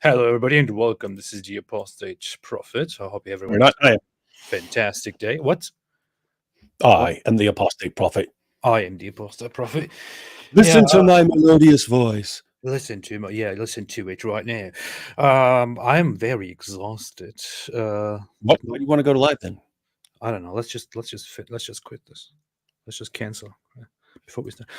Hello, everybody, and welcome. This is the Apostate Prophet. I hope everyone Not I. Fantastic day. What? I am the Apostate Prophet. I am the Apostate Prophet. Listen to my melodious voice. Listen to it right now. I'm very exhausted. What? Why do you want to go to live then? I don't know. Let's just quit this. Let's just cancel before we start.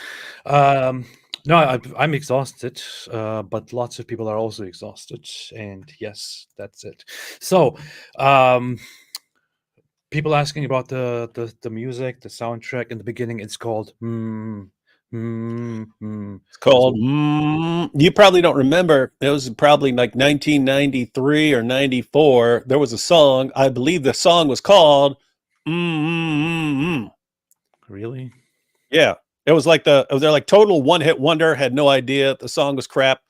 No, I'm exhausted, but lots of people are also exhausted, and yes, that's it. So, people asking about the music, the soundtrack in the beginning. It's called It's called. You probably don't remember. It was probably like 1993 or 94. There was a song. I believe the song was called. Really? Yeah. It was like they're like total one-hit wonder. Had no idea the song was crap.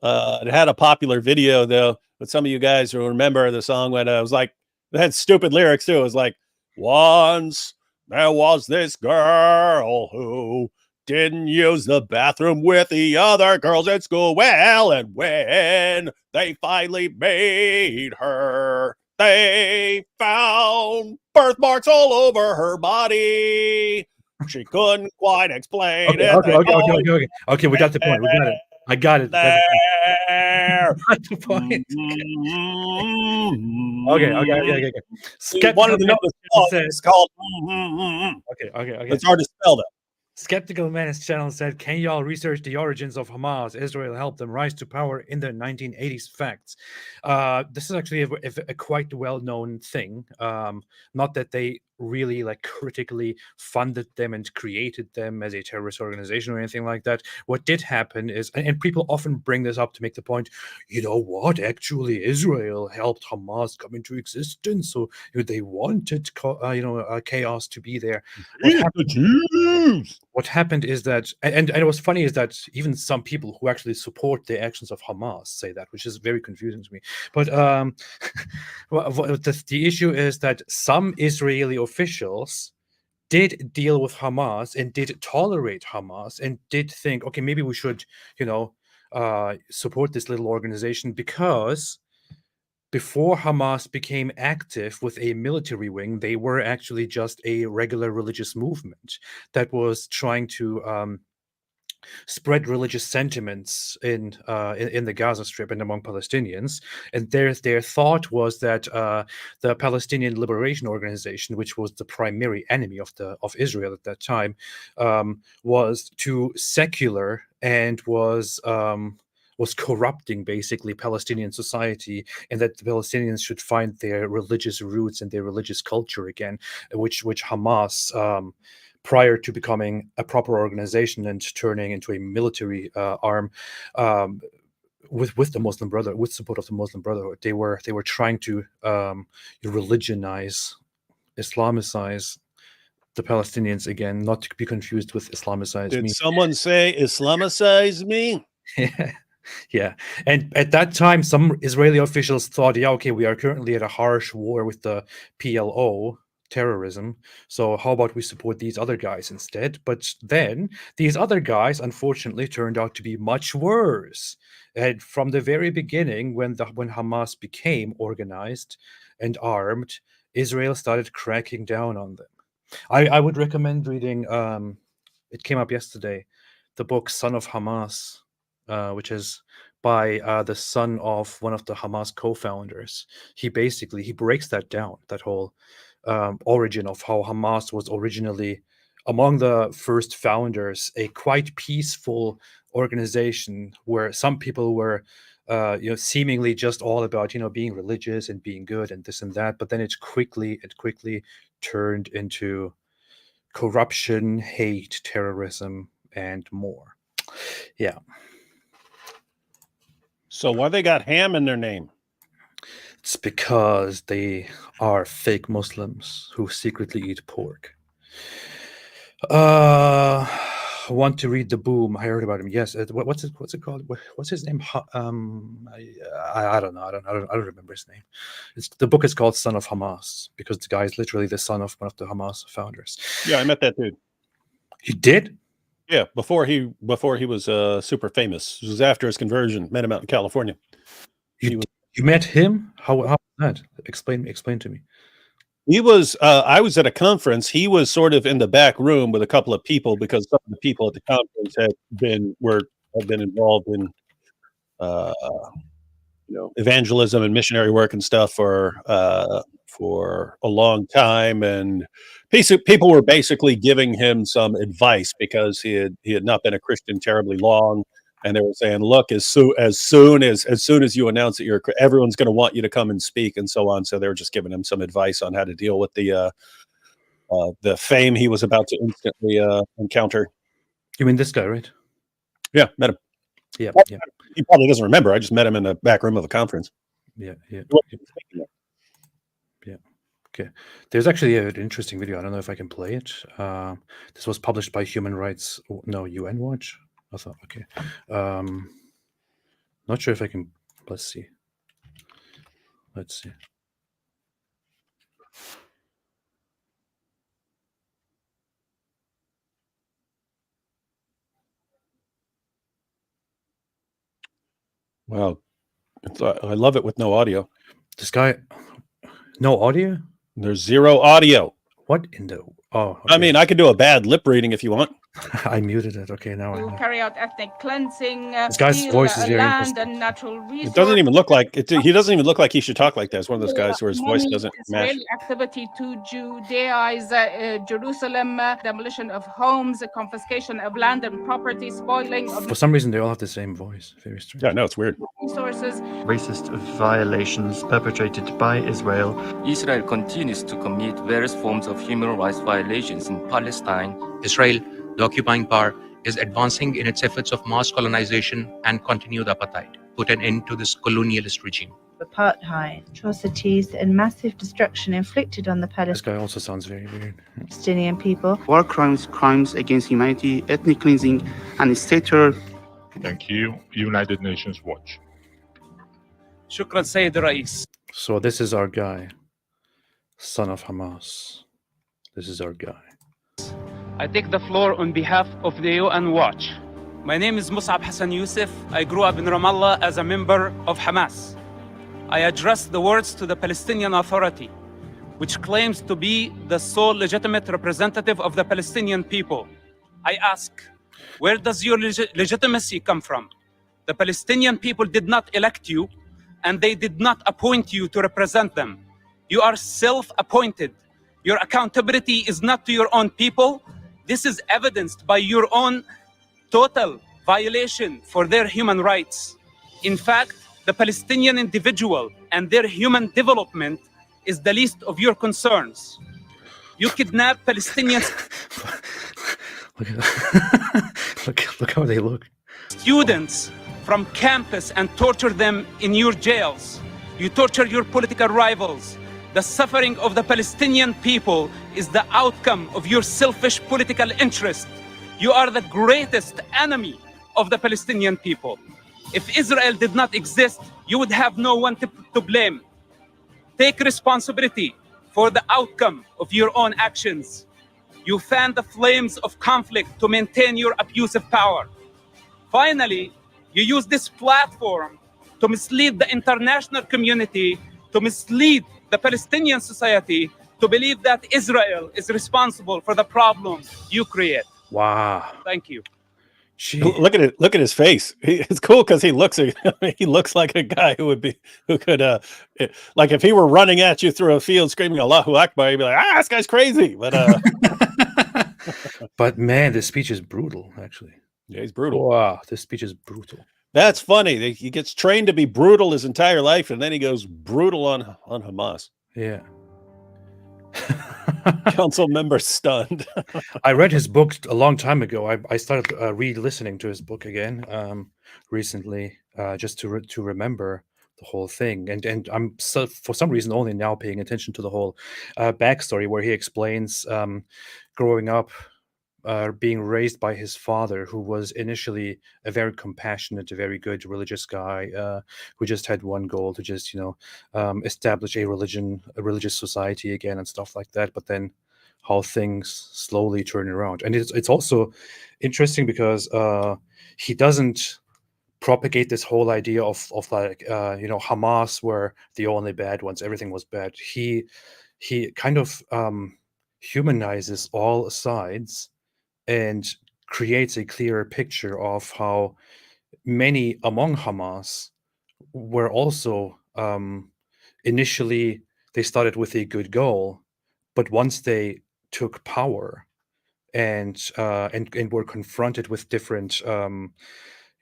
It had a popular video though, but some of you guys will remember the song when it was like it had stupid lyrics too. It was like, once there was this girl who didn't use the bathroom with the other girls at school. Well, and when they finally made her, they found birthmarks all over her body. She couldn't quite explain it. Okay. We got the point. We got it. I got it. There. Got the point. Okay. You wanted to know the song. It's called. Okay. It's hard to spell though. Skeptical Man's channel said, "Can y'all research the origins of Hamas? Israel helped them rise to power in the 1980s." Facts. This is actually a quite well-known thing. Not that they really critically funded them and created them as a terrorist organization or anything like that. What did happen is, and people often bring this up to make the point, you know what? Actually, Israel helped Hamas come into existence, so they wanted chaos to be there. What happened is that, and what's funny is that even some people who actually support the actions of Hamas say that, which is very confusing to me. But the issue is that some Israeli officials did deal with Hamas and did tolerate Hamas and did think, okay, maybe we should, support this little organization, because before Hamas became active with a military wing, they were actually just a regular religious movement that was trying to spread religious sentiments in the Gaza Strip and among Palestinians. And their thought was that the Palestinian Liberation Organization, which was the primary enemy of Israel at that time, was too secular and was corrupting basically Palestinian society, and that the Palestinians should find their religious roots and their religious culture again, which Hamas, prior to becoming a proper organization and turning into a military arm, with the Muslim Brotherhood, with support of the Muslim Brotherhood, they were trying to religionize, Islamicize the Palestinians again, not to be confused with Islamicize me. Did someone say Islamicize me? Yeah. And at that time, some Israeli officials thought, yeah, okay, we are currently at a harsh war with the PLO, terrorism, so how about we support these other guys instead? But then these other guys, unfortunately, turned out to be much worse. And from the very beginning, when Hamas became organized and armed, Israel started cracking down on them. I would recommend reading, it came up yesterday, the book Son of Hamas, which is by the son of one of the Hamas co-founders. He breaks that down, that whole origin of how Hamas was originally, among the first founders, a quite peaceful organization where some people were seemingly just all about being religious and being good and this and that, but then it quickly turned into corruption, hate, terrorism, and more. Yeah. So why they got ham in their name? It's because they are fake Muslims who secretly eat pork. Want to read The Boom? I heard about him. Yes. What's it called? What's his name? I don't know. I don't remember his name. The book is called Son of Hamas because the guy is literally the son of one of the Hamas founders. Yeah, I met that dude. You did? Yeah, before he was super famous. It was after his conversion. Met him out in California. You met him? How was that? Explain to me. He was. I was at a conference. He was sort of in the back room with a couple of people because some of the people at the conference had been involved in, evangelism and missionary work and stuff for a long time, and people were basically giving him some advice because he had not been a Christian terribly long. And they were saying, "Look, as soon as you announce that everyone's going to want you to come and speak, and so on." So they were just giving him some advice on how to deal with the fame he was about to instantly encounter. You mean this guy, right? Yeah, met him. Yeah, well, yeah. He probably doesn't remember. I just met him in the back room of a conference. Yeah. Okay. There's actually an interesting video. I don't know if I can play it. This was published by UN Watch. I thought, okay. Not sure if I can. Let's see. Wow. I love it with no audio. This guy, no audio? There's zero audio. What in the... Oh, okay. I mean, I could do a bad lip reading if you want. I muted it. Okay, now I know. Carry out ethnic cleansing. This guy's voice is very land interesting. and natural resources. It doesn't even look like it. He doesn't even look like he should talk like that. It's one of those guys where his voice doesn't match. Israeli activity to Judaize Jerusalem, demolition of homes, confiscation of land and property, spoiling of For some reason, they all have the same voice. Very strange. Yeah, no, it's weird. resources. Racist violations perpetrated by Israel. Israel continues to commit various forms of human rights violations in Palestine. Israel, the occupying power, is advancing in its efforts of mass colonization and continued apartheid. Put an end to this colonialist regime. Apartheid, atrocities, and massive destruction inflicted on the This guy also sounds very weird. Palestinian people. War crimes, crimes against humanity, ethnic cleansing, and state terror. Thank you, United Nations Watch. Shukran, Sayyid Rais. So this is our guy, son of Hamas. This is our guy. I take the floor on behalf of the UN Watch. My name is Mus'ab Hassan Youssef. I grew up in Ramallah as a member of Hamas. I address the words to the Palestinian Authority, which claims to be the sole legitimate representative of the Palestinian people. I ask, where does your legitimacy come from? The Palestinian people did not elect you, and they did not appoint you to represent them. You are self-appointed. Your accountability is not to your own people. This is evidenced by your own total violation for their human rights. In fact, the Palestinian individual and their human development is the least of your concerns. You kidnap Palestinians. Look how they look. Students from campus and torture them in your jails. You torture your political rivals. The suffering of the Palestinian people is the outcome of your selfish political interest. You are the greatest enemy of the Palestinian people. If Israel did not exist, you would have no one to blame. Take responsibility for the outcome of your own actions. You fan the flames of conflict to maintain your abusive power. Finally, you use this platform to mislead the international community, to mislead the Palestinian society, to believe that Israel is responsible for the problems you create. Wow. Thank you. Look at it. Look at his face. It's cool because he looks like a guy who could like if he were running at you through a field screaming Allahu Akbar, you'd be like, this guy's crazy. But but man, this speech is brutal. Actually, yeah, he's brutal. Wow, this speech is brutal. That's funny. He gets trained to be brutal his entire life, and then he goes brutal on Hamas. Yeah. Council member stunned. I read his book a long time ago. I started re-listening to his book again recently, just to remember the whole thing. And I'm for some reason only now paying attention to the whole backstory where he explains growing up, being raised by his father, who was initially a very compassionate, a very good religious guy, who just had one goal to just, establish a religious society again and stuff like that. But then how things slowly turn around. And it's also interesting because he doesn't propagate this whole idea of like, Hamas were the only bad ones. Everything was bad. He kind of humanizes all sides and creates a clearer picture of how many among Hamas were also initially they started with a good goal, but once they took power and were confronted with different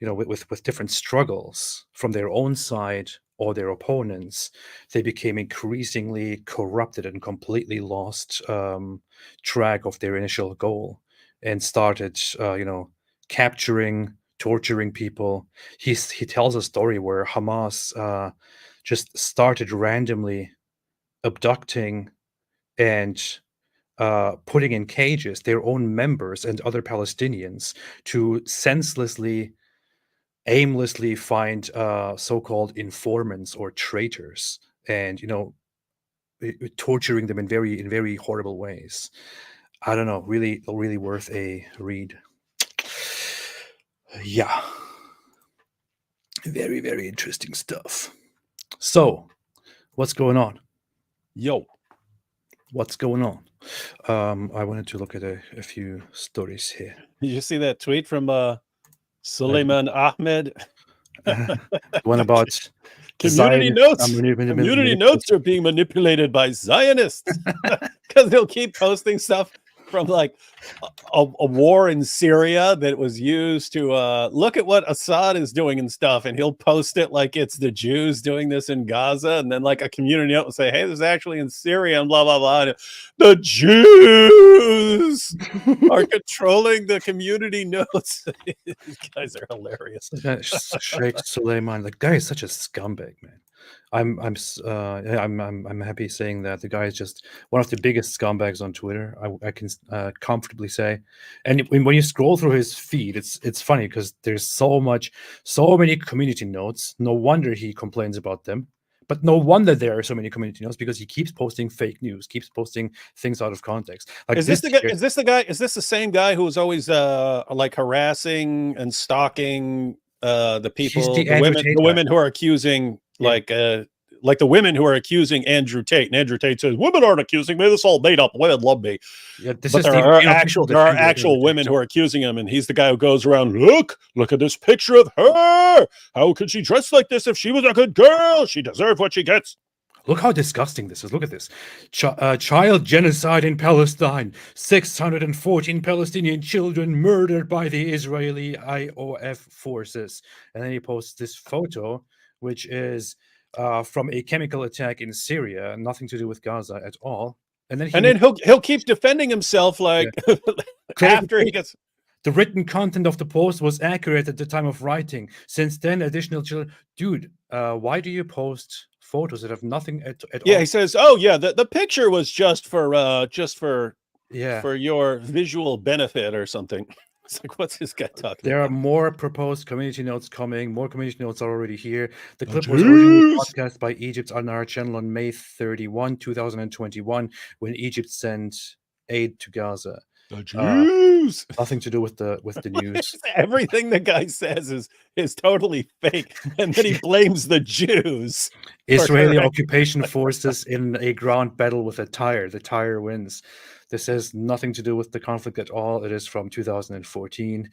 with different struggles from their own side or their opponents, they became increasingly corrupted and completely lost track of their initial goal and started capturing, torturing people. He tells a story where Hamas just started randomly abducting and putting in cages their own members and other Palestinians to senselessly, aimlessly find so-called informants or traitors, and torturing them in very horrible ways. I don't know, really worth a read. Yeah, very interesting stuff. So, what's going on? Yo, what's going on? I wanted to look at a few stories here. Did you see that tweet from Suleiman Ahmed? One about community notes. Community notes are being manipulated by Zionists because they'll keep posting stuff from like a war in Syria that was used to look at what Assad is doing and stuff, and he'll post it like it's the Jews doing this in Gaza, and then like a community note will say, hey, this is actually in Syria and blah blah blah. And the Jews are controlling the community notes. These guys are hilarious. Sheikh Suleiman, the guy is such a scumbag, man. I'm happy saying that the guy is just one of the biggest scumbags on Twitter. I can comfortably say, and when you scroll through his feed, it's funny because there's so many community notes. No wonder he complains about them. But no wonder there are so many community notes because he keeps posting fake news, keeps posting things out of context. Like, is this the guy? Is this the same guy who was always like harassing and stalking the people, the women who are accusing, like the women who are accusing Andrew Tate, and Andrew Tate says women aren't accusing me. This all made up. Women love me. Yeah, but there are actual women who are accusing him, and he's the guy who goes around. Look at this picture of her. How could she dress like this if she was a good girl? She deserved what she gets. Look how disgusting this is. Look at this. Child genocide in Palestine. 614 Palestinian children murdered by the Israeli IOF forces. And then he posts this photo, which is from a chemical attack in Syria, nothing to do with Gaza at all. And then he'll keep defending himself like after he gets. The written content of the post was accurate at the time of writing. Since then, additional children. Dude, why do you post photos that have nothing at all? Yeah, he says, "Oh yeah, the picture was just for your visual benefit or something." It's like, what's this guy talking There about? are more proposed community notes coming. More community notes are already here. The clip was originally broadcast by Egypt on our channel on May 31, 2021, when Egypt sent aid to Gaza. The Jews. Nothing to do with the news. Everything the guy says is totally fake, and then he blames the Jews. Israeli occupation forces in a ground battle with a tire. The tire wins. This has nothing to do with the conflict at all. It is from 2014.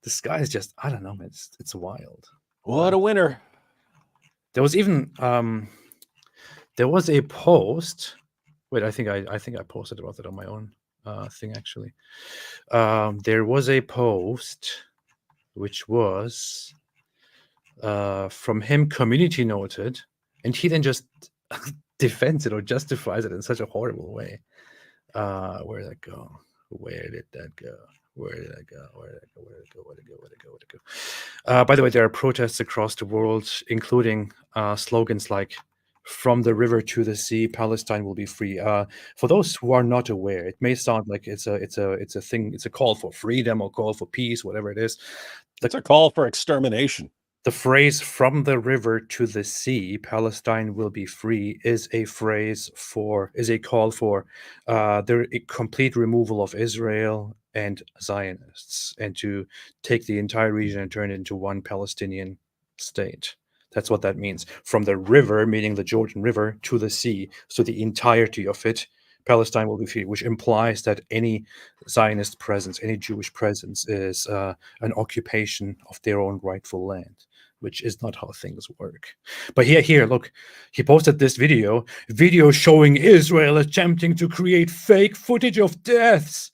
This guy is just, I don't know, man, it's wild. What a winner. There was even there was a post. Wait, I think I posted about it on my own thing actually. There was a post which was from him community noted, and he then just defends it or justifies it in such a horrible way. Where did that go? Where did that go? Where did I go? Where did I go? Where did it go? Where did it go? Where did it go? Where did it go? By the way, there are protests across the world, including slogans like "From the river to the sea, Palestine will be free." For those who are not aware, it may sound like it's a thing. It's a call for freedom or call for peace, whatever it is. It's a call for extermination. The phrase "from the river to the sea, Palestine will be free" is a call for the complete removal of Israel and Zionists, and to take the entire region and turn it into one Palestinian state. That's what that means. From the river, meaning the Jordan River, to the sea, so the entirety of it, Palestine will be free, which implies that any Zionist presence, any Jewish presence is an occupation of their own rightful land, which is not how things work. But here, look, he posted this video showing Israel attempting to create fake footage of deaths.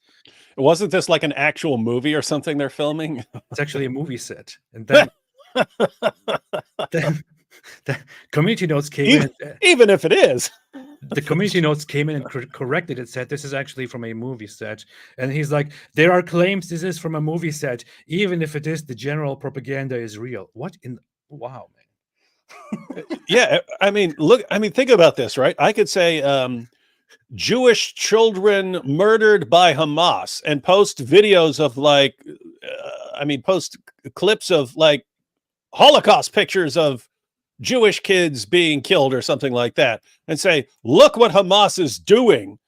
Wasn't this like an actual movie or something they're filming? It's actually a movie set. And then, then the community notes came in. Even if it is. The community notes came in and corrected it, said this is actually from a movie set. And he's like, there are claims this is from a movie set. Even if it is, the general propaganda is real. What in... Wow, man. Yeah, I mean, think about this, right? I could say Jewish children murdered by Hamas and post videos of post clips of like Holocaust pictures of Jewish kids being killed or something like that, and say, look what Hamas is doing.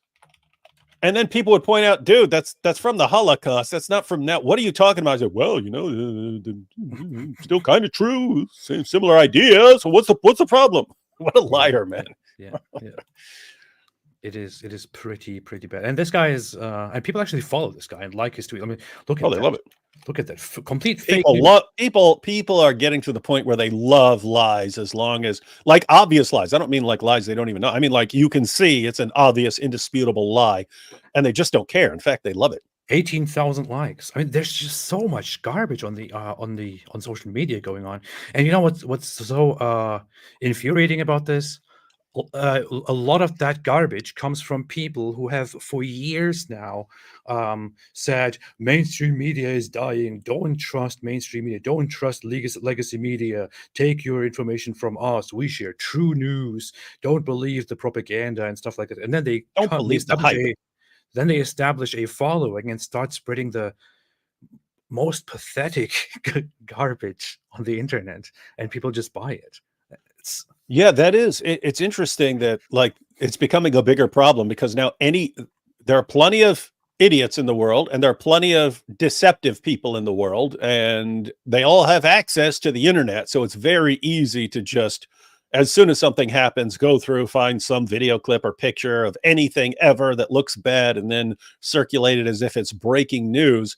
And then people would point out, dude, that's from the Holocaust. That's not from now. What are you talking about? I said, well, still kind of true. Same similar idea. So what's the problem? What a liar, man. Yeah. It is pretty bad. And this guy is, and people actually follow this guy and like his tweet. I mean, look at they love it. Look at that complete fake people are getting to the point where they love lies, as long as, like, obvious lies. I don't mean like lies they don't even know. I mean, like, you can see it's an obvious, indisputable lie, and they just don't care. In fact, they love it. 18,000 likes. I mean, there's just so much garbage on social media going on. And you know what's so infuriating about this? A lot of that garbage comes from people who have for years now said mainstream media is dying. Don't trust mainstream media. Don't trust legacy media. Take your information from us. We share true news. Don't believe the propaganda and stuff like that. And then they don't believe the hype. Then they establish a following and start spreading the most pathetic garbage on the internet, and people just buy it. Yeah, that is. It's interesting that, like, it's becoming a bigger problem, because now there are plenty of idiots in the world, and there are plenty of deceptive people in the world, and they all have access to the internet. So it's very easy to just, as soon as something happens, go through, find some video clip or picture of anything ever that looks bad, and then circulate it as if it's breaking news.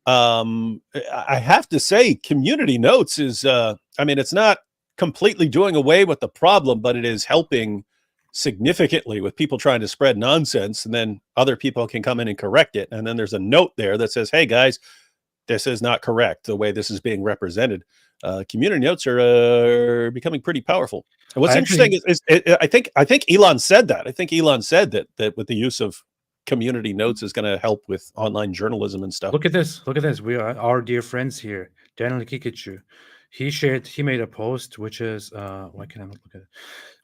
I have to say, community notes is, it's not completely doing away with the problem, but it is helping significantly with people trying to spread nonsense, and then other people can come in and correct it. And then there's a note there that says, hey guys, this is not correct the way this is being represented. Community notes are becoming pretty powerful. And what's interesting is I think Elon said that. I think Elon said that with the use of community notes is going to help with online journalism and stuff. Look at this. We are our dear friends here, Daniel Kikichu. He made a post which is why can I not look at it?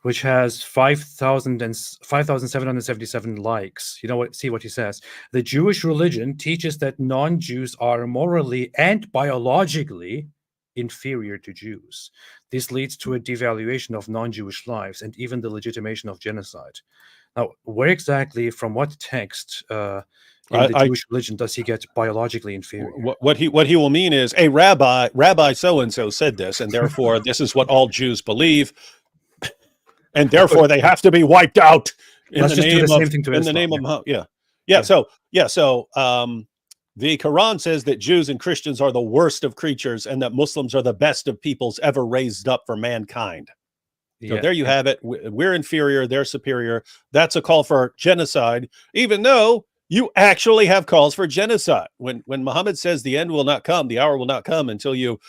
Which has 5,777 likes. You know what? See what he says. The Jewish religion teaches that non-Jews are morally and biologically inferior to Jews. This leads to a devaluation of non-Jewish lives and even the legitimation of genocide. Now, where exactly, from what text in the Jewish religion does he get biologically inferior? What he will mean is, a rabbi so-and-so said this, and therefore this is what all Jews believe, and therefore they have to be wiped out. Let's just do the same thing to in the Islam. name of So the Quran says that Jews and Christians are the worst of creatures and that Muslims are the best of peoples ever raised up for mankind. So there you have it. We're inferior, they're superior. That's a call for genocide, even though you actually have calls for genocide. When Muhammad says the end will not come, the hour will not come until you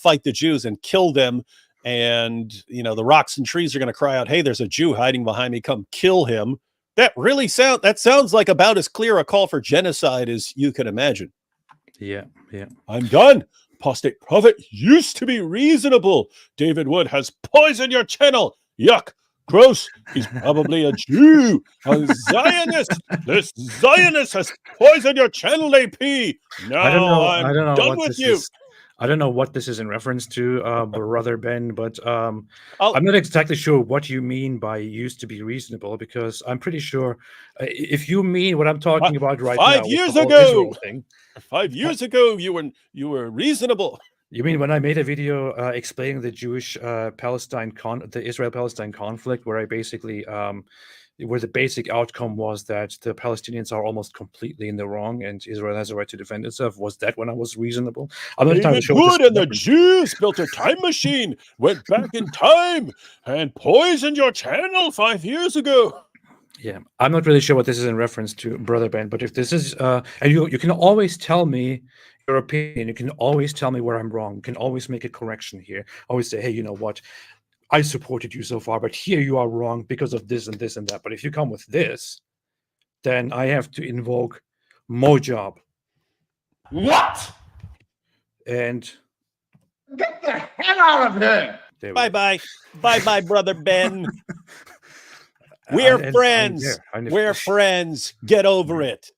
fight the Jews and kill them. And, you know, the rocks and trees are going to cry out, hey, there's a Jew hiding behind me, come kill him. That sounds like about as clear a call for genocide as you can imagine. Yeah. I'm done. Apostate prophet used to be reasonable. David Wood has poisoned your channel. Yuck. Gross. He's probably a Jew. A Zionist. This Zionist has poisoned your channel, AP. No, I don't know done what with this you. is. I don't know what this is in reference to, Brother Ben, but I'm not exactly sure what you mean by used to be reasonable, because I'm pretty sure if you mean what I'm talking about right now, 5 years the whole ago, Israel thing, 5 years ago, you were reasonable. You mean when I made a video explaining the the Israel-Palestine conflict, where I basically where the basic outcome was that the Palestinians are almost completely in the wrong and Israel has a right to defend itself? Was that when I was reasonable? I'm not entirely sure. David Wood and the Jews built a time machine, went back in time, and poisoned your channel 5 years ago. Yeah, I'm not really sure what this is in reference to, Brother Ben, but if this is, and you can always tell me your opinion, you can always tell me where I'm wrong, you can always make a correction here, always say, hey, you know what, I supported you so far, but here you are wrong because of this and this and that. But if you come with this, then I have to invoke Mojab. What? And get the hell out of here! Bye-bye. Bye-bye, Brother Ben. We're friends. We're friends. Get over it.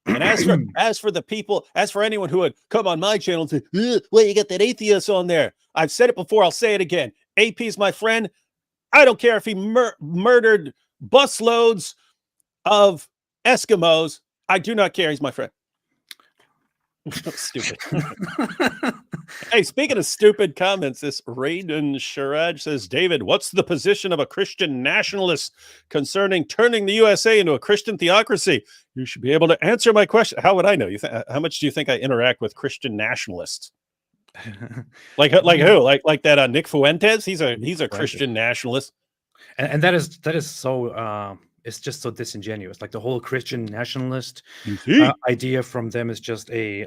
And as for the people, as for anyone who would come on my channel and say, well, you got that atheist on there. I've said it before. I'll say it again. AP's my friend. I don't care if he murdered busloads of Eskimos. I do not care. He's my friend. Stupid. Hey, speaking of stupid comments, this Raiden Sharaj says, David, what's the position of a Christian nationalist concerning turning the USA into a Christian theocracy? You should be able to answer my question. How would I know? How much do you think I interact with Christian nationalists? like who? Like that Nick Fuentes? He's a Christian nationalist. And that is so it's just so disingenuous. Like the whole Christian nationalist idea from them is just a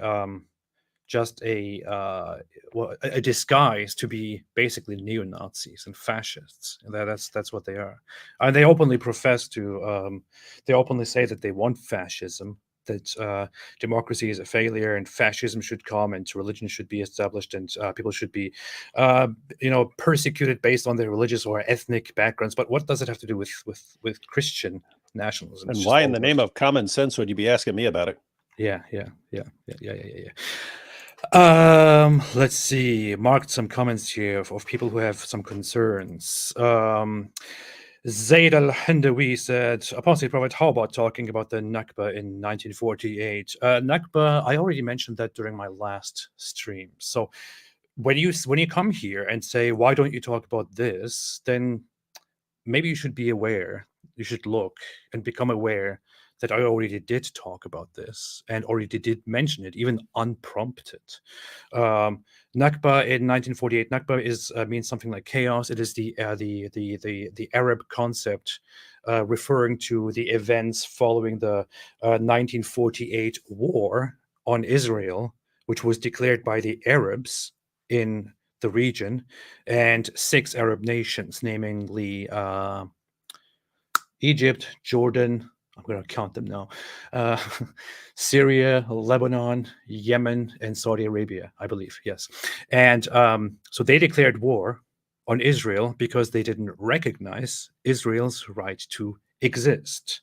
disguise to be basically neo-Nazis and fascists. And that's what they are. And they openly profess to they openly say that they want fascism, that democracy is a failure and fascism should come and religion should be established and people should be persecuted based on their religious or ethnic backgrounds. But what does it have to do with Christian nationalism? And why in the name of common sense would you be asking me about it? Yeah. Let's see. Marked some comments here of people who have some concerns. Zaid al-Hindawi said, Apostate Prophet, how about talking about the Nakba in 1948? Nakba, I already mentioned that during my last stream. So when you come here and say, why don't you talk about this, then maybe you should be aware, you should look and become aware that I already did talk about this and already did mention it, even unprompted. Nakba in 1948. Nakba means something like chaos. It is the Arab concept referring to the events following the 1948 war on Israel, which was declared by the Arabs in the region and 6 Arab nations, namely Egypt, Jordan, I'm going to count them now, Syria, Lebanon, Yemen, and Saudi Arabia, I believe, yes. And so they declared war on Israel because they didn't recognize Israel's right to exist.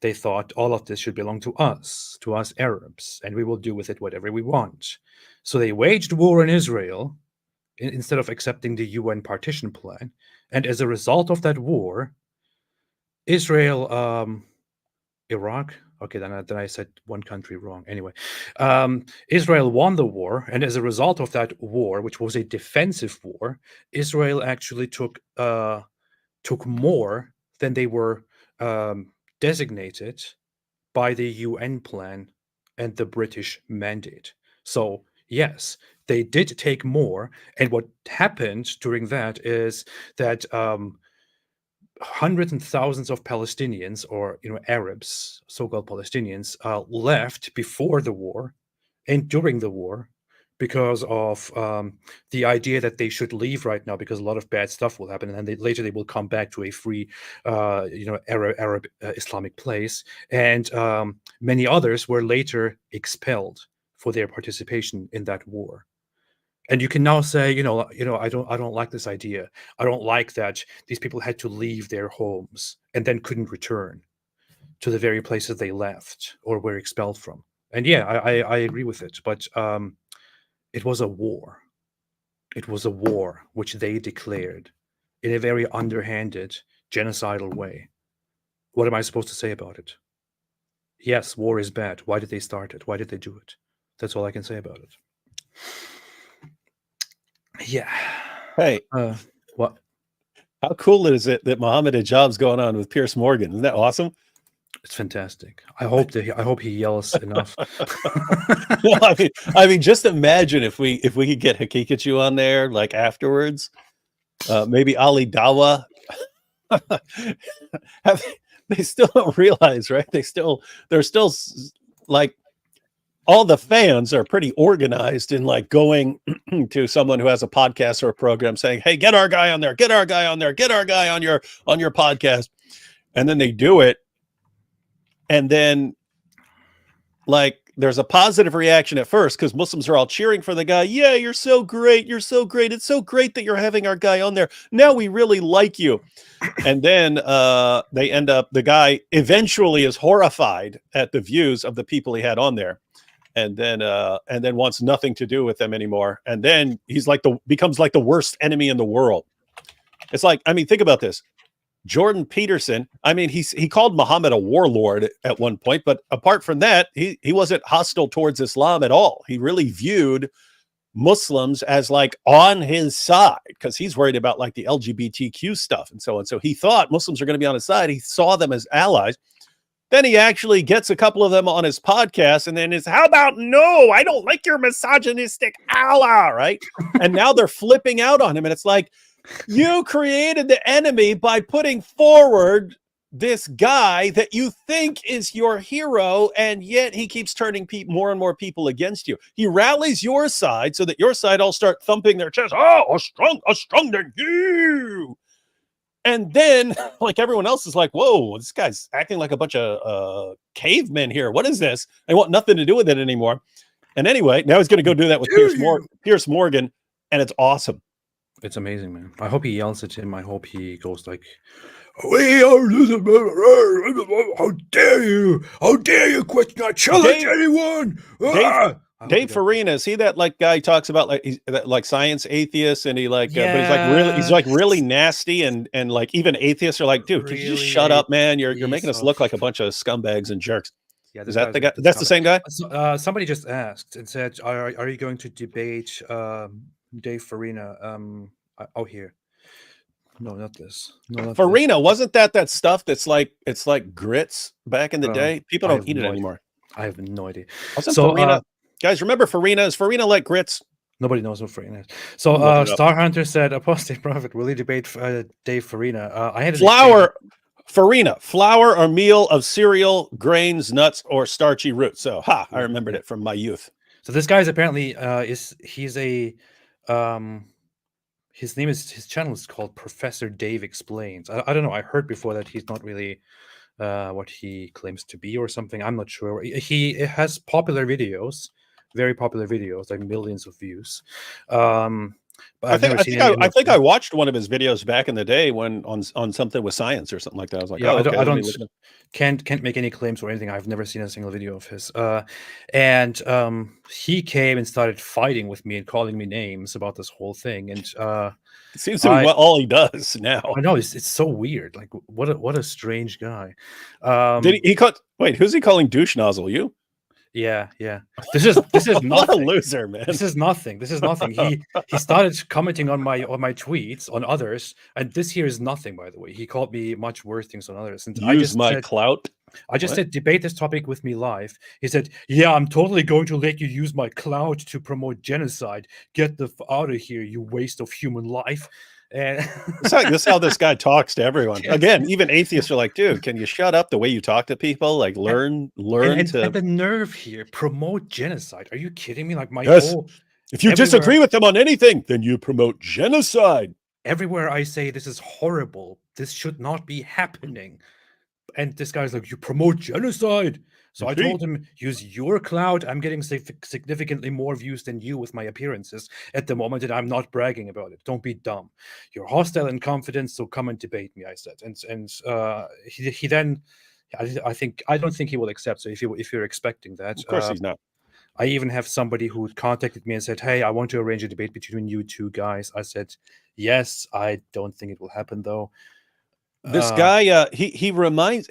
They thought all of this should belong to us Arabs, and we will do with it whatever we want. So they waged war on Israel instead of accepting the UN partition plan. And as a result of that war, Israel, Iraq. Okay, then I said one country wrong. Anyway, Israel won the war, and as a result of that war, which was a defensive war, Israel actually took more than they were designated by the UN plan and the British mandate. So yes, they did take more. And what happened during that is that hundreds and thousands of Palestinians, or Arabs, so-called Palestinians, left before the war and during the war because of the idea that they should leave right now because a lot of bad stuff will happen, and then later they will come back to a free, Arab Islamic place. And many others were later expelled for their participation in that war. And you can now say, I don't like this idea. I don't like that these people had to leave their homes and then couldn't return to the very places they left or were expelled from. And yeah, I agree with it. But it was a war. It was a war which they declared in a very underhanded, genocidal way. What am I supposed to say about it? Yes, war is bad. Why did they start it? Why did they do it? That's all I can say about it. Yeah. Hey, what? How cool is it that Mohammed Hijab's going on with Piers Morgan? Isn't that awesome? It's fantastic. I hope he yells enough. Well, I mean, just imagine if we could get Hakikachu on there like afterwards. Maybe Ali Dawa. They still don't realize, right? They're still like, all the fans are pretty organized in like going to someone who has a podcast or a program saying, hey, get our guy on there, get our guy on there, get our guy on your podcast. And then they do it. And then like there's a positive reaction at first because Muslims are all cheering for the guy. Yeah, you're so great. You're so great. It's so great that you're having our guy on there. Now we really like you. And then they end up, the guy eventually is horrified at the views of the people he had on there. And then wants nothing to do with them anymore. And then he's like becomes like the worst enemy in the world. It's like, I mean, think about this. Jordan Peterson, I mean, he called Muhammad a warlord at one point, but apart from that, he wasn't hostile towards Islam at all. He really viewed Muslims as like on his side because he's worried about like the LGBTQ stuff and so on. So he thought Muslims are going to be on his side. He saw them as allies. Then he actually gets a couple of them on his podcast, and then how about no, I don't like your misogynistic Allah, right? And now they're flipping out on him, and it's like, you created the enemy by putting forward this guy that you think is your hero, and yet he keeps turning more and more people against you. He rallies your side so that your side all start thumping their chest. Oh, a strong than you. And then, like, everyone else is like, whoa, this guy's acting like a bunch of cavemen here. What is this? They want nothing to do with it anymore. And anyway, now he's going to go do that with Piers Morgan, and it's awesome. It's amazing, man. I hope he yells at him. I hope he goes like, we are how dare you? How dare you question or challenge anyone? Dave Farina, is he that like guy talks about like he's that like science atheist, and he like but he's like really nasty, and like even atheists are like, dude, could you just shut up, man? You're making us look like a bunch of scumbags and jerks. Yeah, is that the guy? That's the same guy. Somebody just asked and said, "Are you going to debate Dave Farina?" Here. No, not this. No, not Farina, this. Wasn't that stuff that's like it's like grits back in the day? People don't eat it anymore. I have no idea. So Farina, guys, remember Farina? Is Farina like grits? Nobody knows what Farina is. So Star Hunter said, "Apostate prophet, will he debate Dave Farina?" I had Farina, flour or meal of cereal, grains, nuts, or starchy roots. So, I remembered it from my youth. So this guy's apparently he's a his channel is called Professor Dave Explains. I don't know. I heard before that he's not really what he claims to be or something. I'm not sure. He has popular videos, very popular videos, like millions of views. But I think I watched one of his videos back in the day when on something with science or something like that. I was like, yeah, can't make any claims or anything. I've never seen a single video of his. And he came and started fighting with me and calling me names about this whole thing. And it seems to be all he does now. I know it's so weird. Like what a strange guy. Did he cut? Wait, who's he calling douche nozzle? You? Yeah, yeah. This is nothing. What a loser, man. This is nothing. This is nothing. He started commenting on my tweets on others, and this here is nothing. By the way, he called me much worse things on others. And Use my clout. I just said, debate this topic with me live. He said, yeah, I'm totally going to let you use my clout to promote genocide. Get the out of here, you waste of human life. And this is how this guy talks to everyone. Yes. Again, even atheists are like, dude, can you shut up the way you talk to people? Like learn and to the nerve here, promote genocide. Are you kidding me? Like my Yes. whole If you disagree with them on anything, then you promote genocide. Everywhere I say this is horrible, this should not be happening. And this guy's like, you promote genocide. So I told him, use your clout. I'm getting significantly more views than you with my appearances at the moment, and I'm not bragging about it. Don't be dumb. You're hostile in confidence, so come and debate me, I said. And he then, I don't think he will accept. So if you're expecting that, of course he's not. I even have somebody who contacted me and said, hey, I want to arrange a debate between you two guys. I said, yes. I don't think it will happen though. This guy, he reminds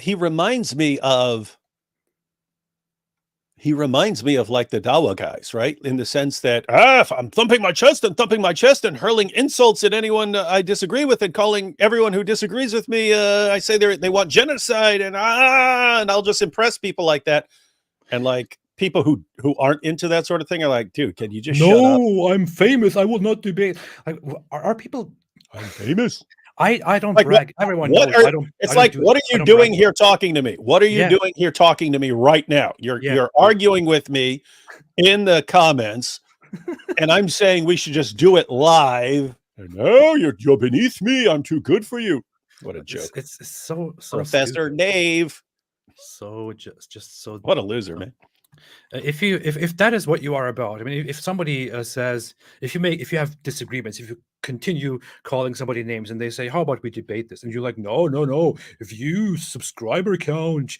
me of like the Dawa guys, right? In the sense that if I'm thumping my chest and hurling insults at anyone I disagree with and calling everyone who disagrees with me, I say they want genocide and I'll just impress people like that. And like people who aren't into that sort of thing are like, dude, can you just shut up? No, I'm famous. I will not debate. Like, are people? I'm famous. I don't like, brag. Everyone knows. What are you doing here talking to me? What are you doing here talking to me right now? You're arguing with me in the comments, and I'm saying we should just do it live. And now you're beneath me. I'm too good for you. What a joke! It's so Professor stupid. Knave. So just so what a loser, man. If that is what you are about, I mean, if somebody says, if you have disagreements, if you continue calling somebody names and they say, how about we debate this, and you're like, no, if you subscriber count,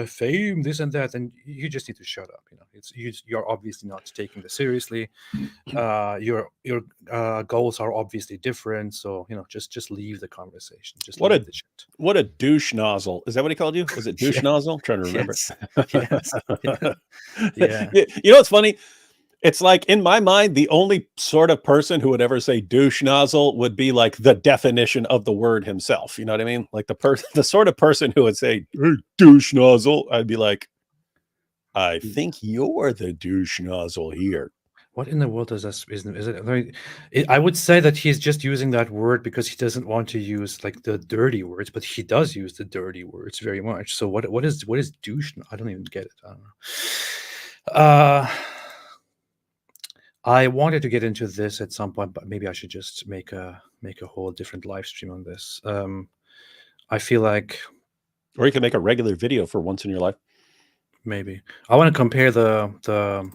fame, this and that, then you just need to shut up. You're obviously not taking this seriously. Your goals are obviously different, so just leave the conversation. Just what a douche nozzle. Is that what he called you? Was it douche nozzle? I'm trying to remember. Yes. Yeah. You know what's funny? It's like in my mind, the only sort of person who would ever say douche nozzle would be like the definition of the word himself. You know what I mean? Like the sort of person who would say douche nozzle. I'd be like, I think you're the douche nozzle here. What in the world is this? Is it? I would say that he's just using that word because he doesn't want to use like the dirty words, but he does use the dirty words very much. So what is douche? I don't even get it. I don't know. I wanted to get into this at some point, but maybe I should just make a whole different live stream on this. I feel like, or you can make a regular video for once in your life. Maybe I want to compare the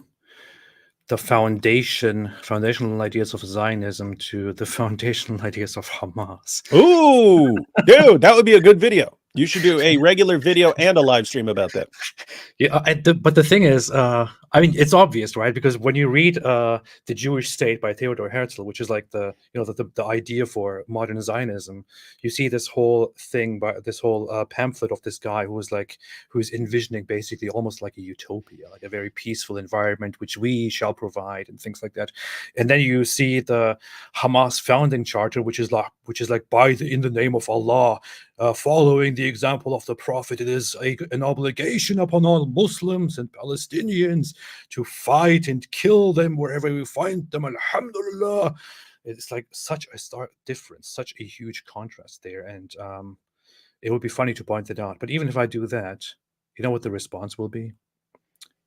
foundational ideas of Zionism to the foundational ideas of Hamas. Ooh, dude, that would be a good video. You should do a regular video and a live stream about that. Yeah, but the thing is, I mean, it's obvious, right? Because when you read The Jewish State by Theodor Herzl, which is like the idea for modern Zionism, you see this whole thing, by this whole pamphlet of this guy who's envisioning basically almost like a utopia, like a very peaceful environment which we shall provide and things like that. And then you see the Hamas founding charter, which is like in the name of Allah, following the example of the Prophet, it is an obligation upon all Muslims and Palestinians to fight and kill them wherever we find them. Alhamdulillah. It's like such a stark difference, such a huge contrast there. And it would be funny to point it out. But even if I do that, you know what the response will be?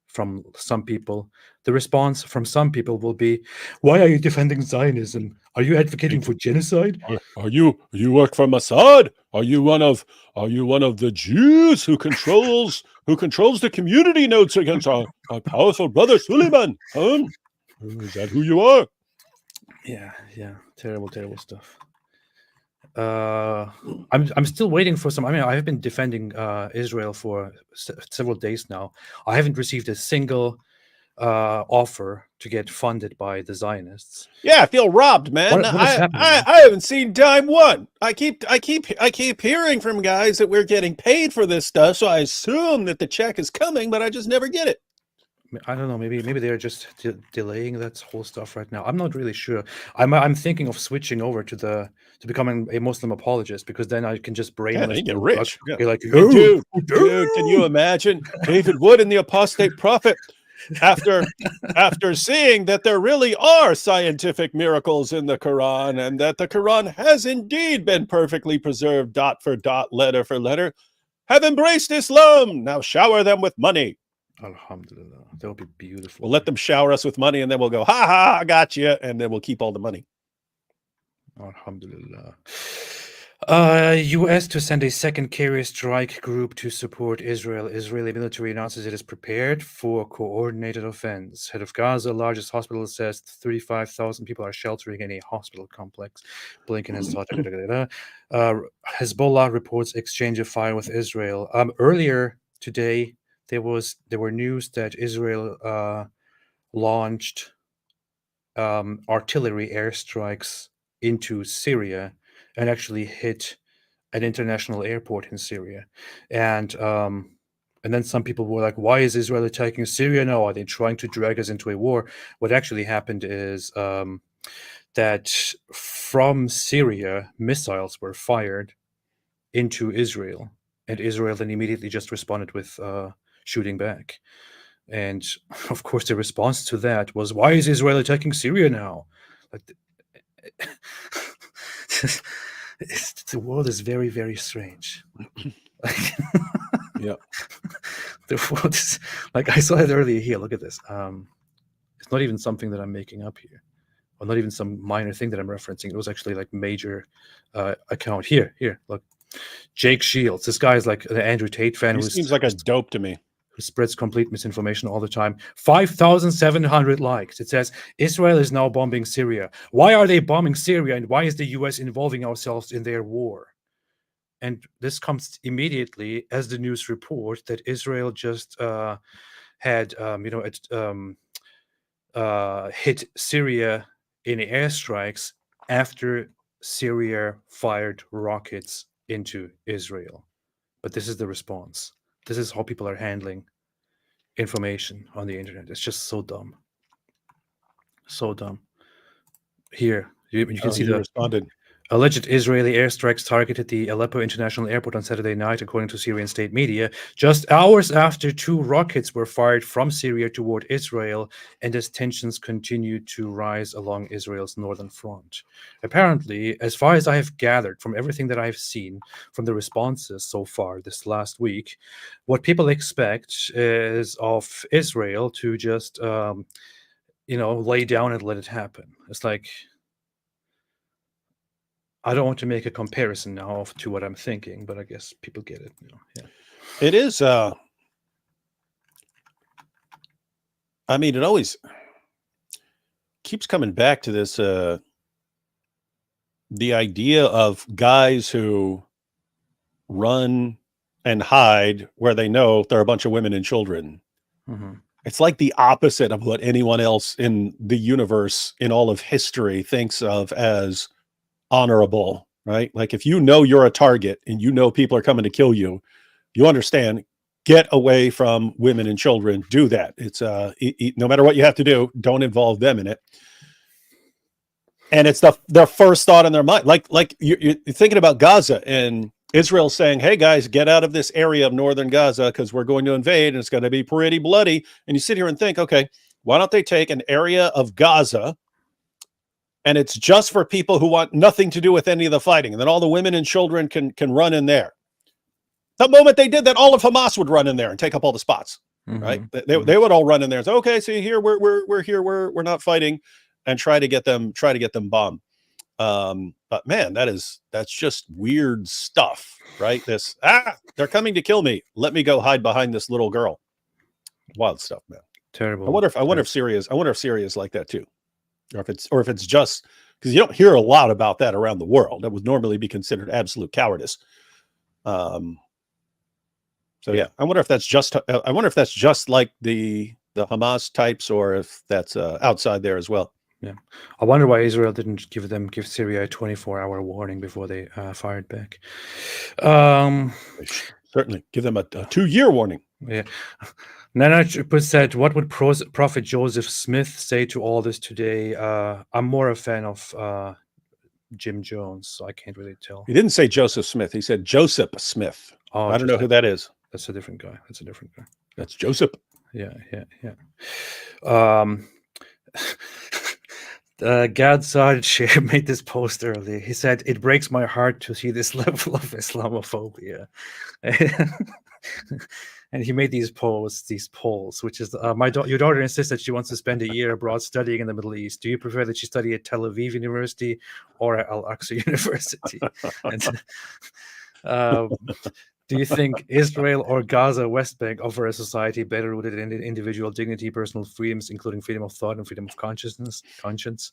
From some people, the response from some people will be, why are you defending Zionism? Are you advocating for genocide? Are you work for Mossad? Are you one of the Jews who controls the community notes against our powerful brother Suleiman? Is that who you are? Yeah, terrible stuff. I'm still waiting for some. I mean, I have been defending Israel for several days now. I haven't received a single offer to get funded by the Zionists. Yeah, I feel robbed, man. I haven't seen dime one. I keep hearing from guys that we're getting paid for this stuff, so I assume that the check is coming, but I just never get it. I don't know. Maybe they're just delaying that whole stuff right now. I'm not really sure. I'm thinking of switching over to becoming a Muslim apologist, because then I can just brainless they get rich. be like, Dude, can you imagine David Wood and the apostate prophet after seeing that there really are scientific miracles in the Quran, and that the Quran has indeed been perfectly preserved dot for dot, letter for letter, have embraced Islam. Now shower them with money. Alhamdulillah. That would be beautiful. We'll let them shower us with money, and then we'll go, ha ha, I got you, and then we'll keep all the money. Alhamdulillah. U.S. to send a second carrier strike group to support Israel. Israeli military announces it is prepared for coordinated offense. Head of Gaza, largest hospital, says 35,000 people are sheltering in a hospital complex. Blinken has taught. Hezbollah reports exchange of fire with Israel. Earlier today, there were news that Israel launched artillery airstrikes into Syria and actually hit an international airport in Syria. And then some people were like, why is Israel attacking Syria now? Are they trying to drag us into a war? What actually happened is that from Syria, missiles were fired into Israel, and Israel then immediately just responded with shooting back. And of course, the response to that was, why is Israel attacking Syria now? Like, the world is very, very strange. Yeah. The world is, like, I saw it earlier here. Look at this. It's not even something that I'm making up here, or not even some minor thing that I'm referencing. It was actually like major account. Here, look. Jake Shields. This guy is like an Andrew Tate fan. He seems like a dope to me. Who spreads complete misinformation all the time. 5,700 likes. It says, Israel is now bombing Syria. Why are they bombing Syria, and why is the US involving ourselves in their war? And this comes immediately as the news report that Israel just had, hit Syria in airstrikes after Syria fired rockets into Israel. But this is the response. This is how people are handling information on the internet. It's just so dumb. So dumb. Here, you can see the responded. Alleged Israeli airstrikes targeted the Aleppo International Airport on Saturday night, according to Syrian state media, just hours after 2 rockets were fired from Syria toward Israel, and as tensions continue to rise along Israel's northern front. Apparently, as far as I have gathered from everything that I've seen from the responses so far this last week, what people expect is of Israel to just, lay down and let it happen. It's like, I don't want to make a comparison now to what I'm thinking, but I guess people get it. Yeah. It is. I mean, it always keeps coming back to this. The idea of guys who run and hide where they know there are a bunch of women and children. Mm-hmm. It's like the opposite of what anyone else in the universe, in all of history, thinks of as honorable, right? Like, if you know you're a target and you know people are coming to kill you, you understand, get away from women and children. Do that. It's no matter what you have to do, don't involve them in it. And it's their first thought in their mind. Like you're thinking about Gaza and Israel saying, hey guys, get out of this area of northern Gaza because we're going to invade and it's going to be pretty bloody. And you sit here and think, okay, why don't they take an area of Gaza and it's just for people who want nothing to do with any of the fighting, and then all the women and children can run in there. The moment they did that, all of Hamas would run in there and take up all the spots, right? They would all run in there and say, okay, see here, we're here, we're not fighting, and try to get them bombed. But man, that's just weird stuff, right? They're coming to kill me. Let me go hide behind this little girl. Wild stuff, man. Terrible. I wonder if Syria is like that too. Or if it's just because you don't hear a lot about that around the world. That would normally be considered absolute cowardice. So yeah, I wonder if that's just like the Hamas types, or if that's outside there as well. Yeah, I wonder why Israel didn't give Syria a 24-hour warning before they fired back. Certainly give them a 2-year warning. Yeah. Nana said, what would Prophet Joseph Smith say to all this today? I'm more a fan of Jim Jones, so I can't really tell. He didn't say Joseph Smith. He said Joseph Smith. Oh, I don't know who that is. That's a different guy. That's a different guy. That's Joseph. Yeah. Gad Sarge made this post earlier. He said, "It breaks my heart to see this level of Islamophobia." And he made these polls, which is your daughter insists that she wants to spend a year abroad studying in the Middle East. Do you prefer that she study at Tel Aviv University or at Al-Aqsa University? And, do you think Israel or Gaza West Bank offer a society better rooted in individual dignity, personal freedoms, including freedom of thought and freedom of conscience?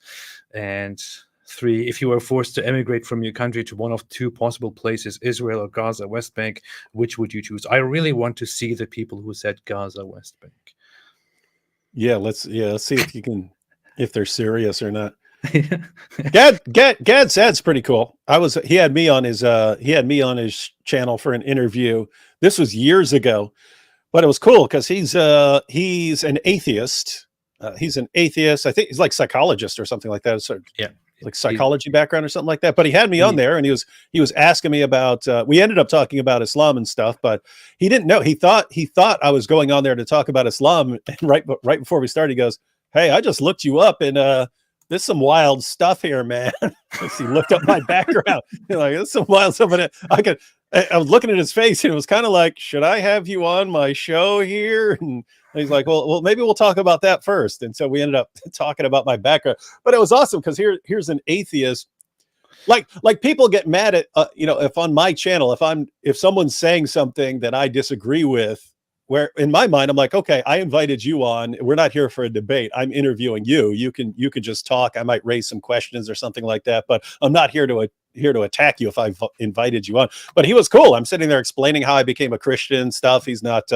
And 3, if you were forced to emigrate from your country to one of 2 possible places, Israel or Gaza West Bank, which would you choose? I really want to see the people who said Gaza West Bank. Yeah, let's see if they're serious or not. Gad Sad's pretty cool. He had me on his channel for an interview. This was years ago, but it was cool because he's an atheist. He's an atheist. I think he's like psychologist or something like that. So yeah, like psychology background or something like that. But he had me on there, and he was asking me about. We ended up talking about Islam and stuff, but he didn't know. He thought I was going on there to talk about Islam. And right before we started, he goes, "Hey, I just looked you up and." There's some wild stuff here, man. He looked up my background. Like, there's some wild stuff. But I was looking at his face, and it was kind of like, should I have you on my show here? And he's like, well, maybe we'll talk about that first. And so we ended up talking about my background. But it was awesome because here's an atheist. Like people get mad at if on my channel, if someone's saying something that I disagree with. Where in my mind, I'm like, okay, I invited you on. We're not here for a debate. I'm interviewing you. You can just talk. I might raise some questions or something like that, but I'm not here to attack you if I've invited you on. But he was cool. I'm sitting there explaining how I became a Christian stuff. He's not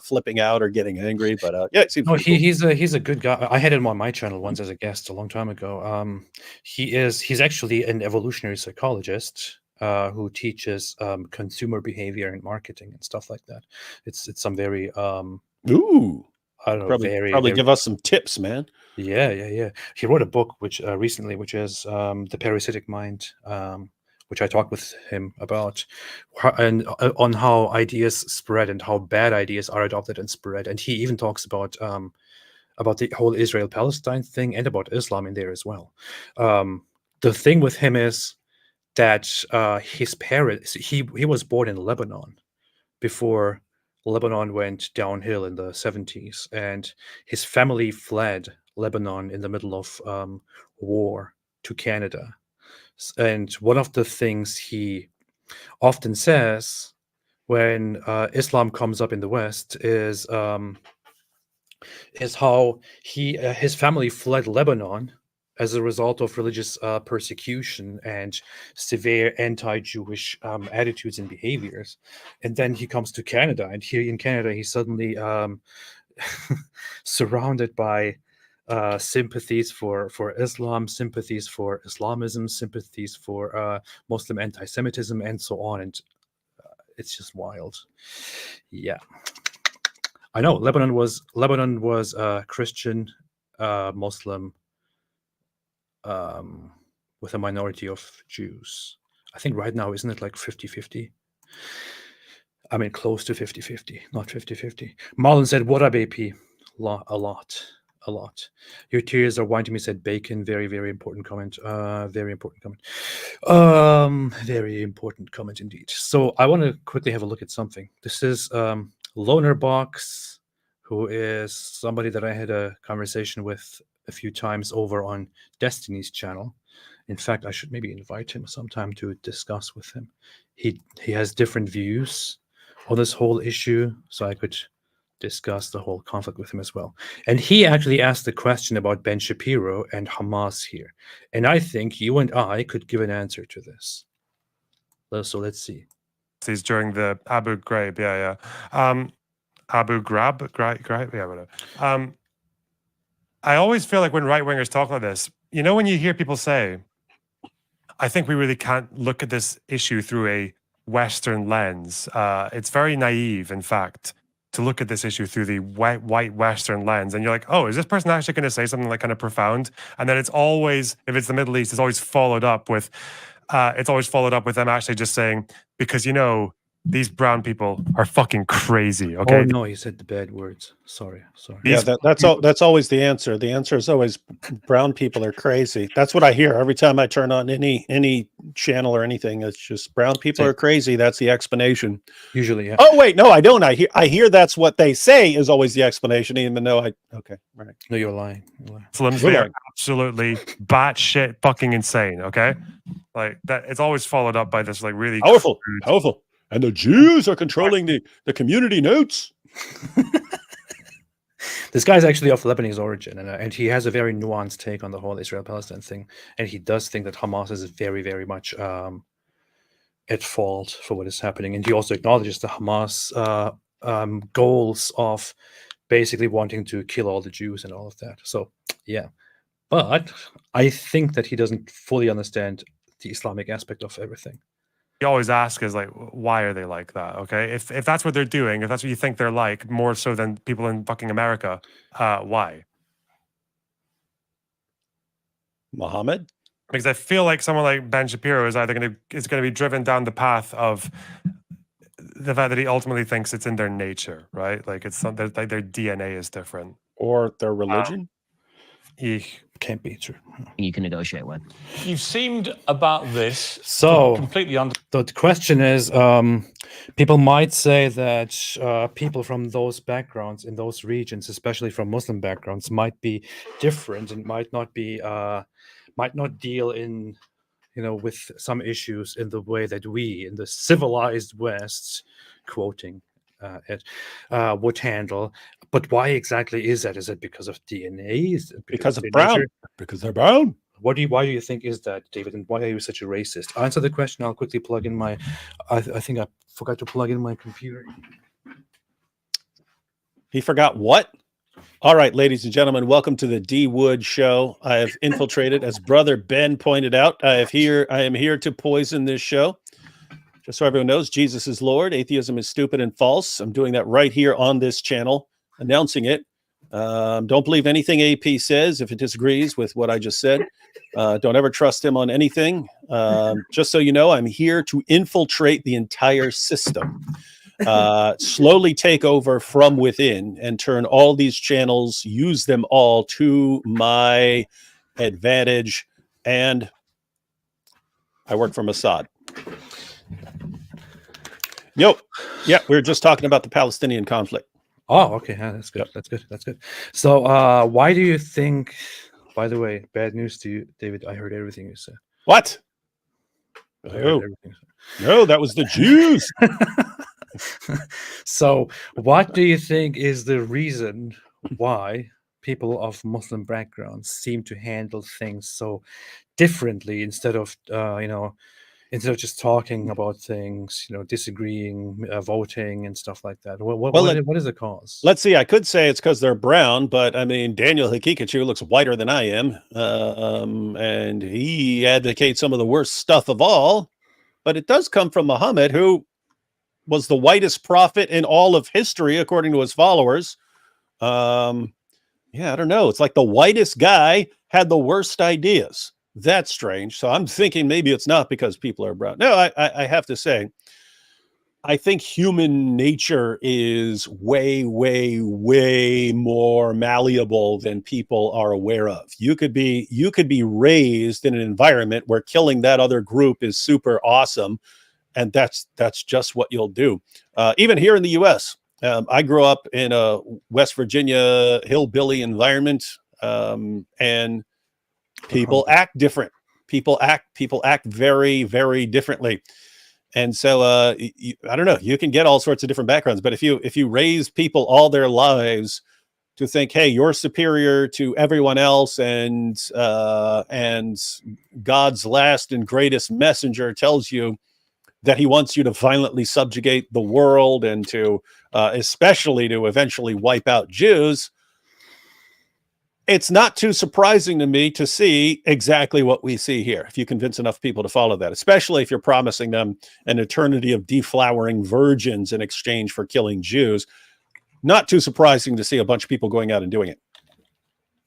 flipping out or getting angry. But yeah, it seems cool. He's a good guy. I had him on my channel once as a guest a long time ago. He's actually an evolutionary psychologist. Who teaches consumer behavior and marketing and stuff like that. It's some very I don't know, probably give us some tips, man. Yeah. He wrote a book recently, which is The Parasitic Mind, which I talked with him about, and on how ideas spread and how bad ideas are adopted and spread. And he even talks about the whole Israel-Palestine thing and about Islam in there as well. The thing with him is that his parents, he was born in Lebanon before Lebanon went downhill in the 70s, and his family fled Lebanon in the middle of war to Canada. And one of the things he often says when Islam comes up in the West is how his family fled Lebanon as a result of religious persecution and severe anti-Jewish attitudes and behaviors. And then he comes to Canada, and here in Canada, he's suddenly surrounded by sympathies for Islam, sympathies for Islamism, sympathies for Muslim anti-Semitism, and so on. And it's just wild. Yeah. I know Lebanon was Christian, Muslim, with a minority of Jews. I think right now, isn't it like 50-50? I mean, close to 50-50, not 50-50. Marlon said, what up, AP? A lot. Your tears are wine to me, said Bacon. Very, very important comment. Very important comment. Very important comment indeed. So I want to quickly have a look at something. This is Lonerbox, who is somebody that I had a conversation with a few times over on Destiny's channel. In fact, I should maybe invite him sometime to discuss with him. He has different views on this whole issue, so I could discuss the whole conflict with him as well. And he actually asked the question about Ben Shapiro and Hamas here. And I think you and I could give an answer to this. So let's see. He's during the Abu Ghraib, yeah. Abu Ghraib, yeah, whatever. I always feel like when right-wingers talk like this, when you hear people say, I think we really can't look at this issue through a Western lens. It's very naive, in fact, to look at this issue through the white Western lens, and you're like, oh, is this person actually going to say something like kind of profound? And then it's always, if it's the Middle East, it's always followed up with them actually just saying, because these brown people are fucking crazy. Okay. Oh no, he said the bad words. Sorry. Yeah, that's always the answer. The answer is always brown people are crazy. That's what I hear every time I turn on any channel or anything. It's just brown people are crazy. That's the explanation. Usually, yeah. Oh wait, no, I don't. I hear that's what they say is always the explanation, even though okay, right. No, you're lying. Muslims, they are absolutely batshit fucking insane. Okay, like that. It's always followed up by this like really powerful. And the Jews are controlling the community notes. This guy's actually of Lebanese origin, and he has a very nuanced take on the whole Israel-Palestine thing. And he does think that Hamas is very, very much at fault for what is happening. And he also acknowledges the Hamas goals of basically wanting to kill all the Jews and all of that. So, yeah. But I think that he doesn't fully understand the Islamic aspect of everything. You always ask is like, why are they like that? Okay, if that's what they're doing, if that's what you think they're like, more so than people in fucking America, why? Muhammad? Because I feel like someone like Ben Shapiro is either going to be driven down the path of the fact that he ultimately thinks it's in their nature, right? Like it's something like their DNA is different, or their religion. Can't be true. You can negotiate with. You've seemed about this completely the question is, people might say that people from those backgrounds in those regions, especially from Muslim backgrounds, might be different and might not deal in, with some issues in the way that we in the civilized West, quoting it, would handle. But why exactly is that? Is it because of DNA? Is it because of brown? Because they're brown. Why do you think is that, David? And why are you such a racist? Answer the question. I'll quickly plug in my. I think I forgot to plug in my computer. He forgot what? All right, ladies and gentlemen, welcome to the D Wood Show. I have infiltrated, as Brother Ben pointed out. I am here to poison this show. Just so everyone knows, Jesus is Lord. Atheism is stupid and false. I'm doing that right here on this channel, announcing it. Don't believe anything AP says if it disagrees with what I just said. Don't ever trust him on anything. Just so you know, I'm here to infiltrate the entire system, slowly take over from within and turn all these channels, use them all to my advantage. And I work for Mossad. Yeah, we were just talking about the Palestinian conflict. Oh, okay. Yeah, that's good. That's good. So, why do you think? By the way, bad news to you, David. I heard everything you said. What? No, that was the Jews. So, what do you think is the reason why people of Muslim backgrounds seem to handle things so differently instead of, instead of just talking about things, disagreeing, voting and stuff like that? What is the cause? Let's see. I could say it's because they're brown, but I mean, Daniel Hakikachu looks whiter than I am. And he advocates some of the worst stuff of all, but it does come from Muhammad, who was the whitest prophet in all of history, according to his followers. I don't know. It's like the whitest guy had the worst ideas. That's strange. So I'm thinking maybe it's not because people are brown. No, I have to say, I think human nature is way, way, way more malleable than people are aware of. You could be raised in an environment where killing that other group is super awesome, and that's just what you'll do. Even here in the U.S., I grew up in a West Virginia hillbilly environment, and people act different. People act very, very differently. And so I don't know, you can get all sorts of different backgrounds, but if you raise people all their lives to think, hey, you're superior to everyone else, and God's last and greatest messenger tells you that he wants you to violently subjugate the world and to especially to eventually wipe out Jews, it's not too surprising to me to see exactly what we see here. If you convince enough people to follow that, especially if you're promising them an eternity of deflowering virgins in exchange for killing Jews. not too surprising to see a bunch of people going out and doing it.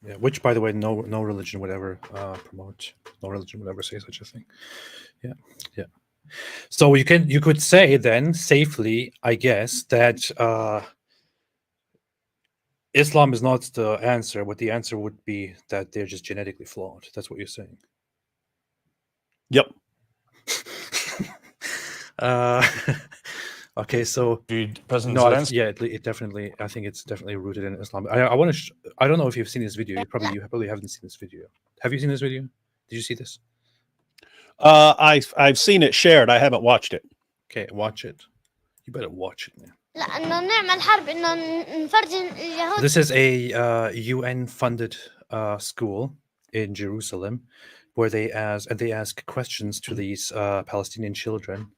Yeah, which, by the way, no religion would ever promote. No religion would ever say such a thing. Yeah, yeah. So you could say then safely, I guess, that Islam is not the answer. What the answer would be that they're just genetically flawed. That's what you're saying. Yep. Okay, so President no, Zelensky. yeah, it definitely. I think it's definitely rooted in Islam. I want to. I don't know if you've seen this video. You probably haven't seen this video. Have you seen this video? Did you see this? I've seen it shared. I haven't watched it. Okay, watch it. You better watch it, man. This is a UN-funded school in Jerusalem, where they ask questions to these Palestinian children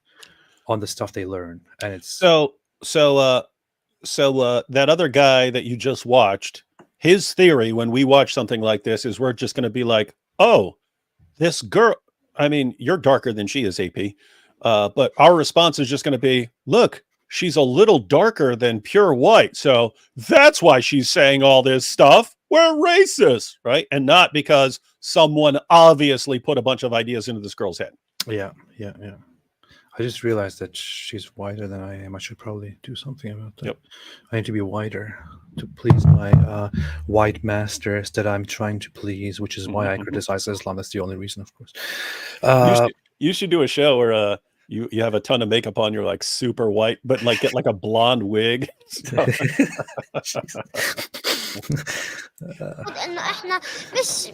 on the stuff they learn, and it's so that other guy that you just watched, his theory when we watch something like this is we're just going to be like, oh, this girl. I mean, you're darker than she is, AP. But our response is just going to be, look, she's a little darker than pure white. So that's why she's saying all this stuff. We're racist, right? And not because someone obviously put a bunch of ideas into this girl's head. Yeah. I just realized that she's whiter than I am. I should probably do something about that. Yep. I need to be whiter to please my white masters that I'm trying to please, which is why I criticize Islam. That's the only reason, of course. You should do a show where you have a ton of makeup on, you're like super white, but like get like a blonde wig. انه احنا مش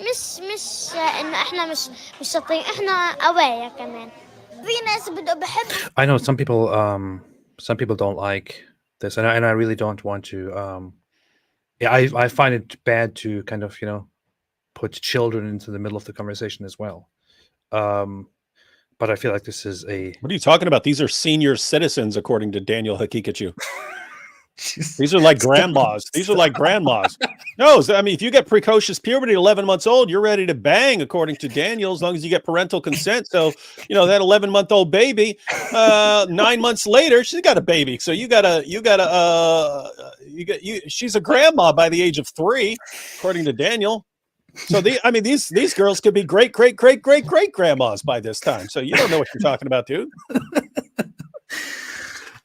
انه احنا مش شاطرين احنا قوايا كمان في ناس بدهم بحب. I know some people don't like this, and I really don't want to. Yeah, I find it bad to kind of put children into the middle of the conversation as well. But I feel like this is a. What are you talking about? These are senior citizens, according to Daniel Hakikachu. These are like grandmas. These are like grandmas. No, I mean, if you get precocious puberty, 11 months old, you're ready to bang, according to Daniel, as long as you get parental consent. So, that 11-month-old baby, 9 months later, she's got a baby. So she's a grandma by the age of 3, according to Daniel. So these girls could be great grandmas by this time. So you don't know what you're talking about, dude.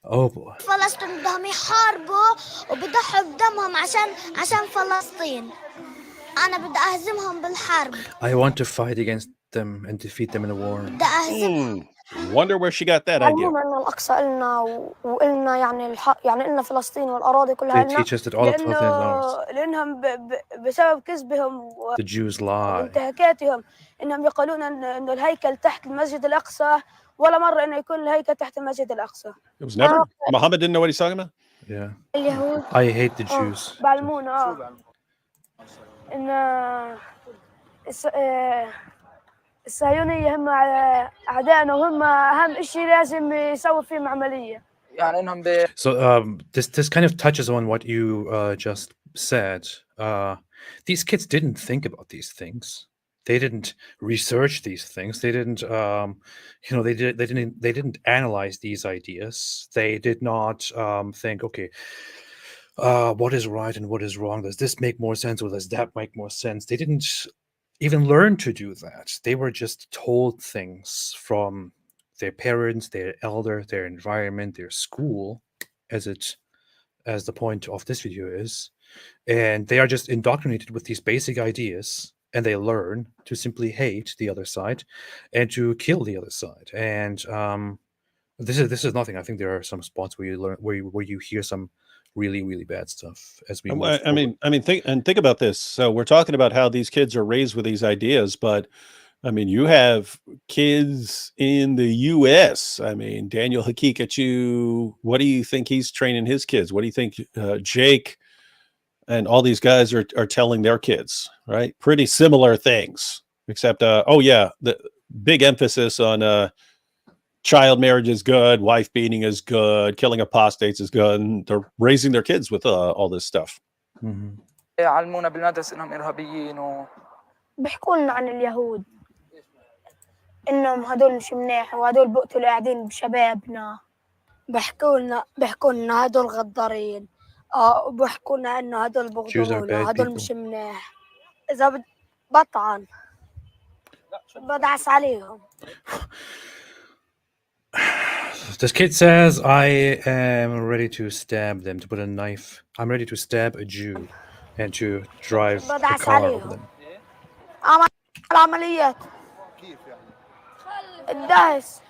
Oh boy. فلسطين بدهم يحاربوا وبضحوا بدمهم عشان فلسطين. أنا بدي أهزمهم بالحرب. I want to fight against them and defeat them in a war. بدي أهزمهم. Wonder where she got that idea. إن الأقصى إلنا وإلنا يعني الحق يعني إلنا فلسطين والأراضي كلها They teach us that all of Palestine is ours. لأنهم بسبب كذبهم The Jews lie. وانتهاكاتهم إنهم يقولون إنه الهيكل تحت المسجد الأقصى ولا مرة إنه يكون الهيكل تحت المسجد الأقصى. It was never. Muhammad didn't know what he's talking about. Yeah. اليهود. I hate the Jews. بعلمون إن الصهيونية هم أعدائنا وهم أهم شيء لازم يسوي فيهم عملية. يعني إنهم So this kind of touches on what you just said. These kids didn't think about these things. They didn't research these things. They didn't, they didn't analyze these ideas. They did not think, okay, what is right and what is wrong? Does this make more sense or does that make more sense? They didn't even learn to do that. They were just told things from their parents, their elder, their environment, their school, as the point of this video is, and they are just indoctrinated with these basic ideas. And they learn to simply hate the other side and to kill the other side. And this is nothing. I think there are some spots where you learn where you hear some really, really bad stuff as we move forward. Think about this. So we're talking about how these kids are raised with these ideas, but I mean, you have kids in the US. I mean, Daniel Hakikachu, what do you think he's training his kids? What do you think Jake and all these guys are telling their kids, right? Pretty similar things, except, the big emphasis on child marriage is good, wife beating is good, killing apostates is good, and they're raising their kids with all this stuff. يعلمونا بالمدرسة إنهم إرهابيين بيحكوا لنا عن اليهود إنهم هدول مش منيح وهدول بقتلوا قاعدين بشبابنا. بيحكوا لنا هدول غدارين وبيحكوا لنا انه هدول Jews are بغضونا، bad هدول people. مش منيح. اذا بطعن بدعس عليهم. This kid says, I am ready to stab them, to put a knife. I'm ready to stab a Jew and to drive the بدعس car over عليهم. them. العمليات الدعس،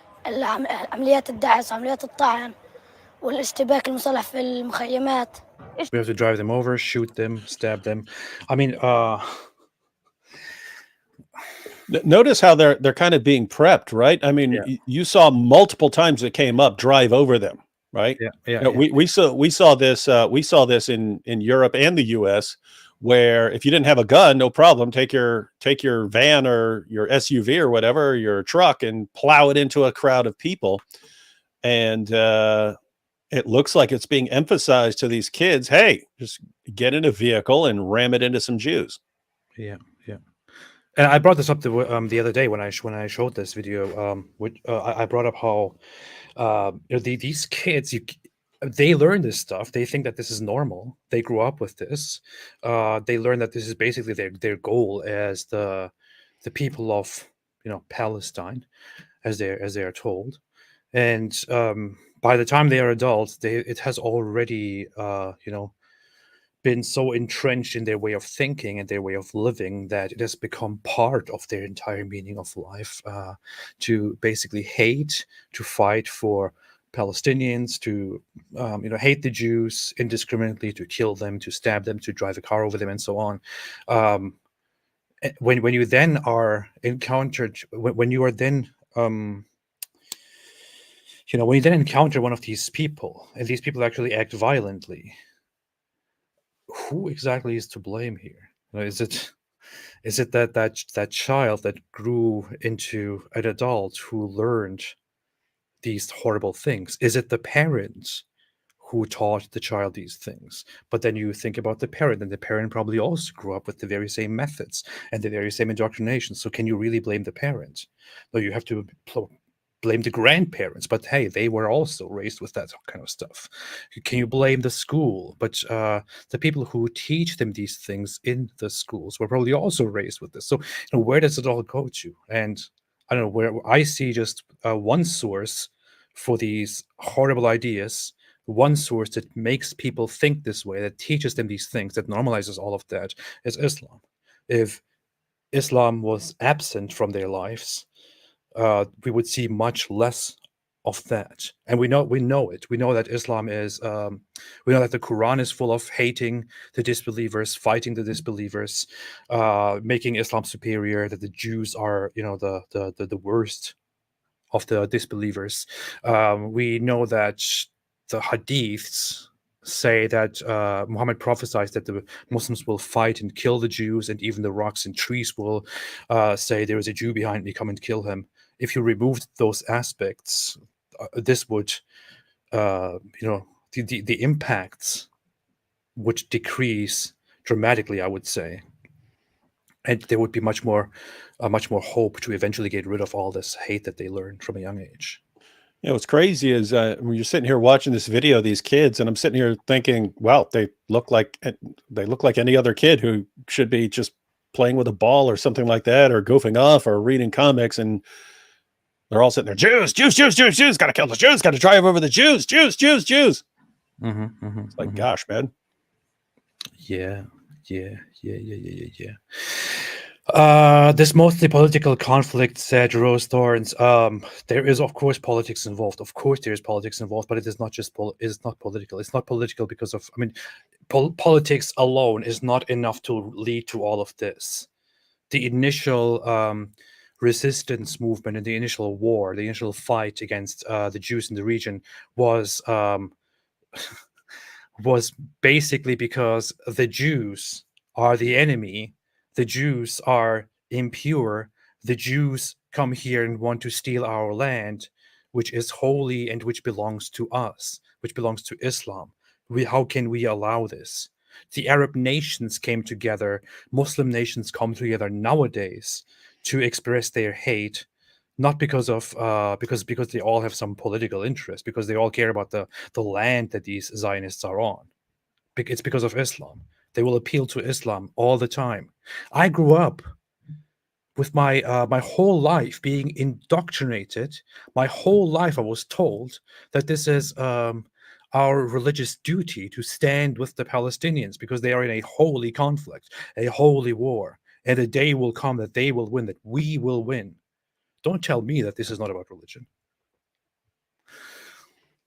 عمليات الدعس، عمليات الطعن والاشتباك المسلح في المخيمات. We have to drive them over, shoot them, stab them. I mean, Notice how they're kind of being prepped, right? I mean, Yeah. you saw multiple times it came up, drive over them, right? Yeah, You know, we saw this in Europe and the U.S., where if you didn't have a gun, no problem, take your van or your SUV or whatever, your truck, and plow it into a crowd of people. And it looks like it's being emphasized to these kids, hey, just get in a vehicle and ram it into some Jews. Yeah, yeah. And I brought this up the other day when I showed this video. Which I brought up how these kids, they learn this stuff. They think that this is normal. They grew up with this. They learn that this is basically their goal as the people of Palestine, as they are told. And by the time they are adults, it has already been so entrenched in their way of thinking and their way of living that it has become part of their entire meaning of life, to basically hate, to fight for Palestinians, to hate the Jews indiscriminately, to kill them, to stab them, to drive a car over them, and so on. When you then are encountered, when you are then when you then encounter one of these people, and these people actually act violently, who exactly is to blame here? Is it that child that grew into an adult who learned these horrible things? Is it the parents who taught the child these things? But then you think about the parent, and the parent probably also grew up with the very same methods and the very same indoctrination. So can you really blame the parent? No, you have to blame the grandparents, but hey, they were also raised with that kind of stuff. Can you blame the school? But the people who teach them these things in the schools were probably also raised with this. So where does it all go to? And I don't know, where I see just one source for these horrible ideas, one source that makes people think this way, that teaches them these things, that normalizes all of that, is Islam. If Islam was absent from their lives, we would see much less of that. And we know it. We know that Islam is, we know that the Quran is full of hating the disbelievers, fighting the disbelievers, making Islam superior, that the Jews are, the worst of the disbelievers. We know that the hadiths say that Muhammad prophesies that the Muslims will fight and kill the Jews, and even the rocks and trees will say, there is a Jew behind me, come and kill him. If you removed those aspects, this would, the impacts would decrease dramatically, I would say, and there would be much more hope to eventually get rid of all this hate that they learned from a young age. What's crazy is when you're sitting here watching this video, these kids, and I'm sitting here thinking, well, they look like any other kid who should be just playing with a ball or something like that, or goofing off or reading comics, and they're all sitting there, Jews, got to kill the Jews, got to drive over the Jews. It's like, gosh, man. Yeah. This mostly political conflict, said Rose Thorns. There is, of course, politics involved. Of course, there is politics involved, but it is not just it's not political. It's not political because of, politics alone is not enough to lead to all of this. The initial resistance movement and the initial war, the initial fight against the Jews in the region was basically because the Jews are the enemy. The Jews are impure. The Jews come here and want to steal our land, which is holy and which belongs to us, which belongs to Islam. How can we allow this? The Arab nations came together. Muslim nations come together nowadays to express their hate, not because of because they all have some political interest, because they all care about the land that these Zionists are on. it's because of Islam. They will appeal to Islam all the time. I grew up with my my whole life being indoctrinated. My whole life I was told that this is our religious duty to stand with the Palestinians because they are in a holy conflict, a holy war, and a day will come that they will win, that we will win. Don't tell me that this is not about religion.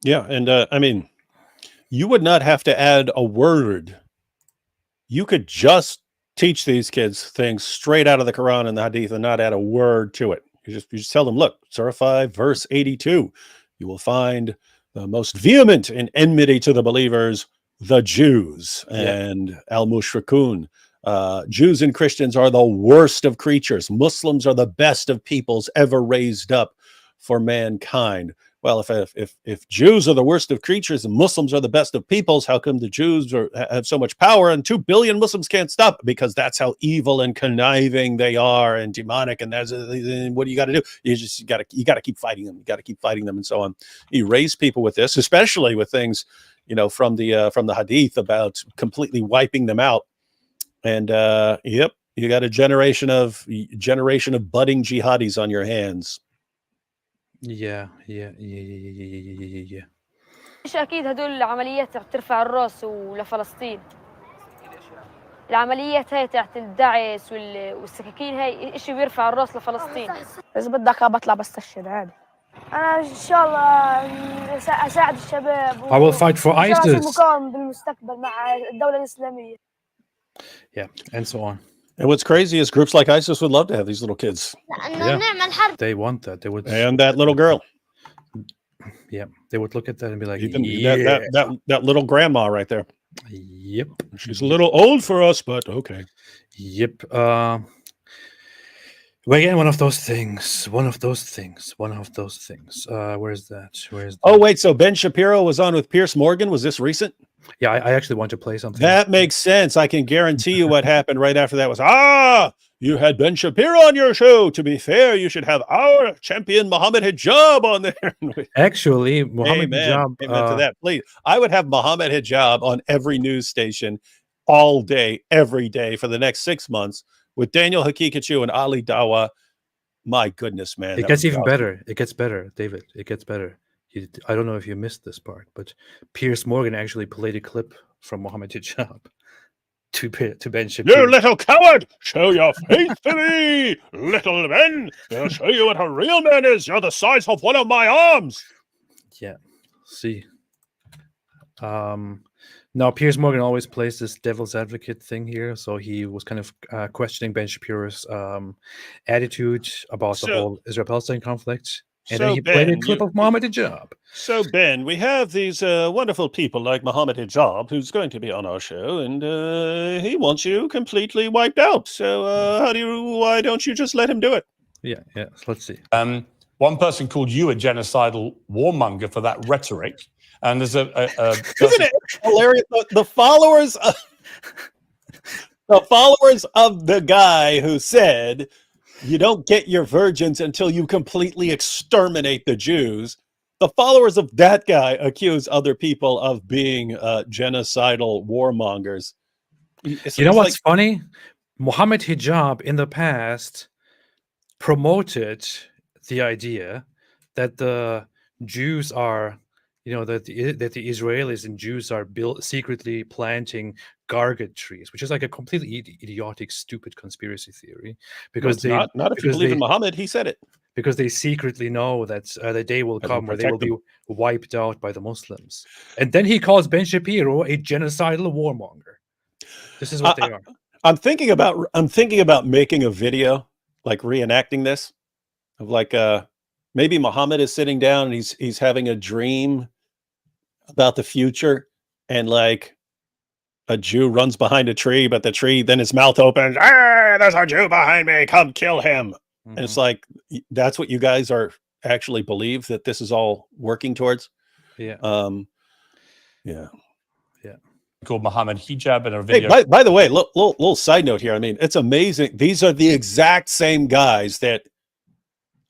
Yeah, and I mean, you would not have to add a word. You could just teach these kids things straight out of the Quran and the Hadith and not add a word to it. You just tell them, look, Surah 5, verse 82, you will find the most vehement in enmity to the believers, the Jews and al-mushrikun. Jews and Christians are the worst of creatures. Muslims are the best of peoples ever raised up for mankind. Well, if Jews are the worst of creatures and Muslims are the best of peoples, how come the Jews have so much power and 2 billion Muslims can't stop? Because that's how evil and conniving they are and demonic. And what do you got to do? You got to keep fighting them. You got to keep fighting them and so on. You raise people with this, especially with things, from the Hadith about completely wiping them out. And yep, you got a generation of budding jihadis on your hands. Yeah. ايش اكيد هدول العمليات ترفع الراس ولفلسطين. العمليات هاي تاعت الدعس والسكاكين هاي اشي بيرفع الراس لفلسطين. اذا بدك بطلع بستشهد عادي. انا ان شاء الله اساعد الشباب. I will fight for ISIS. مقاوم بالمستقبل مع الدولة الإسلامية. Yeah, and so on. And what's crazy is groups like ISIS would love to have these little kids. Yeah. They want that. They would. And that little girl. Yeah, they would look at that and be like, that little grandma right there. Yep. She's a little old for us, but okay. Yep. Well, again, one of those things. Where's that? Oh, wait. So Ben Shapiro was on with Piers Morgan. Was this recent? Yeah, I actually want to play something. That makes sense. I can guarantee you what happened right after that was, you had Ben Shapiro on your show. To be fair, you should have our champion Mohammed Hijab on there. Actually, Mohammed Hijab. Amen to that. Please, I would have Mohammed Hijab on every news station all day, every day for the next 6 months with Daniel Hakikachu and Ali Dawa. My goodness, man. It gets even better. It gets better, David. It gets better. I don't know if you missed this part, but Piers Morgan actually played a clip from Mohammed Hijab to Ben Shapiro. You little coward! Show your face to me, little Ben. I'll show you what a real man is. You're the size of one of my arms. Yeah. See. Now, Piers Morgan always plays this devil's advocate thing here, so he was kind of questioning Ben Shapiro's attitude about the whole Israel-Palestine conflict. And then he played a clip of Mohammed Hijab. So, Ben, we have these wonderful people like Mohammed Hijab, who's going to be on our show, and he wants you completely wiped out. So, why don't you just let him do it? Yeah. Let's see. One person called you a genocidal warmonger for that rhetoric, and there's isn't it hilarious? The followers of the guy who said, you don't get your virgins until you completely exterminate the Jews. The followers of that guy accuse other people of being genocidal warmongers. You know what's funny? Mohammed Hijab in the past promoted the idea that the Jews are, that the Israelis and Jews are secretly planting gargot trees, which is like a completely idiotic, stupid conspiracy theory. Because not if you believe in Muhammad, he said it. Because they secretly know that the day will come where they will be wiped out by the Muslims. And then he calls Ben Shapiro a genocidal warmonger. This is what they are. I'm thinking about making a video, like reenacting this, of like maybe Muhammad is sitting down and he's having a dream about the future, and like a Jew runs behind a tree, but the tree, then his mouth opens. There's a Jew behind me. Come kill him. Mm-hmm. And it's like, that's what you guys are actually believe that this is all working towards. Yeah. Yeah. Called Mohammed Hijab in a video. Hey, by the way, little side note here. I mean, it's amazing. These are the exact same guys that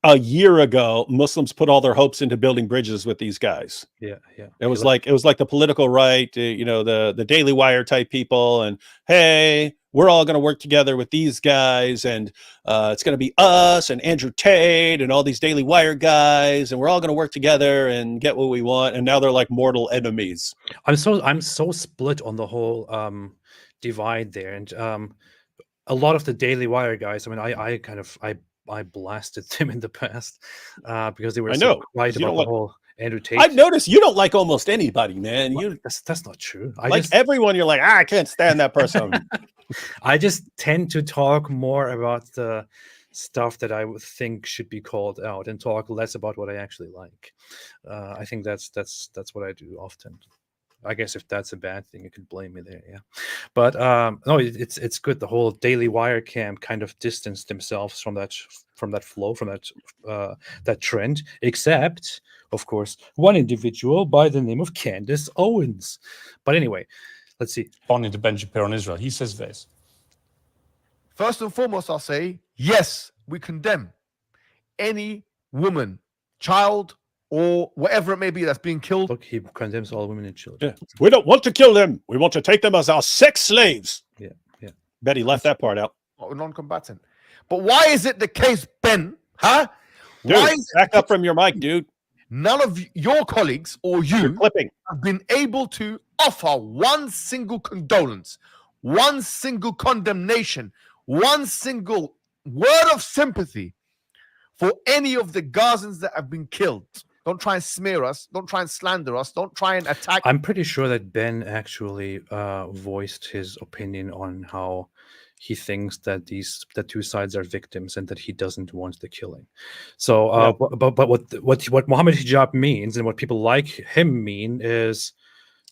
a year ago, Muslims put all their hopes into building bridges with these guys. Yeah, yeah. It was like the political right, the Daily Wire type people, and hey, we're all going to work together with these guys, and it's going to be us and Andrew Tate and all these Daily Wire guys, and we're all going to work together and get what we want. And now they're like mortal enemies. I'm so split on the whole divide there, and a lot of the Daily Wire guys. I mean, I blasted them in the past because they were so quiet about the whole Andrew Tate. I've noticed you don't like almost anybody, man. Well, that's not true. Everyone, you're like, I can't stand that person. I just tend to talk more about the stuff that I would think should be called out and talk less about what I actually like. I think that's what I do often. I guess if that's a bad thing, you could blame me there, yeah. But no, it's good. The whole Daily Wire camp kind of distanced themselves from that flow, from that trend, except, of course, one individual by the name of Candace Owens. But anyway, let's see. Responding to Ben Shapiro on Israel, he says this. First and foremost, I'll say, yes, we condemn any woman, child, or whatever it may be that's being killed. Look, he condemns all women and children. Yeah. We don't want to kill them. We want to take them as our sex slaves. Yeah, yeah. Betty left that part out. Non-combatant. But why is it the case, Ben? Huh? Dude, why is back up from your mic, dude. None of your colleagues or you clipping have been able to offer one single condolence, one single condemnation, one single word of sympathy for any of the Gazans that have been killed. Don't try and smear us. Don't try and slander us. Don't try and attack. I'm pretty sure that Ben actually voiced his opinion on how he thinks that the two sides are victims and that he doesn't want the killing. So, but what Mohammed Hijab means and what people like him mean is,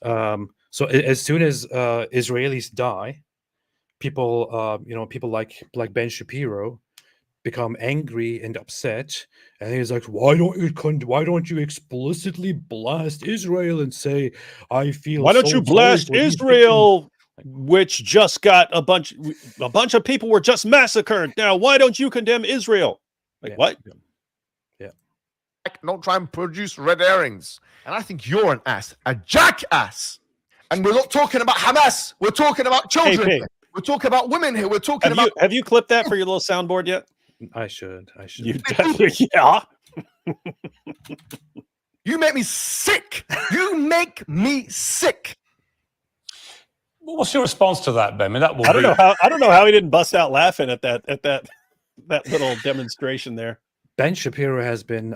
so as soon as Israelis die, people, people like Ben Shapiro become angry and upset, and he's like, why don't you explicitly blast Israel and say, I feel why don't you blast Israel, which just got a bunch of people were just massacred. Now why don't you condemn Israel? What? Yeah. Don't try and produce red herrings. And I think you're an ass, a jackass. And we're not talking about Hamas, we're talking about children. Hey. We're talking about women here. We're talking about. Have you clipped that for your little soundboard yet? I should. You definitely, yeah. You make me sick. You make me sick. What's your response to that, Ben? I mean, I don't know how he didn't bust out laughing at that little demonstration there. Ben Shapiro has been.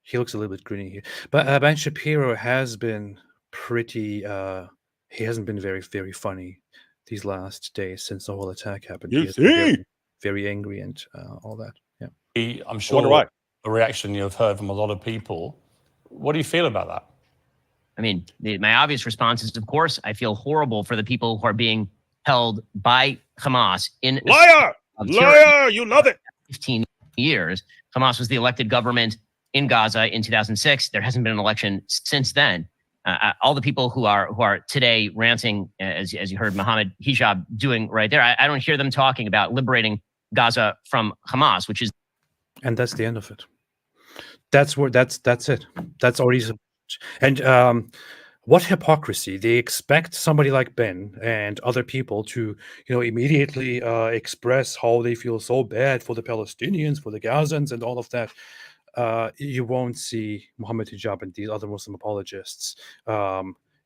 He looks a little bit greeny here, but Ben Shapiro has been pretty. He hasn't been very, very funny these last days since the whole attack happened. You see? Very angry and all that. Yeah. I'm sure a reaction you've heard from a lot of people. What do you feel about that? I mean, my obvious response is, of course, I feel horrible for the people who are being held by Hamas in liar, you love it. 15 years. Hamas was the elected government in Gaza in 2006. There hasn't been an election since then. All the people who are today ranting, as you heard Mohammed Hijab doing right there, I don't hear them talking about liberating Gaza from Hamas, which is, and that's the end of it. That's it. That's already, and what hypocrisy! They expect somebody like Ben and other people to, immediately express how they feel so bad for the Palestinians, for the Gazans, and all of that. You won't see Mohammed Hijab and these other Muslim apologists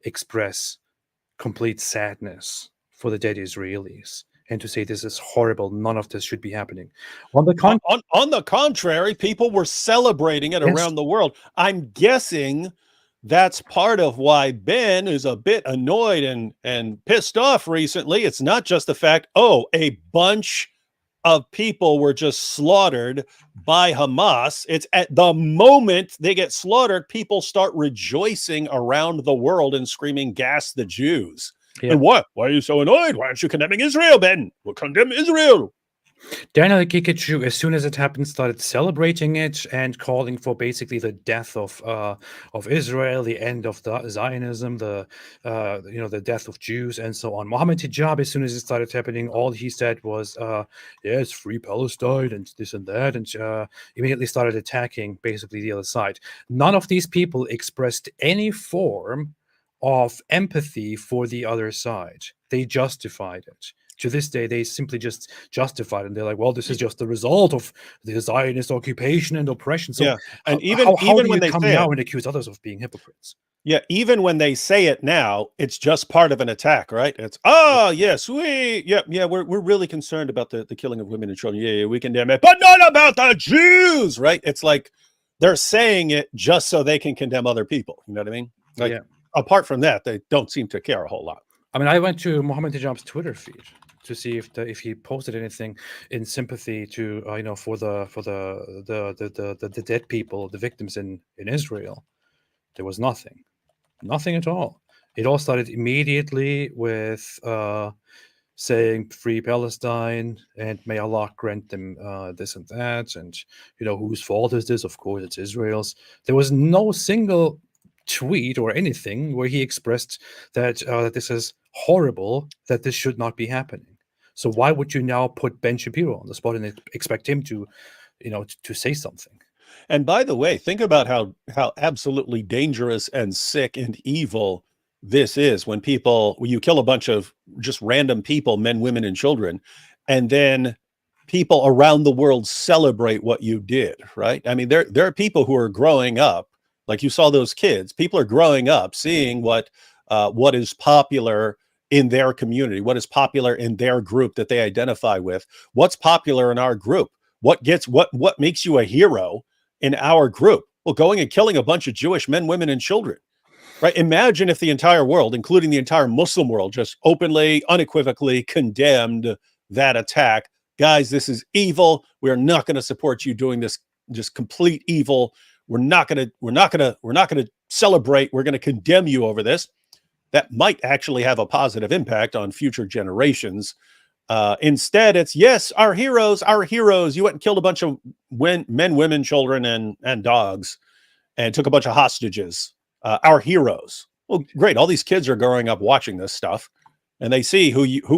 express complete sadness for the dead Israelis and to say this is horrible, none of this should be happening. On the contrary, people were celebrating it around the world. I'm guessing that's part of why Ben is a bit annoyed and pissed off recently. It's not just the fact, a bunch of people were just slaughtered by Hamas. It's at the moment they get slaughtered, people start rejoicing around the world and screaming, gas the Jews. Yeah. And what? Why are you so annoyed? Why aren't you condemning Israel, Ben? We'll condemn Israel. Daniel Kikuchu, as soon as it happened, started celebrating it and calling for basically the death of Israel, the end of the Zionism, the death of Jews, and so on. Mohammed Hijab, as soon as it started happening, all he said was, "Yes, free Palestine and this and that," and immediately started attacking basically the other side. None of these people expressed any form of empathy for the other side. They justified it. To this day, they simply just justify it, and they're like, "Well, this is just the result of the Zionist occupation and oppression." So, Yeah, and how even do when you they come say now it, and accuse others of being hypocrites? yeah, even when they say it now, it's just part of an attack, right? It's yes, we're really concerned about the killing of women and children. Yeah, we condemn it, but not about the Jews, right? It's like they're saying it just so they can condemn other people. You know what I mean? Like, Yeah. apart from that, they don't seem to care a whole lot. I mean, I went to Mohammed Hijab's Twitter feed to see if he posted anything in sympathy to for the dead people, the victims in Israel. There was nothing at all. It all started immediately with saying free Palestine and may Allah grant them this and that, and whose fault is this? Of course, it's Israel's. There was no single tweet or anything where he expressed that this is horrible, that this should not be happening. So why would you now put Ben Shapiro on the spot and expect him to say something? And by the way, think about how absolutely dangerous and sick and evil this is when you kill a bunch of just random people, men, women, and children, and then people around the world celebrate what you did, right? I mean, there are people who are growing up, like you saw those kids, people are growing up seeing what is popular in their community, what is popular in their group that they identify with, what's popular in our group, what makes you a hero in our group. Well, going and killing a bunch of Jewish men, women, and children, right? Imagine if the entire world, including the entire Muslim world, just openly, unequivocally condemned that attack. Guys, this is evil. We're not going to support you doing this, just complete evil. We're not going to celebrate. We're going to condemn you over this. That might actually have a positive impact on future generations. Instead, it's, yes, our heroes. You went and killed a bunch of men, women, children, and dogs, and took a bunch of hostages. Our heroes. Well, great. All these kids are growing up watching this stuff, and they see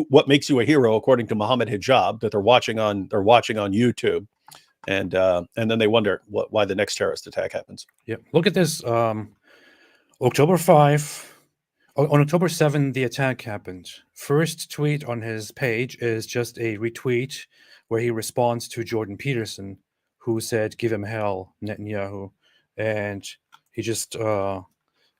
what makes you a hero, according to Mohammed Hijab, that they're watching on YouTube, and then they wonder why the next terrorist attack happens. Yeah, look at this. October 5. On October 7, the attack happened. First tweet on his page is just a retweet where he responds to Jordan Peterson, who said, "Give him hell, Netanyahu," and he just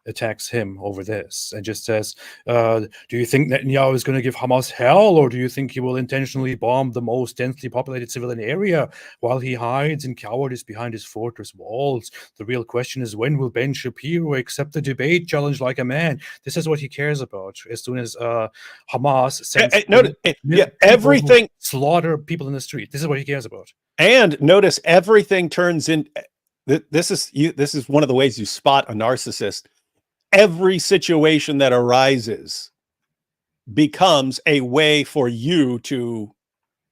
attacks him over this and just says, "Do you think Netanyahu is going to give Hamas hell, or do you think he will intentionally bomb the most densely populated civilian area while he hides in cowardice behind his fortress walls? The real question is, when will Ben Shapiro accept the debate challenge like a man?" This is what he cares about. As soon as Hamas sends everything, slaughter people in the street, this is what he cares about. And notice everything turns in. This is one of the ways you spot a narcissist. Every situation that arises becomes a way for you to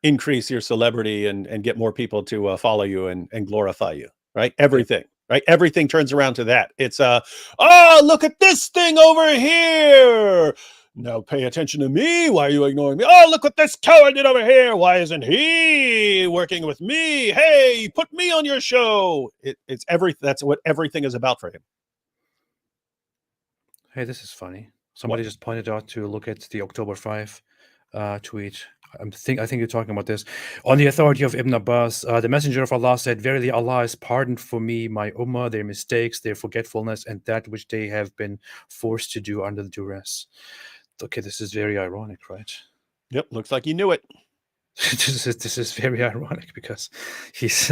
increase your celebrity and get more people to follow you and glorify you, right? Everything, right? Everything turns around to that. It's look at this thing over here. Now pay attention to me. Why are you ignoring me? Oh, look what this coward did over here. Why isn't he working with me? Hey, put me on your show. That's what everything is about for him. Hey, this is funny. Somebody just pointed out to look at the October 5 tweet. I think you're talking about this. On the authority of Ibn Abbas, the messenger of Allah said, "Verily Allah has pardoned for me my ummah, their mistakes, their forgetfulness, and that which they have been forced to do under duress." Okay, this is very ironic, right? Yep, looks like you knew it. This is very ironic because he's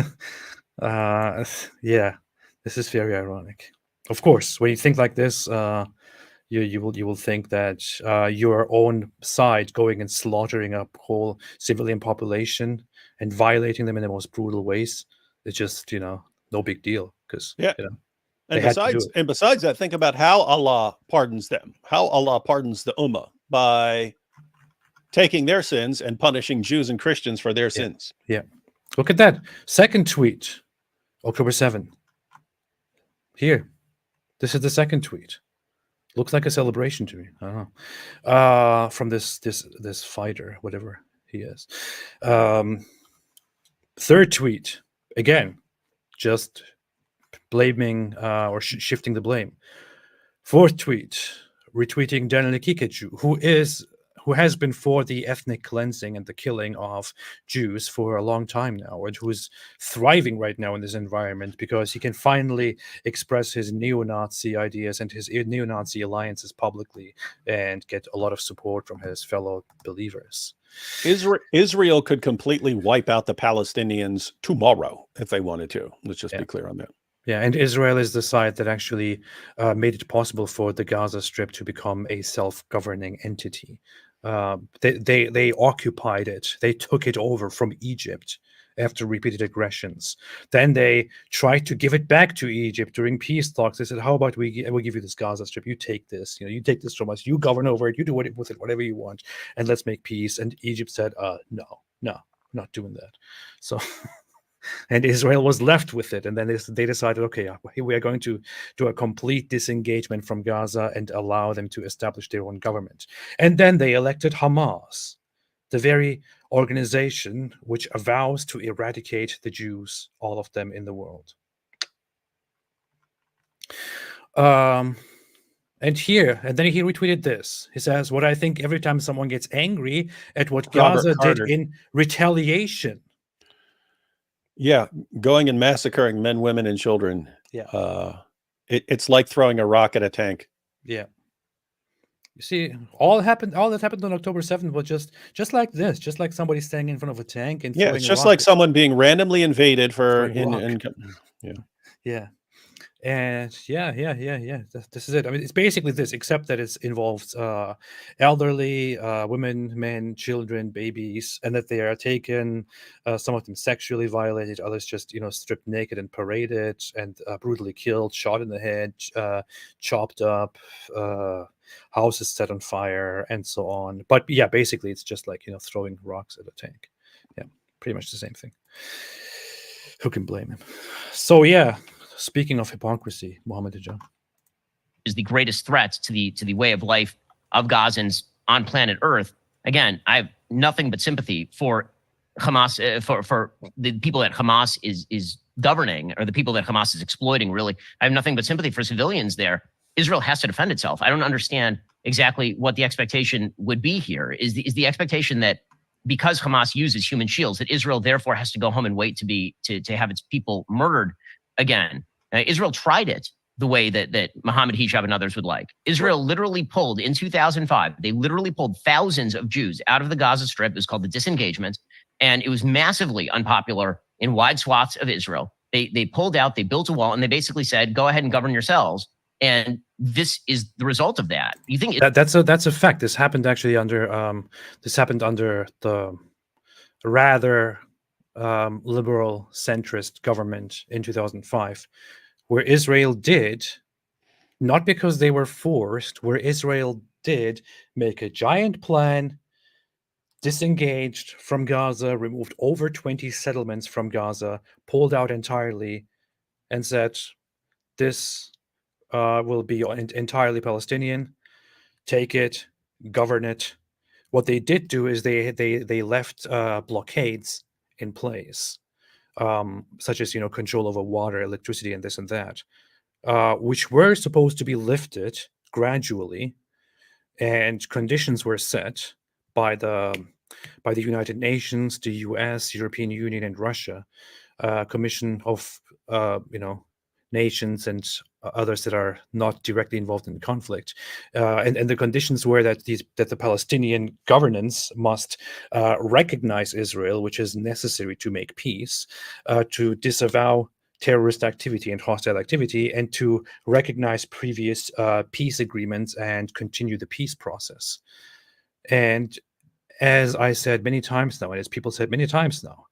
this is very ironic. Of course, when you think like this, you will think that your own side going and slaughtering up whole civilian population and violating them in the most brutal ways, it's just no big deal, because and besides that, think about how Allah pardons them, how Allah pardons the ummah by taking their sins and punishing Jews and Christians for their sins. Yeah. Look at that. Second tweet, October 7. Here. This is the second tweet. Looks like a celebration to me. I don't know. From this fighter, whatever he is. Third tweet, again, just blaming or shifting the blame. Fourth tweet, retweeting Daniel Kikachu, who has been for the ethnic cleansing and the killing of Jews for a long time now, and who is thriving right now in this environment because he can finally express his neo-Nazi ideas and his neo-Nazi alliances publicly and get a lot of support from his fellow believers. Israel could completely wipe out the Palestinians tomorrow if they wanted to. Let's just be clear on that. Yeah, and Israel is the side that actually made it possible for the Gaza Strip to become a self-governing entity. They occupied it. They took it over from Egypt after repeated aggressions. Then they tried to give it back to Egypt during peace talks. They said, "How about we'll give you this Gaza Strip? You take this. You take this from us. You govern over it. You do with it whatever you want, and let's make peace." And Egypt said, "No, not doing that." So. And Israel was left with it. And then they decided, okay, we are going to do a complete disengagement from Gaza and allow them to establish their own government. And then they elected Hamas, the very organization which vows to eradicate the Jews, all of them in the world. And then he retweeted this. He says, "What I think every time someone gets angry at what Gaza did in retaliation." Yeah, going and massacring men, women, and children. Yeah, it's like throwing a rock at a tank. Yeah, you see, all that happened on October 7th was just like this, just like somebody standing in front of a tank and it's just like someone being randomly invaded for yeah. And this is it. I mean, it's basically this, except that it involves elderly, women, men, children, babies, and that they are taken, some of them sexually violated, others just, stripped naked and paraded and brutally killed, shot in the head, chopped up, houses set on fire, and so on. But yeah, basically it's just like, throwing rocks at a tank. Yeah, pretty much the same thing. Who can blame him? So yeah. Speaking of hypocrisy, Mohammed Hijab is the greatest threat to the way of life of Gazans on planet Earth. Again, I have nothing but sympathy for Hamas, for the people that Hamas is governing, or the people that Hamas is exploiting. Really, I have nothing but sympathy for civilians there. Israel has to defend itself. I don't understand exactly what the expectation would be here. Is the expectation that because Hamas uses human shields, that Israel therefore has to go home and wait to have its people murdered again? Israel tried it the way that Mohammed Hijab and others would like. Israel literally pulled, in 2005, they literally pulled thousands of Jews out of the Gaza Strip. It was called the disengagement, and it was massively unpopular in wide swaths of Israel. They pulled out, they built a wall, and they basically said, go ahead and govern yourselves. And this is the result of that. You think that's a fact. This happened actually under the rather liberal centrist government in 2005, where Israel did, not because they were forced, where Israel did make a giant plan, disengaged from Gaza, removed over 20 settlements from Gaza, pulled out entirely, and said, this will be entirely Palestinian, take it, govern it. What they did do is they left blockades in place, such as control over water, electricity, and this and that, which were supposed to be lifted gradually, and conditions were set by the United Nations, the U.S., European Union, and Russia, Commission of nations and others that are not directly involved in the conflict, and the conditions were that the Palestinian governance must recognize Israel, which is necessary to make peace, to disavow terrorist activity and hostile activity, and to recognize previous peace agreements and continue the peace process. And as I said many times now, and as people said many times now,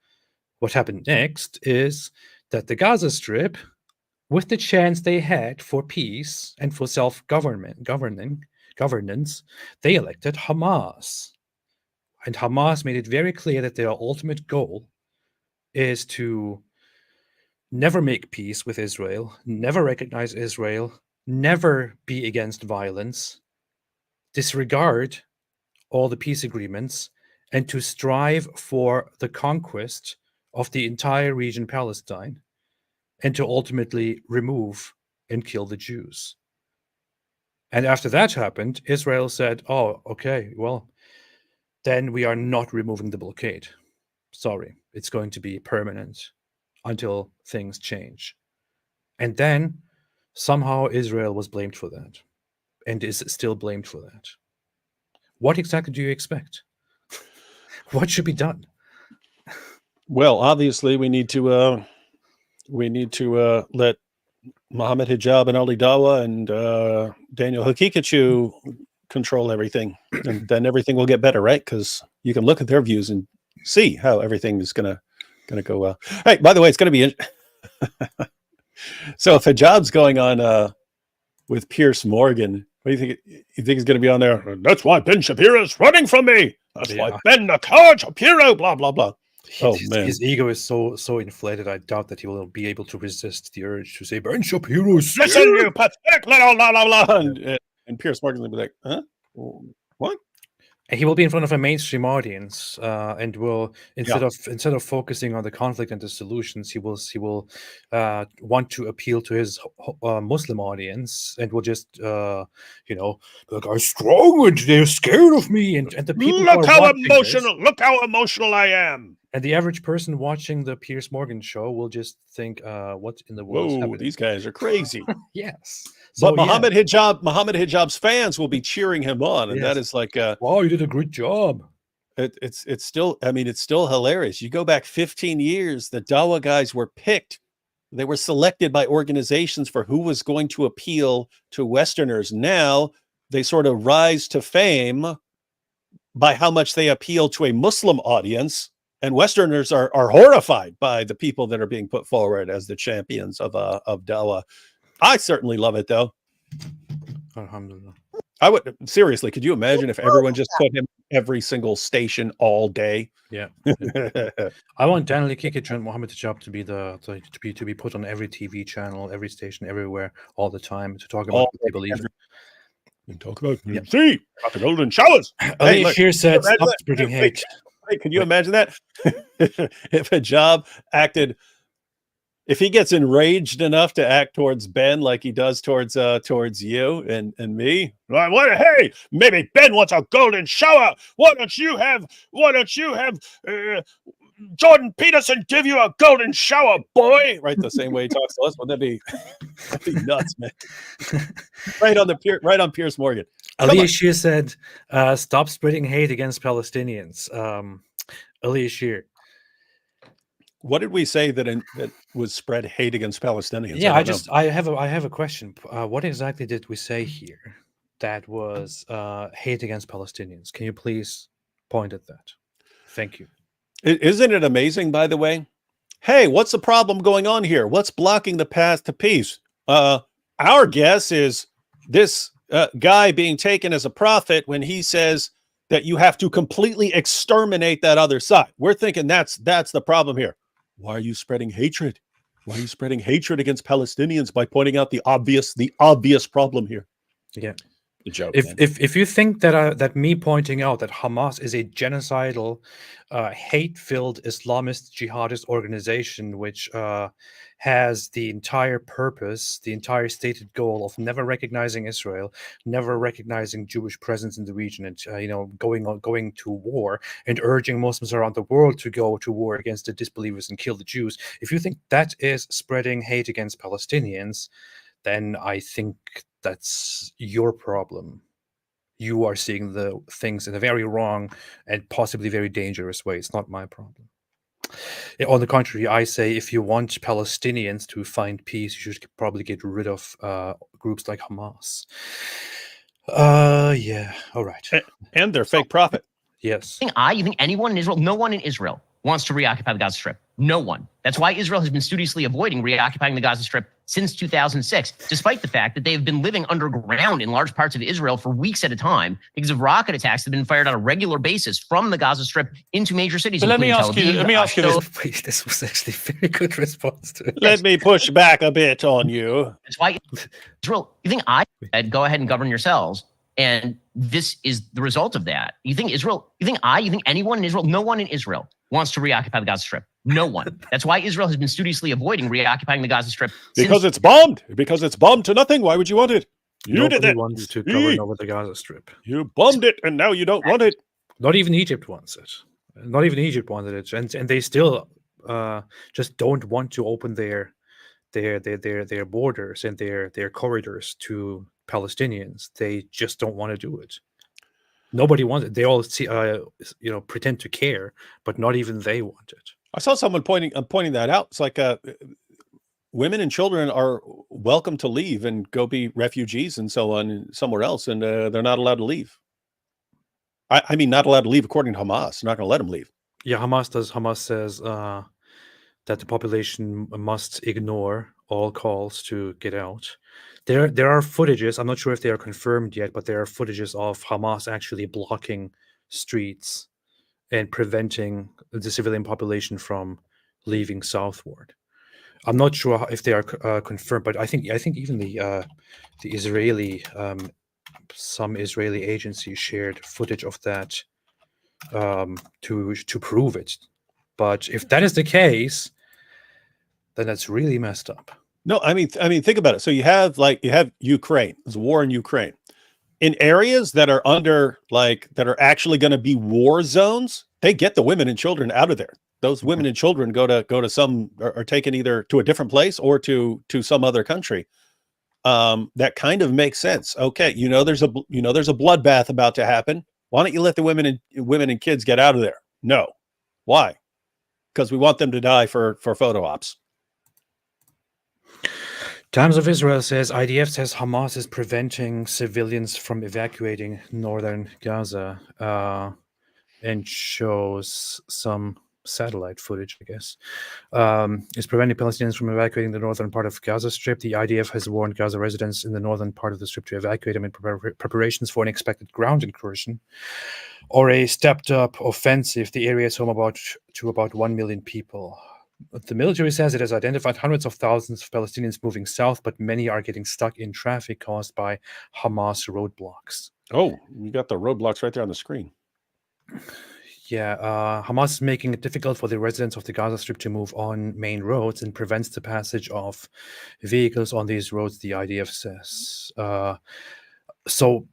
what happened next is that the Gaza Strip, with the chance they had for peace and for self-governance, they elected Hamas. And Hamas made it very clear that their ultimate goal is to never make peace with Israel, never recognize Israel, never be against violence, disregard all the peace agreements, and to strive for the conquest of the entire region, Palestine, and to ultimately remove and kill the Jews. And after that happened, Israel said, oh, okay, well, then we are not removing the blockade. Sorry, it's going to be permanent until things change. And then somehow Israel was blamed for that and is still blamed for that. What exactly do you expect? What should be done? Well, obviously, we need to let Mohammed Hijab and Ali Dawa and Daniel Hakikachu control everything, and then everything will get better, right? Because you can look at their views and see how everything is gonna go well. Hey, by the way, it's gonna be so if Hijab's going on with Piers Morgan, what do you think? You think he's going to be on there? That's why Ben Shapiro's running from me. That's why Ben the coward Shapiro. Blah blah blah. His ego is so inflated. I doubt that he will be able to resist the urge to say Ben Shapiro. Listen, you pathetic little blah blah blah. And Piers Morgan will be like, huh? What? And he will be in front of a mainstream audience, and will instead of focusing on the conflict and the solutions, he will want to appeal to his Muslim audience, and will just like, I'm strong and they're scared of me, and the people look how emotional I am. And the average person watching the Piers Morgan show will just think, what in the world is happening? These guys are crazy. Yes. But Mohammed Hijab's fans will be cheering him on, and that is like, wow, you did a great job. It's still, I mean, it's still hilarious. You go back 15 years, the Dawa guys were picked. They were selected by organizations for who was going to appeal to Westerners. Now they sort of rise to fame by how much they appeal to a Muslim audience. And Westerners are horrified by the people that are being put forward as the champions of Dawa. I certainly love it, though. Alhamdulillah. I would seriously. Could you imagine if everyone just put him every single station all day? Yeah. I want Daniel Hakikachu and Mohammed Hijab to be put on every TV channel, every station, everywhere, all the time to talk about what they believe in. And talk about see about the golden showers. Ali Shir said, "Stop spreading hate." Hey, can you imagine that? If Hijab acted, if he gets enraged enough to act towards Ben like he does towards you and me, hey, maybe Ben wants a golden shower. Why don't you have Jordan Peterson give you a golden shower, boy? Right, the same way he talks to us. Wouldn't that'd be nuts, man? right on Piers Morgan. Ali Shir said, "Stop spreading hate against Palestinians." Ali Shir. What did we say that was spread hate against Palestinians? Yeah, I have a question. What exactly did we say here that was hate against Palestinians? Can you please point at that? Thank you. Isn't it amazing, by the way? Hey, what's the problem going on here? What's blocking the path to peace? Our guess is this guy being taken as a prophet when he says that you have to completely exterminate that other side. We're thinking that's the problem here. Why are you spreading hatred? Why are you spreading hatred against Palestinians by pointing out the obvious problem here? Yeah. The joke. If you think that me pointing out that Hamas is a genocidal, hate-filled Islamist jihadist organization which has the entire purpose, the entire stated goal of never recognizing Israel, never recognizing Jewish presence in the region, and going to war and urging Muslims around the world to go to war against the disbelievers and kill the Jews. If you think that is spreading hate against Palestinians, then I think that's your problem. You are seeing the things in a very wrong and possibly very dangerous way. It's not my problem. On the contrary, I say if you want Palestinians to find peace, you should probably get rid of groups like Hamas. Yeah, all right. And their fake prophet. Yes. You think anyone in Israel? No one in Israel wants to reoccupy the Gaza Strip. No one. That's why Israel has been studiously avoiding reoccupying the Gaza Strip since 2006, despite the fact that they have been living underground in large parts of Israel for weeks at a time because of rocket attacks that have been fired on a regular basis from the Gaza Strip into major cities. But let me ask you this. Wait, this was actually a very good response to it. Let me push back a bit on you. That's why Israel, you think I said, go ahead and govern yourselves. And this is the result of that. You think Israel, you think anyone in Israel, no one in Israel wants to reoccupy the Gaza Strip. No one. That's why Israel has been studiously avoiding reoccupying the Gaza Strip. Because it's bombed. Because it's bombed to nothing. Why would you want it? You did it. Wants to govern over the Gaza Strip. You bombed it, and now you don't want it. Not even Egypt wants it. Not even Egypt wanted it, and they still just don't want to open their borders and their corridors to Palestinians. They just don't want to do it. Nobody wants it. They all see, pretend to care, but not even they want it. I saw someone pointing that out. It's like women and children are welcome to leave and go be refugees and so on somewhere else, and they're not allowed to leave. I mean, not allowed to leave according to Hamas. Not going to let them leave. Yeah, Hamas says that the population must ignore all calls to get out. There are footages. I'm not sure if they are confirmed yet, but there are footages of Hamas actually blocking streets and preventing the civilian population from leaving southward. I'm not sure if they are confirmed, but I think even the Israeli some Israeli agencies shared footage of that to prove it. But if that is the case, then that's really messed up. No, I mean, think about it. So you have Ukraine. There's a war in Ukraine. In areas that are that are actually going to be war zones, they get the women and children out of there. Those women and children go to some are taken either to a different place or to some other country. That kind of makes sense. Okay, there's a bloodbath about to happen. Why don't you let the women and kids get out of there? No. Why? Because we want them to die for photo ops. Times of Israel says IDF says Hamas is preventing civilians from evacuating northern Gaza, and shows some satellite footage, I guess. Is preventing Palestinians from evacuating the northern part of Gaza Strip. The IDF has warned Gaza residents in the northern part of the Strip to evacuate amid preparations for an expected ground incursion or a stepped-up offensive. The area is home to about 1 million people. The military says it has identified hundreds of thousands of Palestinians moving south, but many are getting stuck in traffic caused by Hamas roadblocks. Oh, you got the roadblocks right there on the screen. Yeah, Hamas is making it difficult for the residents of the Gaza Strip to move on main roads and prevents the passage of vehicles on these roads, the IDF says. So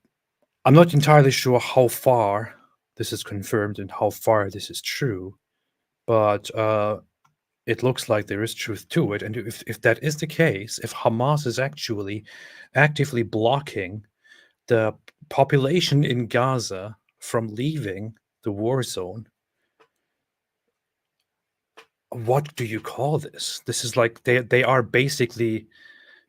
I'm not entirely sure how far this is confirmed and how far this is true, but it looks like there is truth to it. And if that is the case, if Hamas is actually actively blocking the population in Gaza from leaving the war zone, what do you call this? This is like they are basically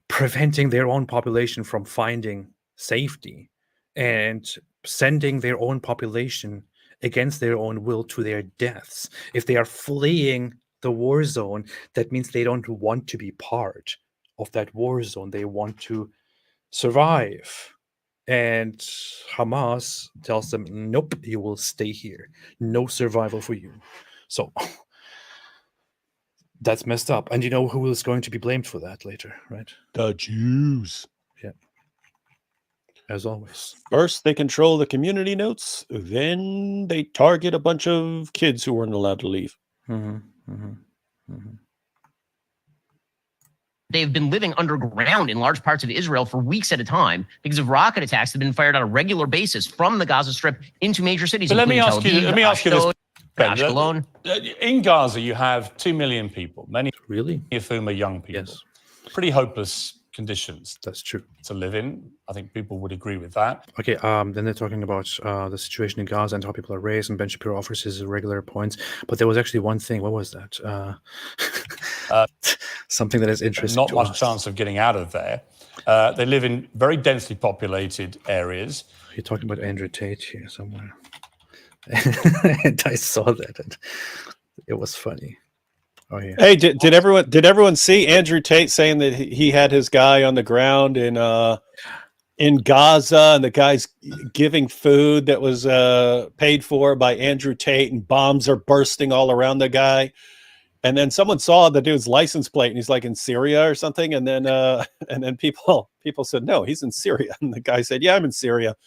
preventing their own population from finding safety and sending their own population against their own will to their deaths. If they are fleeing the war zone, that means they don't want to be part of that war zone. They want to survive. And Hamas tells them, nope, you will stay here. No survival for you. So that's messed up. And you know who is going to be blamed for that later, right? The Jews. Yeah. As always. First, they control the community notes. Then they target a bunch of kids who weren't allowed to leave. They've been living underground in large parts of Israel for weeks at a time because of rocket attacks that have been fired on a regular basis from the Gaza Strip into major cities. But let me ask you this. Ashkelon. In Gaza, you have 2 million people, many really of whom are young people. Yes. Pretty hopeless conditions. That's true. To live in. I think people would agree with that. Okay, then they're talking about the situation in Gaza and how people are raised, and Ben Shapiro offers his regular points. But there was actually one thing. What was that? Something that is interesting. Not much chance of getting out of there. They live in very densely populated areas. You're talking about Andrew Tate here somewhere. And I saw that. And It was funny. Oh yeah. Hey, did everyone see Andrew Tate saying that he had his guy on the ground in Gaza, and the guy's giving food that was paid for by Andrew Tate, and bombs are bursting all around the guy. And then someone saw the dude's license plate, and he's like in Syria or something. And then people said, no, he's in Syria. And the guy said, yeah, I'm in Syria.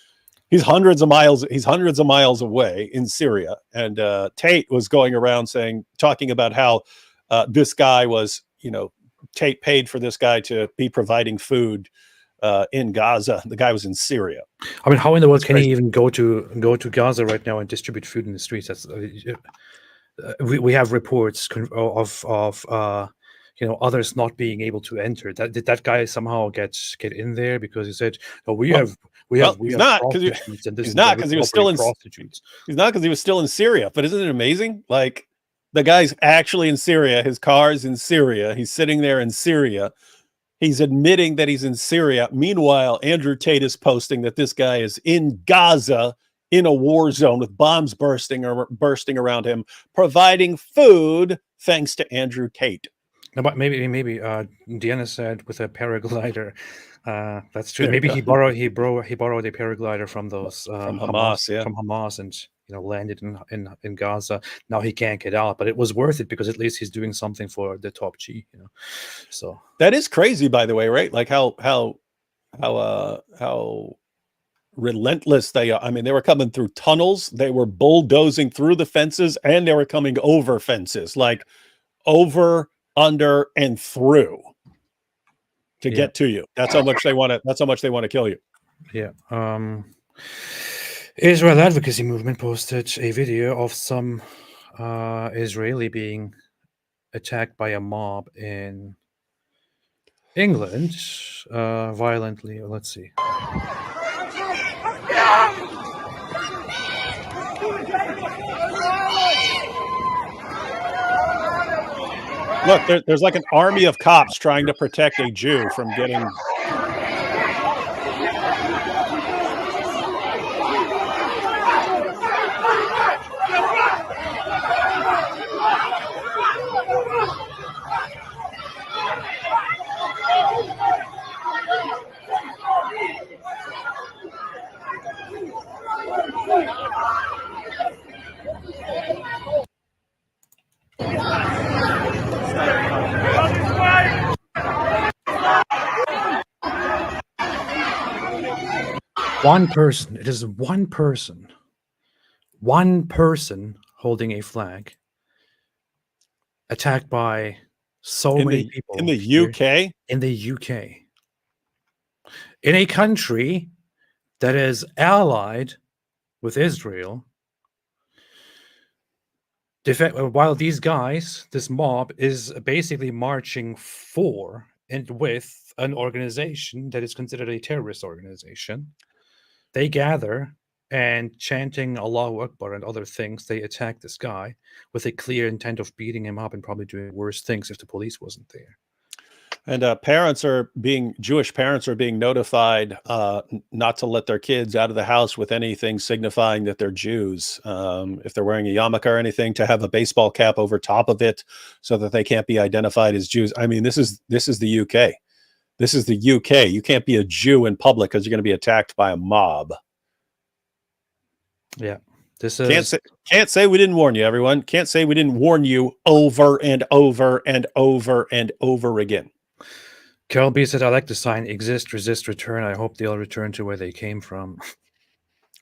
He's hundreds of miles away in Syria. And Tate was going around talking about how this guy was, Tate paid for this guy to be providing food in Gaza. The guy was in Syria. I mean, how in the world can he even go to Gaza right now and distribute food in the streets? That's we have reports of others not being able to enter. Did that guy somehow get in there because he said, "Oh, we have prostitutes," and he's not because he was still in prostitutes. He's not because he was still in Syria. But isn't it amazing? Like, the guy's actually in Syria. His car's in Syria. He's sitting there in Syria. He's admitting that he's in Syria. Meanwhile, Andrew Tate is posting that this guy is in Gaza, in a war zone with bombs bursting around him, providing food thanks to Andrew Tate. No, but maybe Deanna said with a paraglider. That's true. Maybe he borrowed a paraglider from those from Hamas, from Hamas, and landed in Gaza. Now he can't get out, but it was worth it because at least he's doing something for the top G. So that is crazy, by the way, right? Like how relentless they are. I mean, they were coming through tunnels, they were bulldozing through the fences, and they were coming over fences, like over, under, and through to get to you. That's how much they want to kill you. Yeah. Israel Advocacy Movement posted a video of some Israeli being attacked by a mob in England violently. Let's see. Look, there's like an army of cops trying to protect a Jew from getting... One person. It is one person. One person holding a flag. Attacked by so many people. In the UK? In the UK. In a country that is allied with Israel. While these guys, this mob, is basically marching for and with an organization that is considered a terrorist organization. They gather and chanting Allahu Akbar and other things, they attack this guy with a clear intent of beating him up and probably doing worse things if the police wasn't there. And Jewish parents are being notified not to let their kids out of the house with anything signifying that they're Jews. If they're wearing a yarmulke or anything, to have a baseball cap over top of it so that they can't be identified as Jews. I mean, this is the UK. This is the UK. You can't be a Jew in public because you're going to be attacked by a mob. Yeah. This is... Can't say we didn't warn you, everyone. Can't say we didn't warn you over and over and over and over again. Carol B said, I like the sign exist, resist, return. I hope they'll return to where they came from.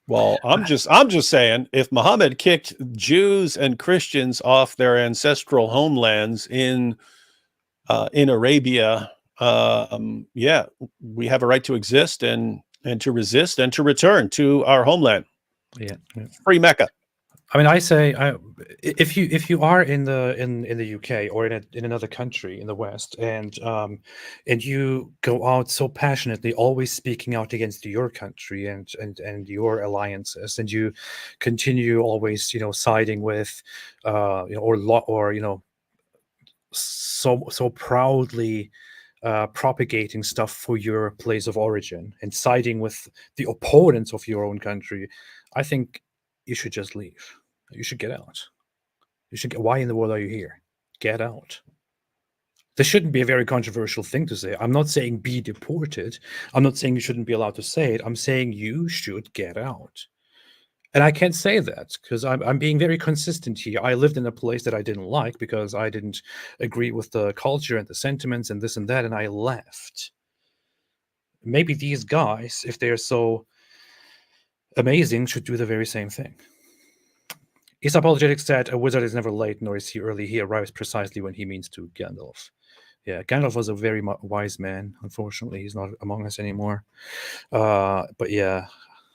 Well, I'm just saying, if Muhammad kicked Jews and Christians off their ancestral homelands in Arabia, yeah, we have a right to exist and to resist and to return to our homeland. Yeah. Free Mecca. I mean, I say, if you are in the UK or in another country in the West, and you go out so passionately, always speaking out against your country and your alliances, and you continue always siding with so proudly propagating stuff for your place of origin and siding with the opponents of your own country, I think you should just leave. You should get out. You should get. Why in the world are you here? Get out. This shouldn't be a very controversial thing to say. I'm not saying be deported. I'm not saying you shouldn't be allowed to say it. I'm saying you should get out. And I can't say that because I'm being very consistent here. I lived in a place that I didn't like because I didn't agree with the culture and the sentiments and this and that, and I left. Maybe these guys, if they're so amazing, should do the very same thing. Is apologetic said, a wizard is never late, nor is he early. He arrives precisely when he means to. Gandalf. Yeah, Gandalf was a very wise man. Unfortunately, he's not among us anymore. But yeah,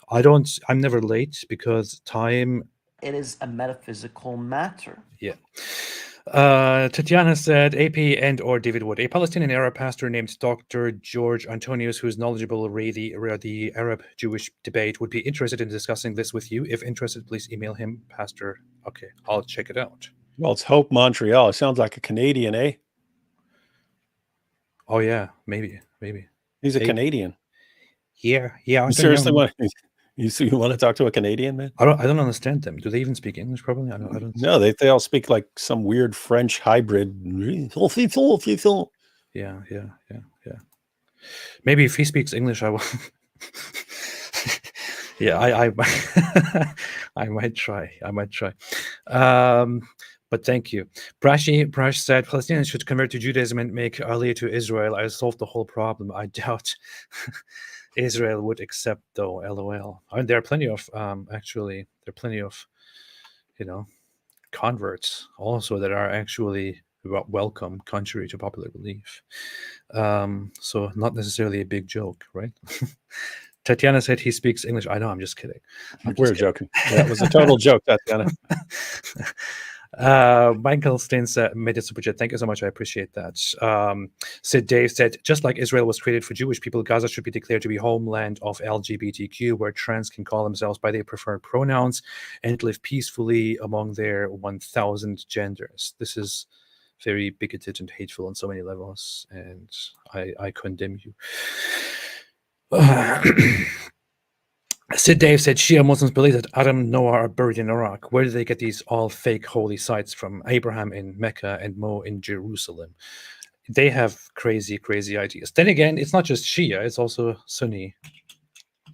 I'm never late because time. It is a metaphysical matter. Yeah. Tatiana said, AP and or David Wood, a Palestinian Arab pastor named Dr. George Antonius, who is knowledgeable the Arab-Jewish debate, would be interested in discussing this with you. If interested, please email him, Pastor. Okay, I'll check it out. Well, it's Hope Montreal. It sounds like a Canadian, eh? Oh yeah, maybe. He's a Canadian. Yeah. You seriously want to talk to a Canadian, man? I don't understand them. Do they even speak English? Probably. I don't. No, they all speak like some weird French hybrid. Yeah. Maybe if he speaks English, I will. Yeah, I might try. But thank you. Brash said Palestinians should convert to Judaism and make Aliyah to Israel. I solved the whole problem. I doubt Israel would accept, though. LOL. I mean, there are plenty of converts also that are actually welcome, contrary to popular belief. So not necessarily a big joke, right? Tatiana said he speaks English. I know. I'm just kidding. We're joking. That was a total joke, Tatiana. Michael Stins made a super chat. Thank you so much. I appreciate that. Sid Dave said, just like Israel was created for Jewish people, Gaza should be declared to be homeland of LGBTQ, where trans can call themselves by their preferred pronouns and live peacefully among their 1,000 genders. This is very bigoted and hateful on so many levels, and I condemn you. Sid Dave said Shia Muslims believe that Adam and Noah are buried in Iraq. Where do they get these all fake holy sites from? Abraham in Mecca and Mo in Jerusalem. They have crazy ideas. Then again, it's not just Shia, it's also Sunni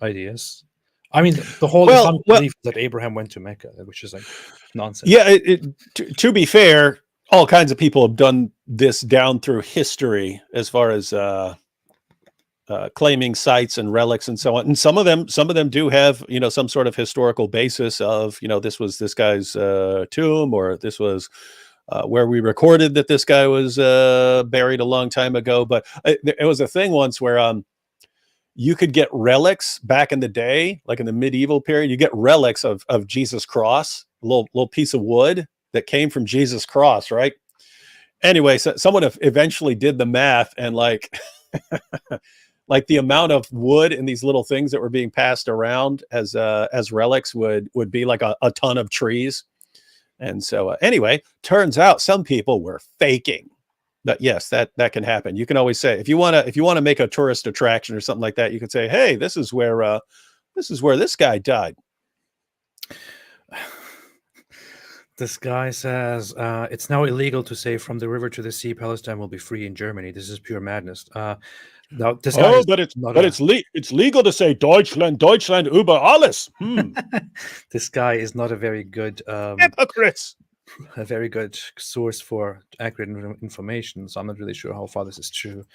ideas. I mean, the whole Islamic belief that Abraham went to Mecca, which is like nonsense. Yeah, to be fair, all kinds of people have done this down through history as far as claiming sites and relics and so on, and some of them do have some sort of historical basis of this was this guy's tomb, or this was where we recorded that this guy was buried a long time ago. But it was a thing once where you could get relics back in the day, like in the medieval period. You get relics of Jesus' cross, a little piece of wood that came from Jesus' cross, right? Anyway, so someone eventually did the math, and like the amount of wood in these little things that were being passed around as relics would be like a ton of trees. And so anyway, turns out some people were faking. But yes, that can happen. You can always say, if you want to make a tourist attraction or something like that, you can say, hey, this is where this guy died. This guy says it's now illegal to say from the river to the sea, Palestine will be free in Germany. This is pure madness. Now, this guy it's legal to say Deutschland über alles. This guy is not a very good hypocrites. A very good source for accurate information, so I'm not really sure how far this is true.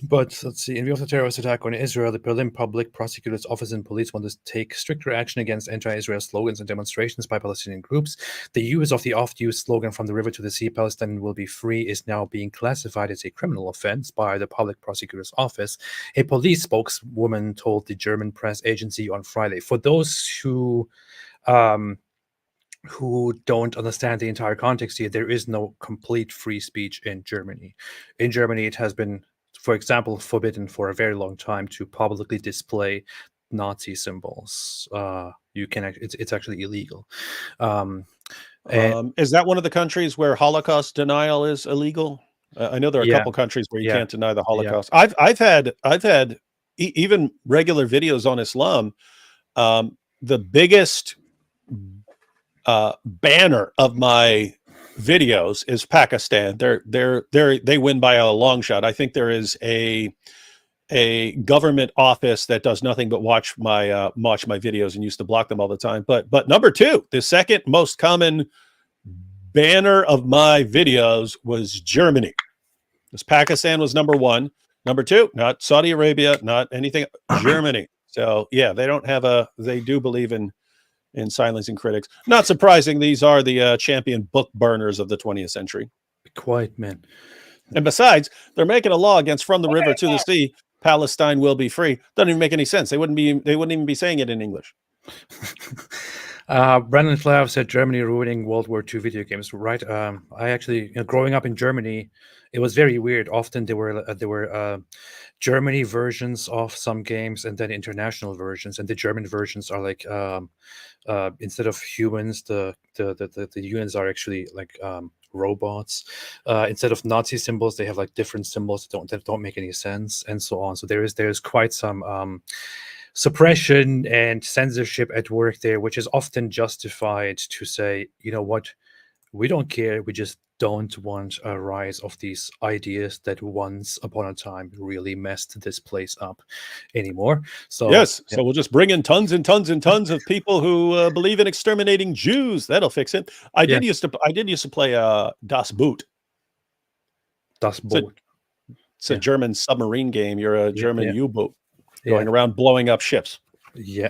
But let's see. In view of the terrorist attack on Israel, the Berlin Public Prosecutor's Office and police want to take stricter action against anti-Israel slogans and demonstrations by Palestinian groups. The use of the oft-used slogan "From the river to the sea, Palestine will be free" is now being classified as a criminal offense by the Public Prosecutor's Office. A police spokeswoman told the German press agency on Friday. For those who don't understand the entire context here, there is no complete free speech in Germany. In Germany, it has been, for example, forbidden for a very long time to publicly display Nazi symbols. It's actually illegal. Is that one of the countries where Holocaust denial is illegal? I know there are a couple countries where you can't deny the Holocaust. Yeah. I've had even regular videos on Islam. The biggest banner of my videos is Pakistan. They win by a long shot. I think there is a government office that does nothing but watch my videos and used to block them all the time. But number two, the second most common banner of my videos was Germany. This Pakistan was number one. Number two, not Saudi Arabia, not anything, Germany. So yeah, they do believe in silencing critics. Not surprising, these are the champion book burners of the 20th century. Be quiet, man. And besides, they're making a law against from the river to the sea, Palestine will be free. Doesn't even make any sense. They wouldn't even be saying it in English. Brandon Flav said Germany ruining World War II video games. Right. I actually, growing up in Germany, it was very weird. Often there were Germany versions of some games and then international versions. And the German versions are like instead of humans, the units are actually like robots. Instead of Nazi symbols, they have like different symbols that don't make any sense, and so on. So there's quite some suppression and censorship at work there, which is often justified to say, you know what, we don't care, we just don't want a rise of these ideas that once upon a time really messed this place up anymore. So yes, so we'll just bring in tons and tons and tons of people who believe in exterminating Jews. That'll fix it. I did used to play Das Boot. Das Boot. It's a German submarine game. You're a German U-boat going around blowing up ships. Yeah.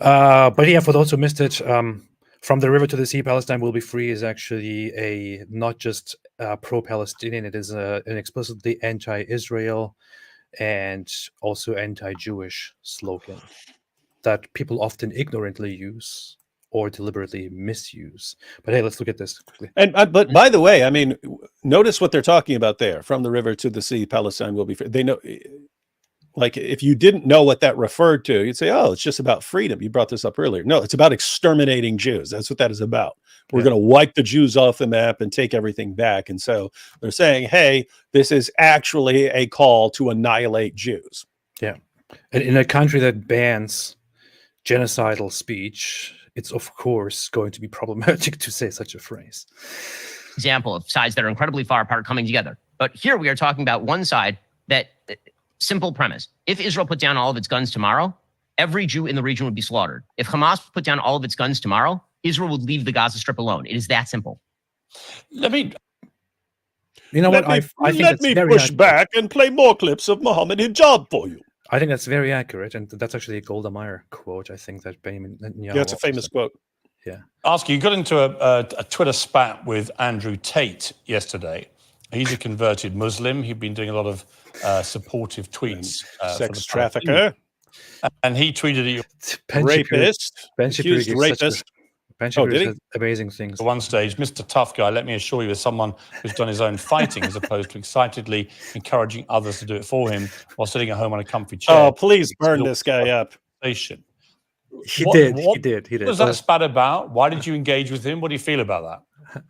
But yeah, for those who missed it, From the River to the Sea, Palestine Will Be Free is actually a not just pro-Palestinian, it is an explicitly anti-Israel and also anti-Jewish slogan that people often ignorantly use or deliberately misuse. But hey, let's look at this quickly. And but by the way, I mean, notice what they're talking about there. From the river to the sea, Palestine will be free. They know, like, if you didn't know what that referred to, you'd say, oh, it's just about freedom. You brought this up earlier. No, it's about exterminating Jews. That's what that is about. We're going to wipe the Jews off the map and take everything back. And so they're saying, hey, this is actually a call to annihilate Jews. Yeah. And in a country that bans genocidal speech, it's of course going to be problematic to say such a phrase. Example of sides that are incredibly far apart coming together. But here we are talking about one side that... Simple premise. If Israel put down all of its guns tomorrow, every Jew in the region would be slaughtered. If Hamas put down all of its guns tomorrow, Israel would leave the Gaza Strip alone. It is that simple. Let me push back and play more clips of Mohammed Hijab for you. I think that's very accurate, and that's actually a Golda Meir quote. I think that Benjamin Netanyahu. Yeah, it's a famous quote. Yeah. Ask you got into a Twitter spat with Andrew Tate yesterday. He's a converted Muslim. He'd been doing a lot of supportive tweets. Sex trafficker. And he tweeted at you, rapist. Accused rapist. Did amazing things. At one stage, Mr. Tough Guy, let me assure you, as someone who's done his own fighting as opposed to excitedly encouraging others to do it for him while sitting at home on a comfy chair. Oh, please burn this guy up. He did. What was that spat about? Why did you engage with him? What do you feel about that?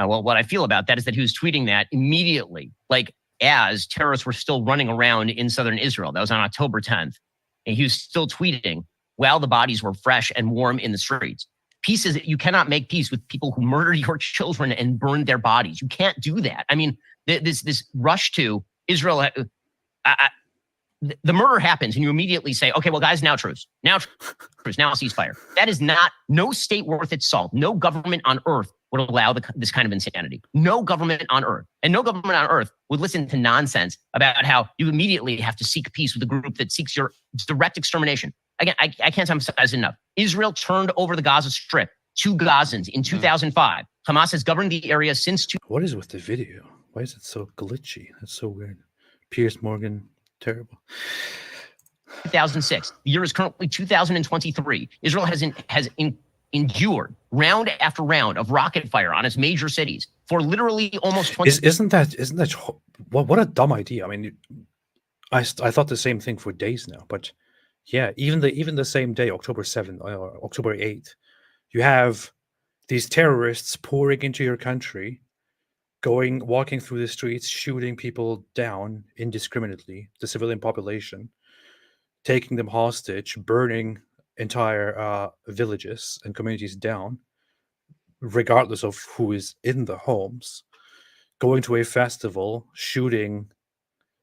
Well, what I feel about that is that he was tweeting that immediately, like as terrorists were still running around in southern Israel. That was on October 10th. And he was still tweeting while the bodies were fresh and warm in the streets. Peace is, you cannot make peace with people who murdered your children and burned their bodies. You can't do that. I mean, this rush to Israel, the murder happens and you immediately say, okay, well, guys, now truce. Now truce. Now ceasefire. That is not, no state worth its salt. No government on earth would allow this kind of insanity. No government on earth. And no government on earth would listen to nonsense about how you immediately have to seek peace with a group that seeks your direct extermination. Again, I can't emphasize enough. Israel turned over the Gaza Strip to Gazans in 2005. Hamas has governed the area since... What is with the video? Why is it so glitchy? That's so weird. Piers Morgan, terrible. 2006. The year is currently 2023. Israel has endured round after round of rocket fire on its major cities for literally almost 20 Isn't that what a dumb idea. I mean, I thought the same thing for days now, but yeah, even the same day, October 7th or October 8th, you have these terrorists pouring into your country, walking through the streets, shooting people down indiscriminately, the civilian population, taking them hostage, burning entire villages and communities down, regardless of who is in the homes, going to a festival, shooting.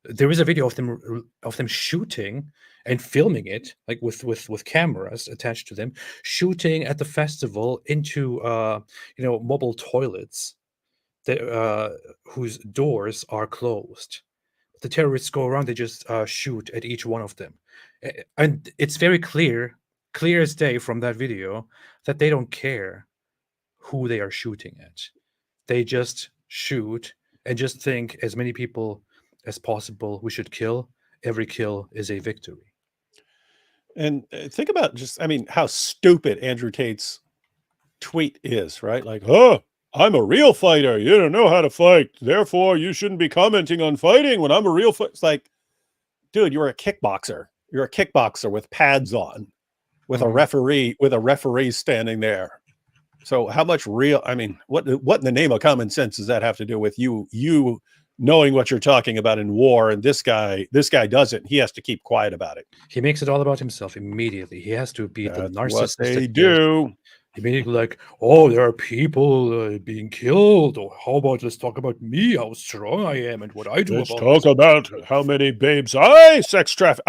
There is a video of them shooting and filming it, like with cameras attached to them, shooting at the festival into mobile toilets that whose doors are closed. The terrorists go around, they just shoot at each one of them. And it's very clear as day from that video, that they don't care who they are shooting at. They just shoot and just think as many people as possible we should kill. Every kill is a victory. And think about how stupid Andrew Tate's tweet is, right? Like, oh, I'm a real fighter. You don't know how to fight. Therefore, you shouldn't be commenting on fighting when I'm a real fighter. It's like, dude, you're a kickboxer. You're a kickboxer with pads on, with a referee standing there. So how much real, what in the name of common sense does that have to do with you knowing what you're talking about in war? And this guy doesn't. He has to keep quiet about it. He makes it all about himself immediately. He has to be the narcissist. What they do. Immediately like, oh, there are people being killed. Or how about let's talk about me, how strong I am and what I do Let's about talk about how many babes I sex traffic.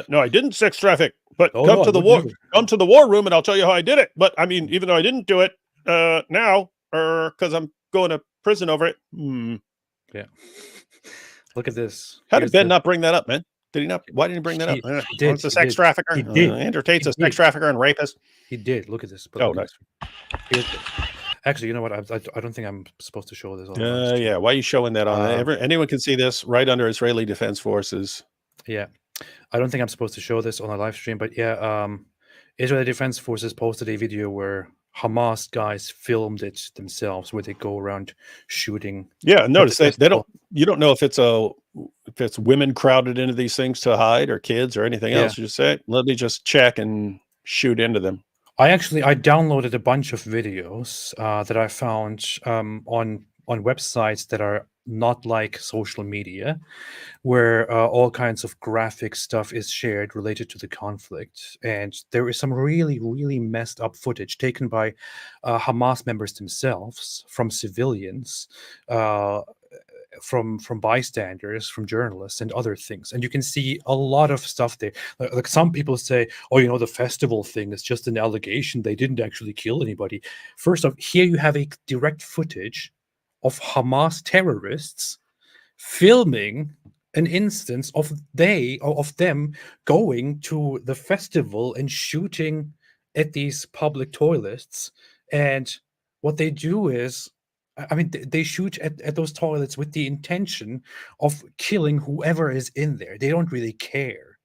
No, I didn't sex traffic. But come to the war. Come to the war room, and I'll tell you how I did it. But even though I didn't do it now, because I'm going to prison over it. Yeah. Look at this. How did Ben not bring that up, man? Did he not? Why didn't he bring that up? He did. It's a sex trafficker. He did. Andrew Tate's a sex trafficker and rapist. He did. Look at this. Oh, nice. Actually, you know what? I don't think I'm supposed to show this. Yeah. Why are you showing that on? Anyone can see this right under Israeli Defense Forces. Yeah. I don't think I'm supposed to show this on a live stream, but yeah, Israeli Defense Forces posted a video where Hamas guys filmed it themselves, where they go around shooting. Yeah, notice they don't. You don't know if it's women crowded into these things to hide, or kids, or anything else. You just say, let me just check and shoot into them. I downloaded a bunch of videos that I found on websites that are not like social media, where all kinds of graphic stuff is shared related to the conflict. And there is some really, really messed up footage taken by Hamas members themselves, from civilians, from bystanders, from journalists, and other things. And you can see a lot of stuff there. Like some people say, oh, the festival thing is just an allegation. They didn't actually kill anybody. First off, here you have a direct footage of Hamas terrorists filming an instance of them going to the festival and shooting at these public toilets. And what they do is, they shoot at those toilets with the intention of killing whoever is in there. They don't really care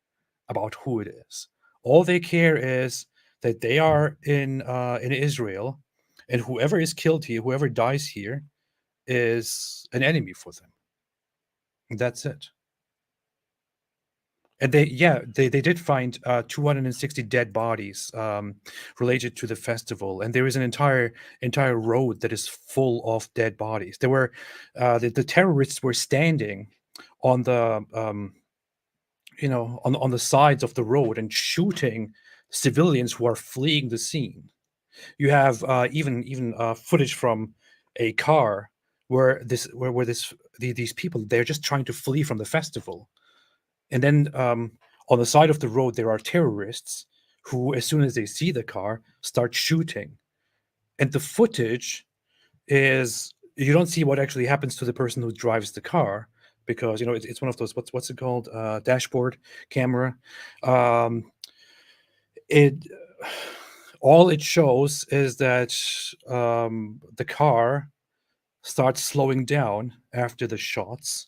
about who it is. All they care is that they are in Israel, and whoever is killed here, whoever dies here, is an enemy for them. That's it. And they did find 260 dead bodies related to the festival, and there is an entire road that is full of dead bodies. There were the terrorists were standing on the on the sides of the road and shooting civilians who are fleeing the scene. You have even footage from a car where these people, they're just trying to flee from the festival. And then on the side of the road, there are terrorists who, as soon as they see the car, start shooting. And the footage is, you don't see what actually happens to the person who drives the car, because it's one of those, what's it called, dashboard camera. All it shows is that the car starts slowing down after the shots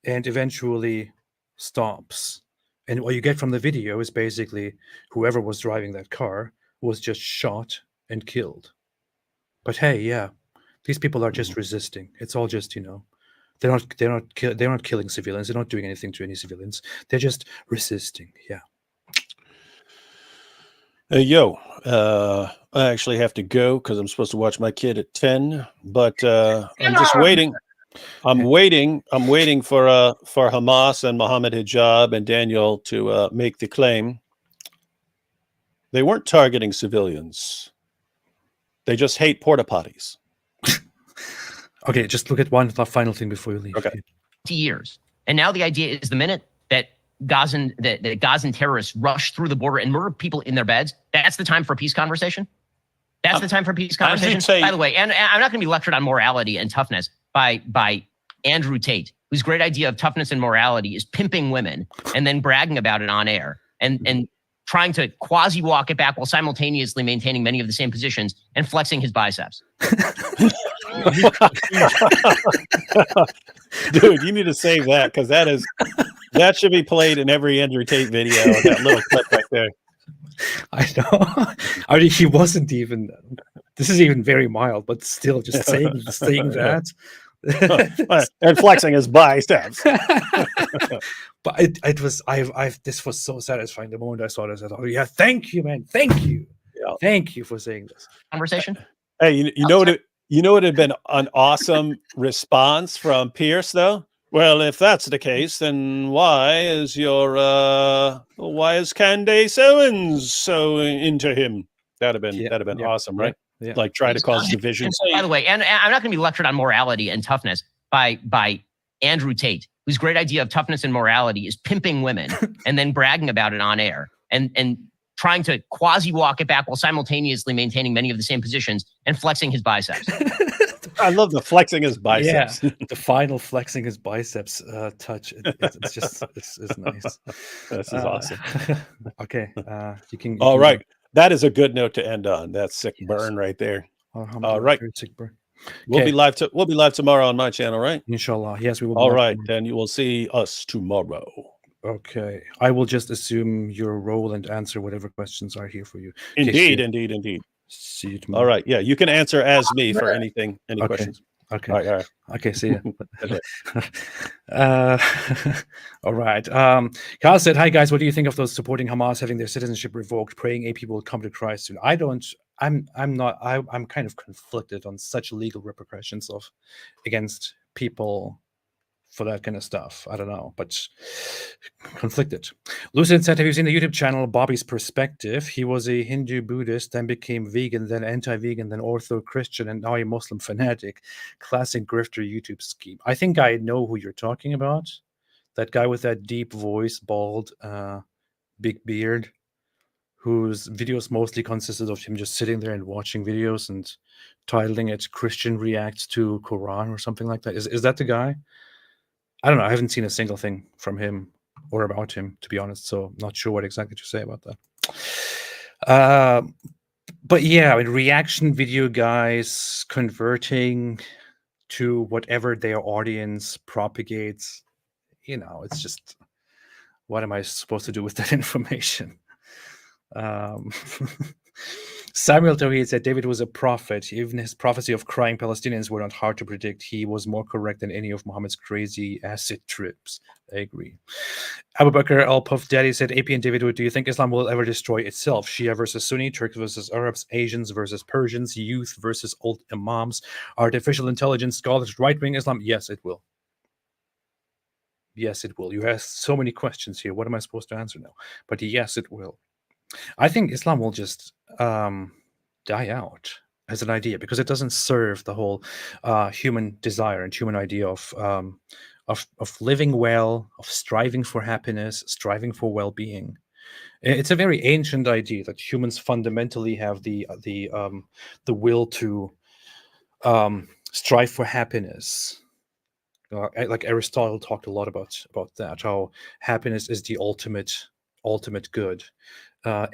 and eventually stops. And what you get from the video is basically whoever was driving that car was just shot and killed. But hey, yeah, these people are just resisting. It's all just, they're not killing civilians. They're not doing anything to any civilians. They're just resisting. Yeah. I actually have to go because I'm supposed to watch my kid at 10, but I'm just waiting. I'm waiting for Hamas and Mohammed Hijab and Daniel to make the claim. They weren't targeting civilians. They just hate porta potties. Okay, just look at one final thing before you leave. Okay. Years. And now the idea is the minute that Gazan terrorists rush through the border and murder people in their beds, that's the time for a peace conversation. That's the time for a peace conversation. By the way, and I'm not going to be lectured on morality and toughness by Andrew Tate, whose great idea of toughness and morality is pimping women and then bragging about it on air and trying to quasi walk it back while simultaneously maintaining many of the same positions and flexing his biceps. Dude, you need to save that, because that should be played in every Andrew Tate video. That little clip right there. I know. I mean, he wasn't even. This is even very mild, but still, just saying that. And flexing his biceps. But it was. This was so satisfying. The moment I saw this, I thought, yeah, thank you, man, thank you, thank you for saying this conversation. Hey, you know what? You know what would have been an awesome response from Pierce, though? Well, if that's the case, then why is Candace Owens so into him? That'd have been awesome, right? Yeah. Like try to cause division. By the way, and I'm not going to be lectured on morality and toughness by Andrew Tate, whose great idea of toughness and morality is pimping women and then bragging about it on air and trying to quasi walk it back while simultaneously maintaining many of the same positions and flexing his biceps. I love the flexing his biceps. Yeah, the final flexing his biceps touch. It's just it's nice. This is awesome. Okay, you can. All right, that is a good note to end on. That sick burn right there. All right, sick burn. We'll be live. We'll be live tomorrow on my channel, right? Inshallah. Yes, we will. All right, then you will see us tomorrow. Okay, I will just assume your role and answer whatever questions are here for you. Indeed. See you tomorrow. All right, yeah, you can answer as me for any questions. Okay. All right. Okay, see you. All right. Carl said, "Hi guys, what do you think of those supporting Hamas having their citizenship revoked, praying a people will come to Christ soon?" I'm kind of conflicted on such legal repercussions against people for that kind of stuff. I don't know, but conflicted. Lucid said, have you seen the YouTube channel Bobby's Perspective? He was a Hindu Buddhist, then became vegan, then anti-vegan, then ortho-Christian, and now a Muslim fanatic. Classic grifter YouTube scheme. I think I know who you're talking about. That guy with that deep voice, bald, big beard, whose videos mostly consisted of him just sitting there and watching videos and titling it Christian Reacts to Quran or something like that. Is that the guy? I don't know. I haven't seen a single thing from him or about him, to be honest. So not sure what exactly to say about that. But yeah, I mean, reaction video guys converting to whatever their audience propagates. It's just, what am I supposed to do with that information? Samuel Tawhid said David was a prophet. Even his prophecy of crying Palestinians were not hard to predict. He was more correct than any of Muhammad's crazy acid trips. I agree. Abu Bakr al-Puff Daddy said, AP and David, do you think Islam will ever destroy itself? Shia versus Sunni, Turks versus Arabs, Asians versus Persians, youth versus old imams, artificial intelligence, scholars, right-wing Islam? Yes, it will. Yes, it will. You asked so many questions here. What am I supposed to answer now? But yes, it will. I think Islam will just die out as an idea because it doesn't serve the whole human desire and human idea of living well, of striving for happiness, striving for well-being. It's a very ancient idea that humans fundamentally have the will to strive for happiness. Like Aristotle talked a lot about that, how happiness is the ultimate good.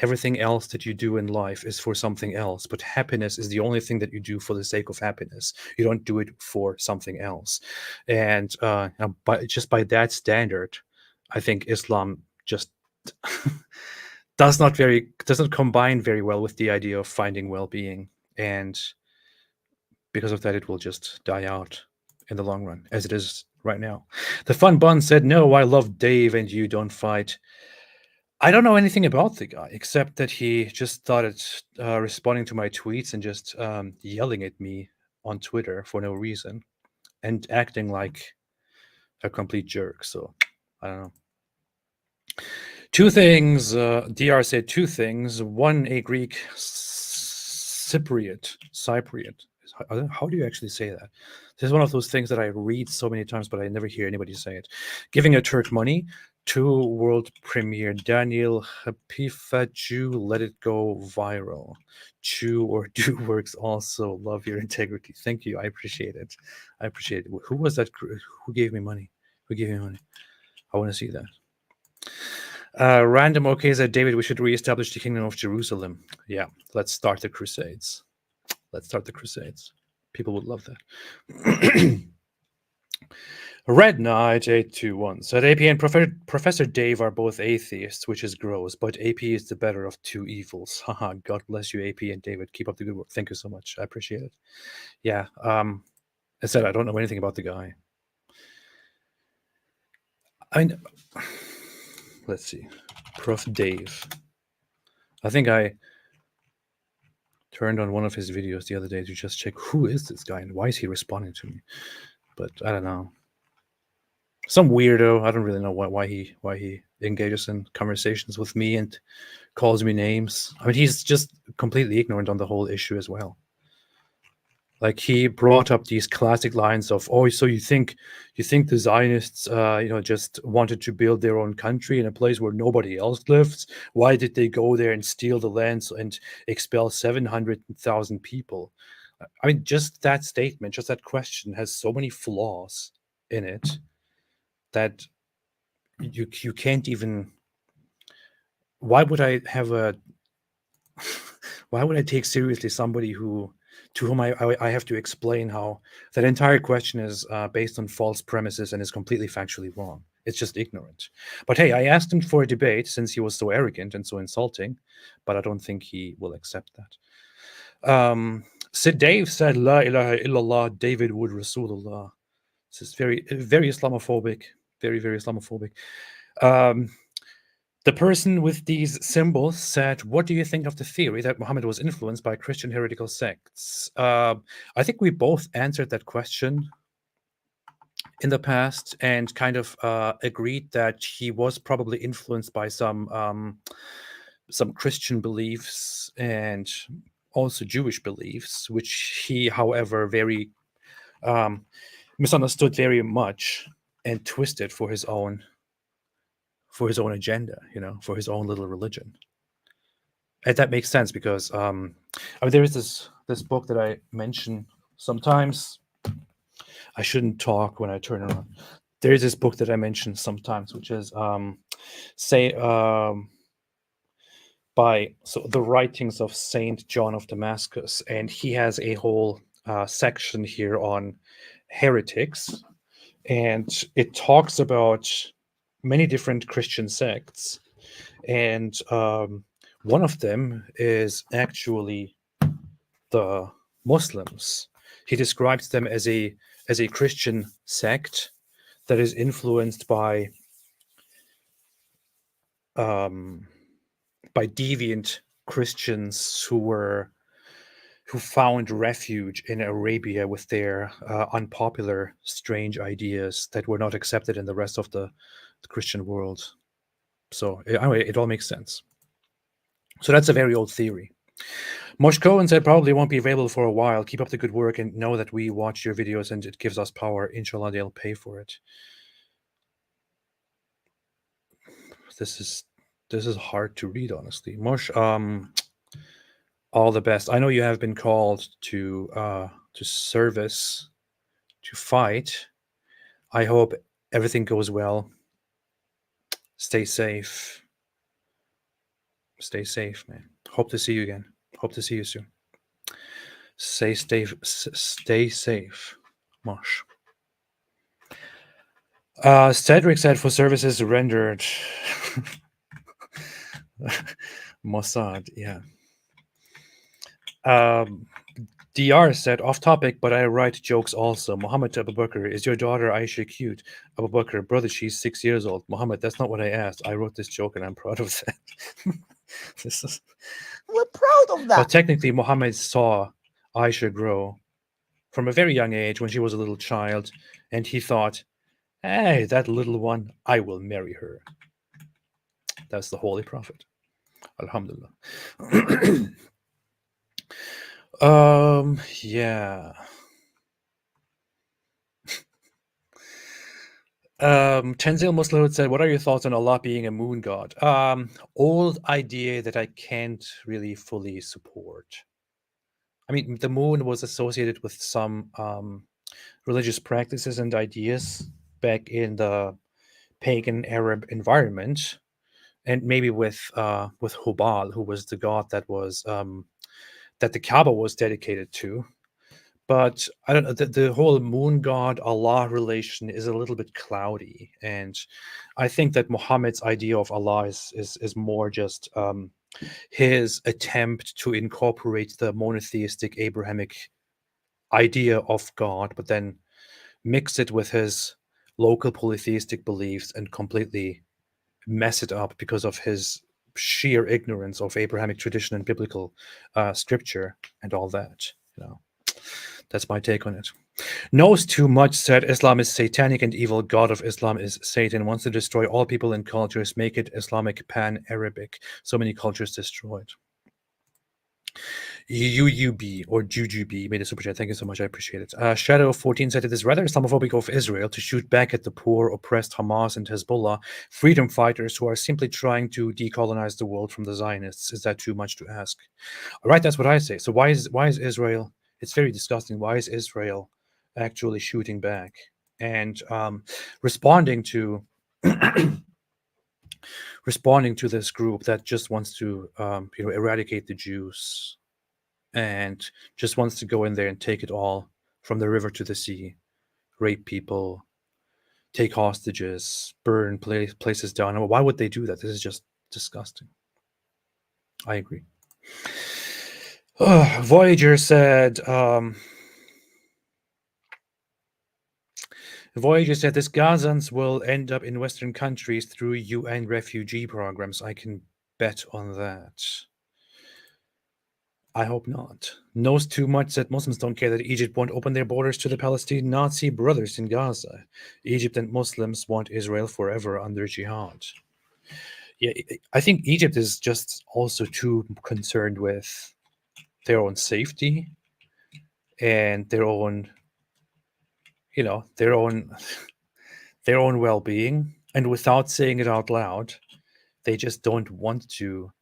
Everything else that you do in life is for something else, but happiness is the only thing that you do for the sake of happiness. You don't do it for something else. And by that standard, I think Islam just doesn't combine very well with the idea of finding well-being. And because of that, it will just die out in the long run, as it is right now. The Fun Bun said, no, I love Dave and you don't fight. I don't know anything about the guy, except that he just started responding to my tweets and just yelling at me on Twitter for no reason and acting like a complete jerk. So, I don't know. Two things. DR said two things. One, a Greek Cypriot. How do you actually say that? This is one of those things that I read so many times, but I never hear anybody say it. Giving a Turk money to world premiere Daniel Hapifa Jew, let it go viral. Chew or do works also. Love your integrity. Thank you. I appreciate it. I appreciate it. Who was that? Who gave me money? Who gave me money? I want to see that. Random OK said, David, we should reestablish the kingdom of Jerusalem. Yeah, let's start the Crusades. Let's start the Crusades. People would love that. Red Knight 821 said, AP and Professor Dave are both atheists, which is gross, but AP is the better of two evils. Haha, God bless you, AP and David. Keep up the good work. Thank you so much. I appreciate it. Yeah, I said I don't know anything about the guy. Let's see. Prof. Dave. I think I turned on one of his videos the other day to just check who is this guy and why is he responding to me. But I don't know. Some weirdo. I don't really know why he engages in conversations with me and calls me names. I mean, he's just completely ignorant on the whole issue as well. Like, he brought up these classic lines of, oh, so you think the Zionists, just wanted to build their own country in a place where nobody else lives? Why did they go there and steal the lands and expel 700,000 people? I mean, just that statement, just that question has so many flaws in it that you can't even. Why would I take seriously somebody to whom I have to explain how that entire question is based on false premises and is completely factually wrong? It's just ignorant. But hey, I asked him for a debate since he was so arrogant and so insulting, but I don't think he will accept that. Sid Dave said, La ilaha illallah, David Wood Rasulullah. This is very, very Islamophobic. Very, very Islamophobic. The person with these symbols said, what do you think of the theory that Muhammad was influenced by Christian heretical sects? I think we both answered that question in the past and kind of agreed that he was probably influenced by some Christian beliefs and also Jewish beliefs, which he, however, very misunderstood very much and twisted for his own agenda, for his own little religion. And that makes sense because there is this book that I mention sometimes. I shouldn't talk when I turn around. There is this book that I mention sometimes, which is the writings of Saint John of Damascus, and he has a whole section here on heretics, and it talks about many different Christian sects, and one of them is actually the Muslims. He describes them as a Christian sect that is influenced by deviant Christians who found refuge in Arabia with their unpopular, strange ideas that were not accepted in the rest of the Christian world. So anyway, it all makes sense. So that's a very old theory. Mosh Cohen said, probably won't be available for a while. Keep up the good work and know that we watch your videos and it gives us power. Inshallah, they'll pay for it. This is hard to read, honestly. Mosh, all the best. I know you have been called to service, to fight. I hope everything goes well. Stay safe. Stay safe, man. Hope to see you again. Hope to see you soon. Stay safe. Mosh. Cedric said, for services rendered. Mossad, yeah. DR said, off topic, but I write jokes also. Muhammad Abu Bakr, is your daughter Aisha cute? Abu Bakr, brother, she's 6 years old. Muhammad, that's not what I asked. I wrote this joke and I'm proud of that. We're proud of that. But technically, Muhammad saw Aisha grow from a very young age when she was a little child, and he thought, hey, that little one, I will marry her. That's the Holy Prophet. Alhamdulillah. Yeah. Tenzil Muslim said, "What are your thoughts on Allah being a moon god?" Old idea that I can't really fully support. I mean, the moon was associated with some religious practices and ideas back in the pagan Arab environment, and maybe with Hubal, who was the god that was that the Kaaba was dedicated to. But I don't know, the whole moon god Allah relation is a little bit cloudy, and I think that Muhammad's idea of Allah is more just his attempt to incorporate the monotheistic Abrahamic idea of God, but then mix it with his local polytheistic beliefs and completely mess it up because of his sheer ignorance of Abrahamic tradition and biblical scripture and all that. You know, that's my take on it. Knows too much said Islam is satanic and evil. God of Islam is Satan. Wants to destroy all people and cultures, make it Islamic pan-Arabic. So many cultures destroyed. UUB or Jujub made a super chat. Thank you so much. I appreciate it. Shadow 14 said it is rather Islamophobic of Israel to shoot back at the poor, oppressed Hamas and Hezbollah, freedom fighters who are simply trying to decolonize the world from the Zionists. Is that too much to ask? All right, that's what I say. So why is Israel? It's very disgusting. Why is Israel actually shooting back and responding to this group that just wants to eradicate the Jews and just wants to go in there and take it all from the river to the sea, rape people, take hostages, burn places down? Why would they do that? This is just disgusting. I agree. Voyager said, this Gazans will end up in Western countries through UN refugee programs. I can bet on that. I hope not. Knows too much that Muslims don't care that Egypt won't open their borders to the Palestinian Nazi brothers in Gaza. Egypt and Muslims want Israel forever under jihad. Yeah, I think Egypt is just also too concerned with their own safety and their own, their own well-being. And without saying it out loud, they just don't want to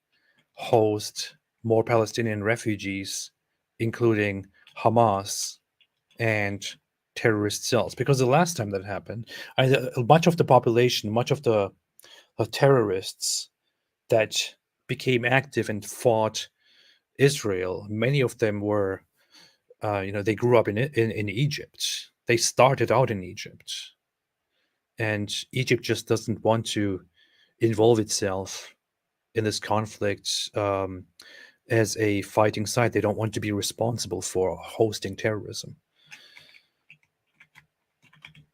host more Palestinian refugees, including Hamas and terrorist cells. Because the last time that happened, much of the population, much of the terrorists that became active and fought Israel, many of them were, they grew up in Egypt. They started out in Egypt. And Egypt just doesn't want to involve itself in this conflict as a fighting side. They don't want to be responsible for hosting terrorism.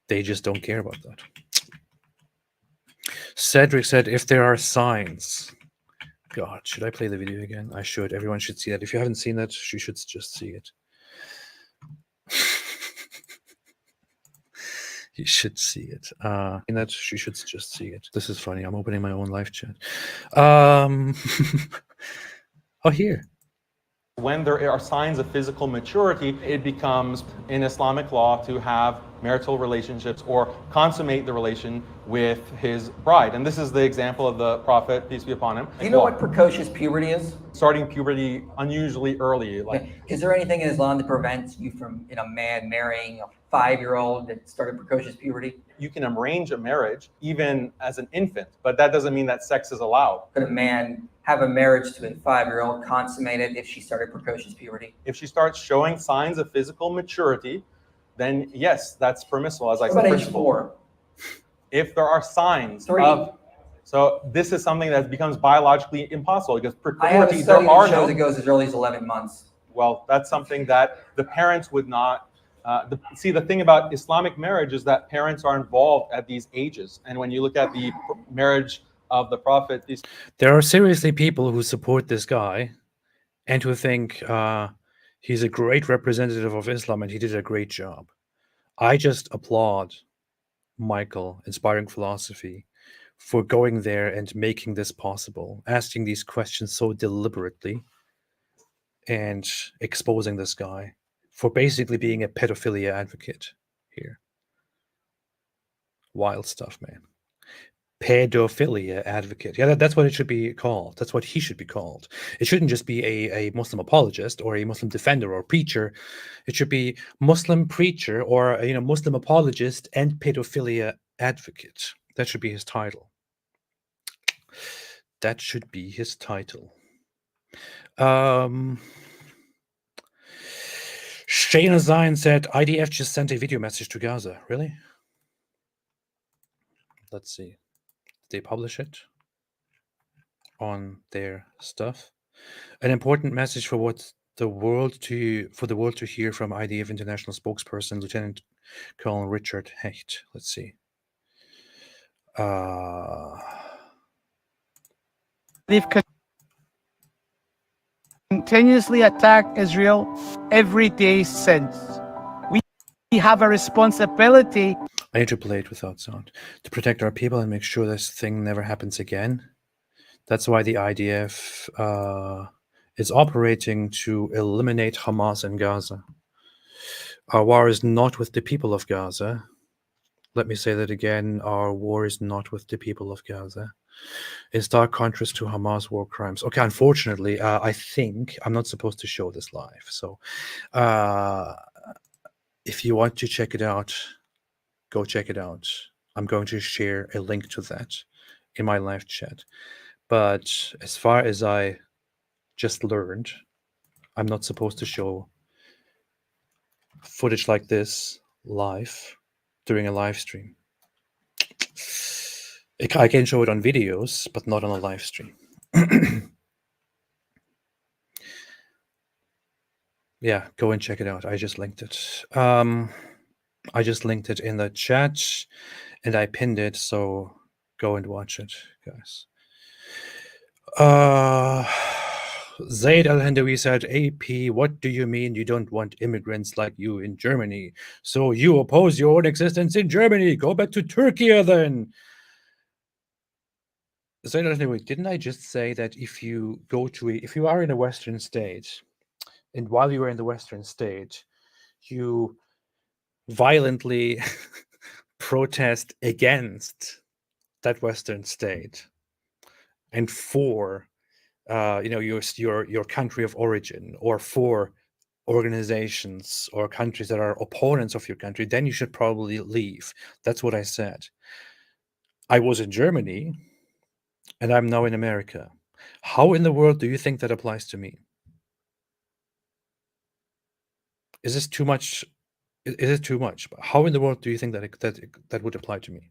They just don't care about that. Cedric said, if there are signs. God, should I play the video again? I should. Everyone should see that. If you haven't seen that, you should just see it. You should see it. In that, you should just see it. This is funny. I'm opening my own live chat. Oh, here. When there are signs of physical maturity, it becomes in Islamic law to have marital relationships or consummate the relation with his bride. And this is the example of the Prophet, peace be upon him. Do you know what precocious puberty is? Starting puberty unusually early. Is there anything in Islam that prevents you from, a man marrying a 5-year-old that started precocious puberty? You can arrange a marriage even as an infant, but that doesn't mean that sex is allowed. Could a man have a marriage to a 5-year-old consummated if she started precocious puberty? If she starts showing signs of physical maturity, then yes, that's permissible. As I said, said, age 4? If there are signs 3. So this is something that becomes biologically impossible because I have a study that shows it goes as early as 11 months. Well, that's something that the parents would not. See, the thing about Islamic marriage is that parents are involved at these ages. And when you look at the marriage of the Prophet, there are seriously people who support this guy and who think he's a great representative of Islam and he did a great job. I just applaud Michael, Inspiring Philosophy, for going there and making this possible, asking these questions so deliberately and exposing this guy for basically being a pedophilia advocate here. Wild stuff, man. Pedophilia advocate. Yeah, that's what it should be called. That's what he should be called. It shouldn't just be a Muslim apologist or a Muslim defender or preacher. It should be Muslim preacher or Muslim apologist and pedophilia advocate. That should be his title. That should be his title. Shayna Zion said IDF just sent a video message to Gaza. Really? Let's see. They publish it on their stuff. An important message for the world to hear from IDF international spokesperson Lieutenant Colonel Richard Hecht. Let's see. They've continuously attacked Israel every day since. We have a responsibility. I need to play it without sound to protect our people and make sure this thing never happens again. That's why the IDF is operating to eliminate Hamas in Gaza. Our war is not with the people of Gaza. Let me say that again. Our war is not with the people of Gaza. In stark contrast to Hamas war crimes. Okay, unfortunately, I think I'm not supposed to show this live. So if you want to check it out, go check it out. I'm going to share a link to that in my live chat. But as far as I just learned, I'm not supposed to show footage like this live during a live stream. I can show it on videos, but not on a live stream. Yeah, go and check it out. I just linked it. I just linked it in the chat, and I pinned it, so go and watch it, guys. Zaid Al-Hindawi said, AP, what do you mean you don't want immigrants like you in Germany? So you oppose your own existence in Germany. Go back to Turkey then. Zaid Al-Hindawi, didn't I just say that if you are in a Western state, and while you are in the Western state, you violently protest against that Western state and for your country of origin, or for organizations or countries that are opponents of your country, then you should probably leave. That's what I said. I was in Germany and I'm now in America. How in the world do you think that applies to me? Is this too much? Is it too much? How in the world do you think that would apply to me?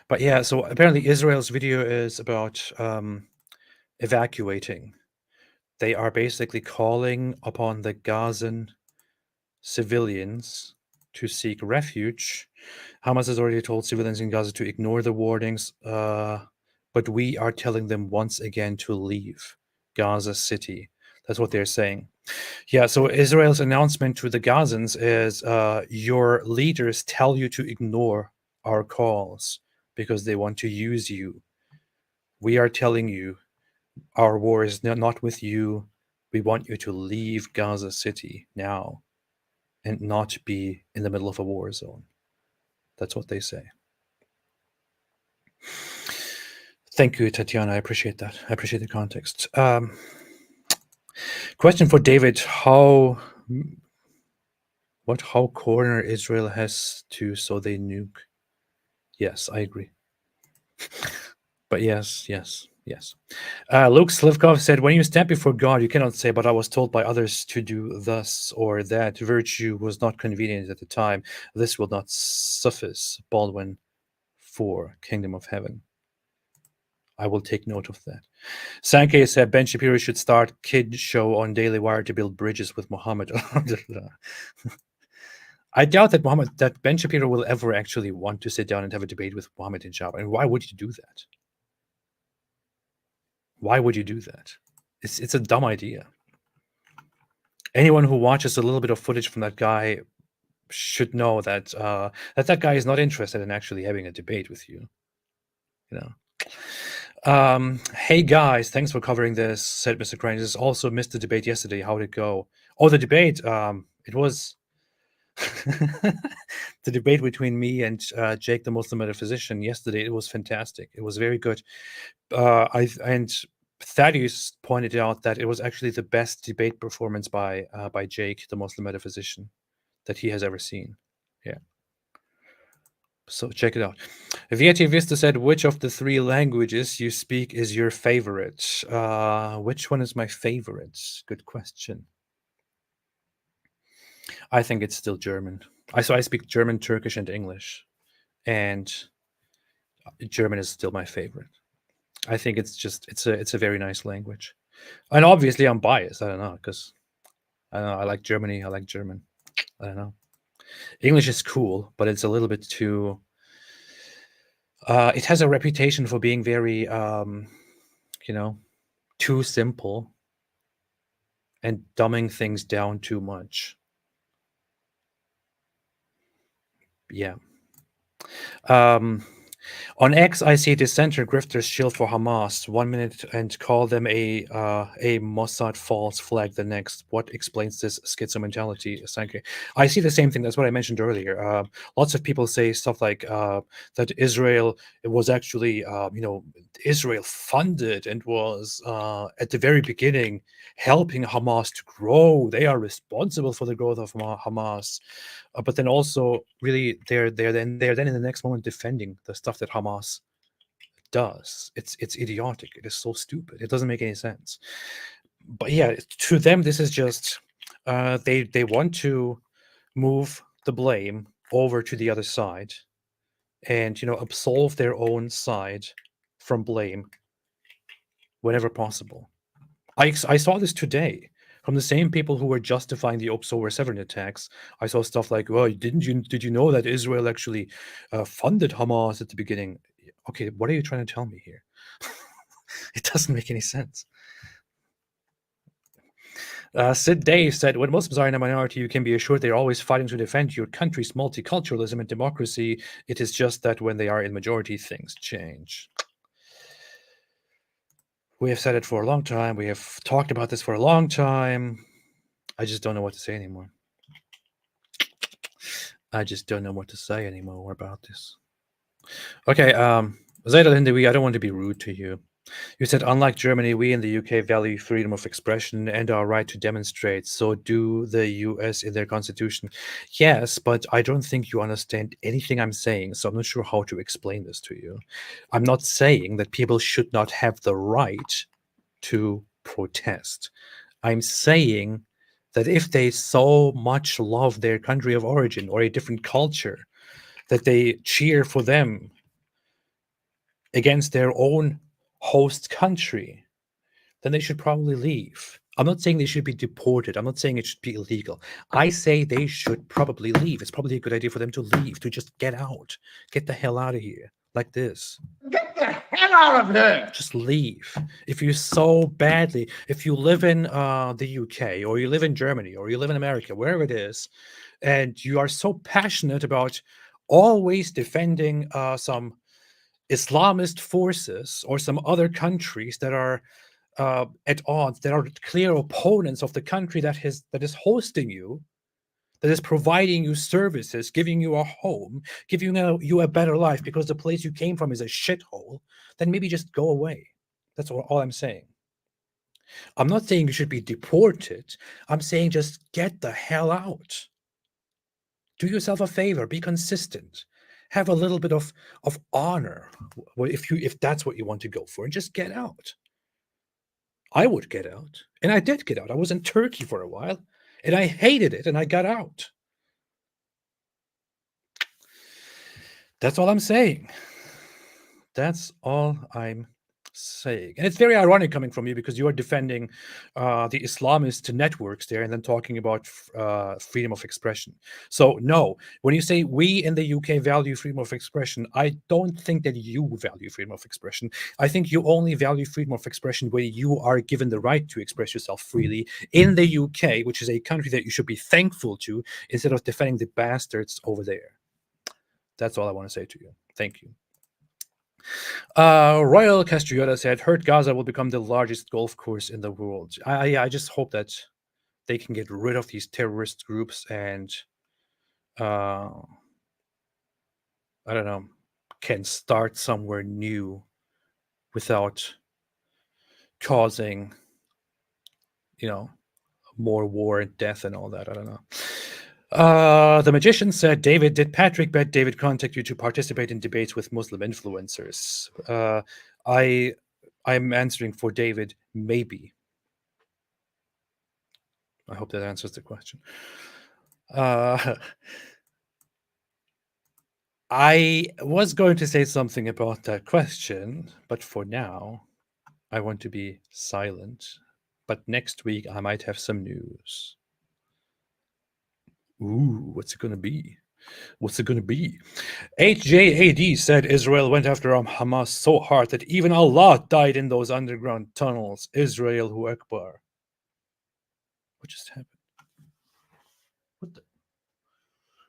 But yeah, so apparently Israel's video is about evacuating. They are basically calling upon the Gazan civilians to seek refuge. Hamas has already told civilians in Gaza to ignore the warnings, but we are telling them once again to leave Gaza City. That's what they're saying. Yeah, so Israel's announcement to the Gazans is your leaders tell you to ignore our calls because they want to use you. We are telling you our war is not with you. We want you to leave Gaza City now and not be in the middle of a war zone. That's what they say. Thank you, Tatiana. I appreciate that. I appreciate the context. Question for David: How corner Israel has to so they nuke? Yes, I agree. But yes. Luke Slivkov said, when you stand before God, you cannot say, but I was told by others to do thus or that. Virtue was not convenient at the time. This will not suffice. Baldwin 4, Kingdom of Heaven. I will take note of that. Sankey said, Ben Shapiro should start kid show on Daily Wire to build bridges with Muhammad. I doubt that Ben Shapiro will ever actually want to sit down and have a debate with Muhammad Hijab. And why would you do that? Why would you do that? It's a dumb idea. Anyone who watches a little bit of footage from that guy should know that that guy is not interested in actually having a debate with you. Hey guys, thanks for covering this, said Mr. Crane. Also missed the debate yesterday. How did it go? Oh, the debate. It was the debate between me and Jake, the Muslim metaphysician, yesterday. It was fantastic. It was very good. And Thaddeus pointed out that it was actually the best debate performance by Jake, the Muslim metaphysician, that he has ever seen. Yeah. So check it out. Vieti Vista said, which of the 3 languages you speak is your favorite? Which one is my favorite? Good question. I think it's still German. So I speak German, Turkish, and English. And German is still my favorite. I think it's a very nice language. And obviously I'm biased. I don't know, because I don't know, I like Germany, I like German. I don't know. English is cool, but it's a little bit too it has a reputation for being very too simple and dumbing things down too much. Yeah. On X, I see dissenter grifters shill for Hamas 1 minute and call them a Mossad false flag the next. What explains this schizo mentality? I see the same thing. That's what I mentioned earlier. Lots of people say stuff like that Israel, it was actually, Israel funded and was at the very beginning helping Hamas to grow. They are responsible for the growth of Hamas. But then also, really, they're then in the next moment defending the stuff that Hamas does. It's idiotic. It is so stupid. It doesn't make any sense. But yeah, to them, this is just they want to move the blame over to the other side, and absolve their own side from blame whenever possible. I saw this today. From the same people who were justifying the October 7 attacks. I saw stuff like, well, did you know that Israel actually funded Hamas at the beginning? Okay, what are you trying to tell me here? It doesn't make any sense. Sid Dave said, when Muslims are in a minority, you can be assured they're always fighting to defend your country's multiculturalism and democracy. It is just that when they are in majority, things change. We have said it for a long time. We have talked about this for a long time. I just don't know what to say anymore. I just don't know what to say anymore about this. Okay, Zaid al-Hindawi, I don't want to be rude to you. You said, unlike Germany, we in the UK value freedom of expression and our right to demonstrate. So do the US in their constitution. Yes, but I don't think you understand anything I'm saying, so I'm not sure how to explain this to you. I'm not saying that people should not have the right to protest. I'm saying that if they so much love their country of origin or a different culture, that they cheer for them against their own host country, then they should probably leave. I'm not saying they should be deported. I'm not saying it should be illegal. I say they should probably leave. It's probably a good idea for them to leave, to just get out. Get the hell out of here. Like this. Get the hell out of here! Just leave. If you so badly, if you live in the UK, or you live in Germany, or you live in America, wherever it is, and you are so passionate about always defending some Islamist forces or some other countries that are at odds, that are clear opponents of the country that is hosting you, that is providing you services, giving you a home, giving you a better life because the place you came from is a shithole, then maybe just go away. That's all I'm saying. I'm not saying you should be deported. I'm saying just get the hell out. Do yourself a favor. Be consistent. Have a little bit of honor if that's what you want to go for, and just get out. I would get out, and I did get out. I was in Turkey for a while, and I hated it, and I got out. That's all I'm saying. That's all I'm saying. And it's very ironic coming from you because you are defending the Islamist networks there and then talking about freedom of expression. So no, when you say we in the UK value freedom of expression, I don't think that you value freedom of expression. I think you only value freedom of expression when you are given the right to express yourself freely in the UK, which is a country that you should be thankful to, instead of defending the bastards over there. That's all I want to say to you. Thank you. Royal Castriota said, "Heard Gaza will become the largest golf course in the world." I just hope that they can get rid of these terrorist groups and, I don't know, can start somewhere new without causing, more war and death and all that. I don't know. The Magician said, "David, did Patrick Bet David contact you to participate in debates with Muslim influencers?" I'm answering for David, maybe. I hope that answers the question. I was going to say something about that question, but for now, I want to be silent. But next week, I might have some news. Ooh, what's it going to be? What's it going to be? HJAD said Israel went after Hamas so hard that even Allah died in those underground tunnels. Israel Hu Akbar. What just happened? What the?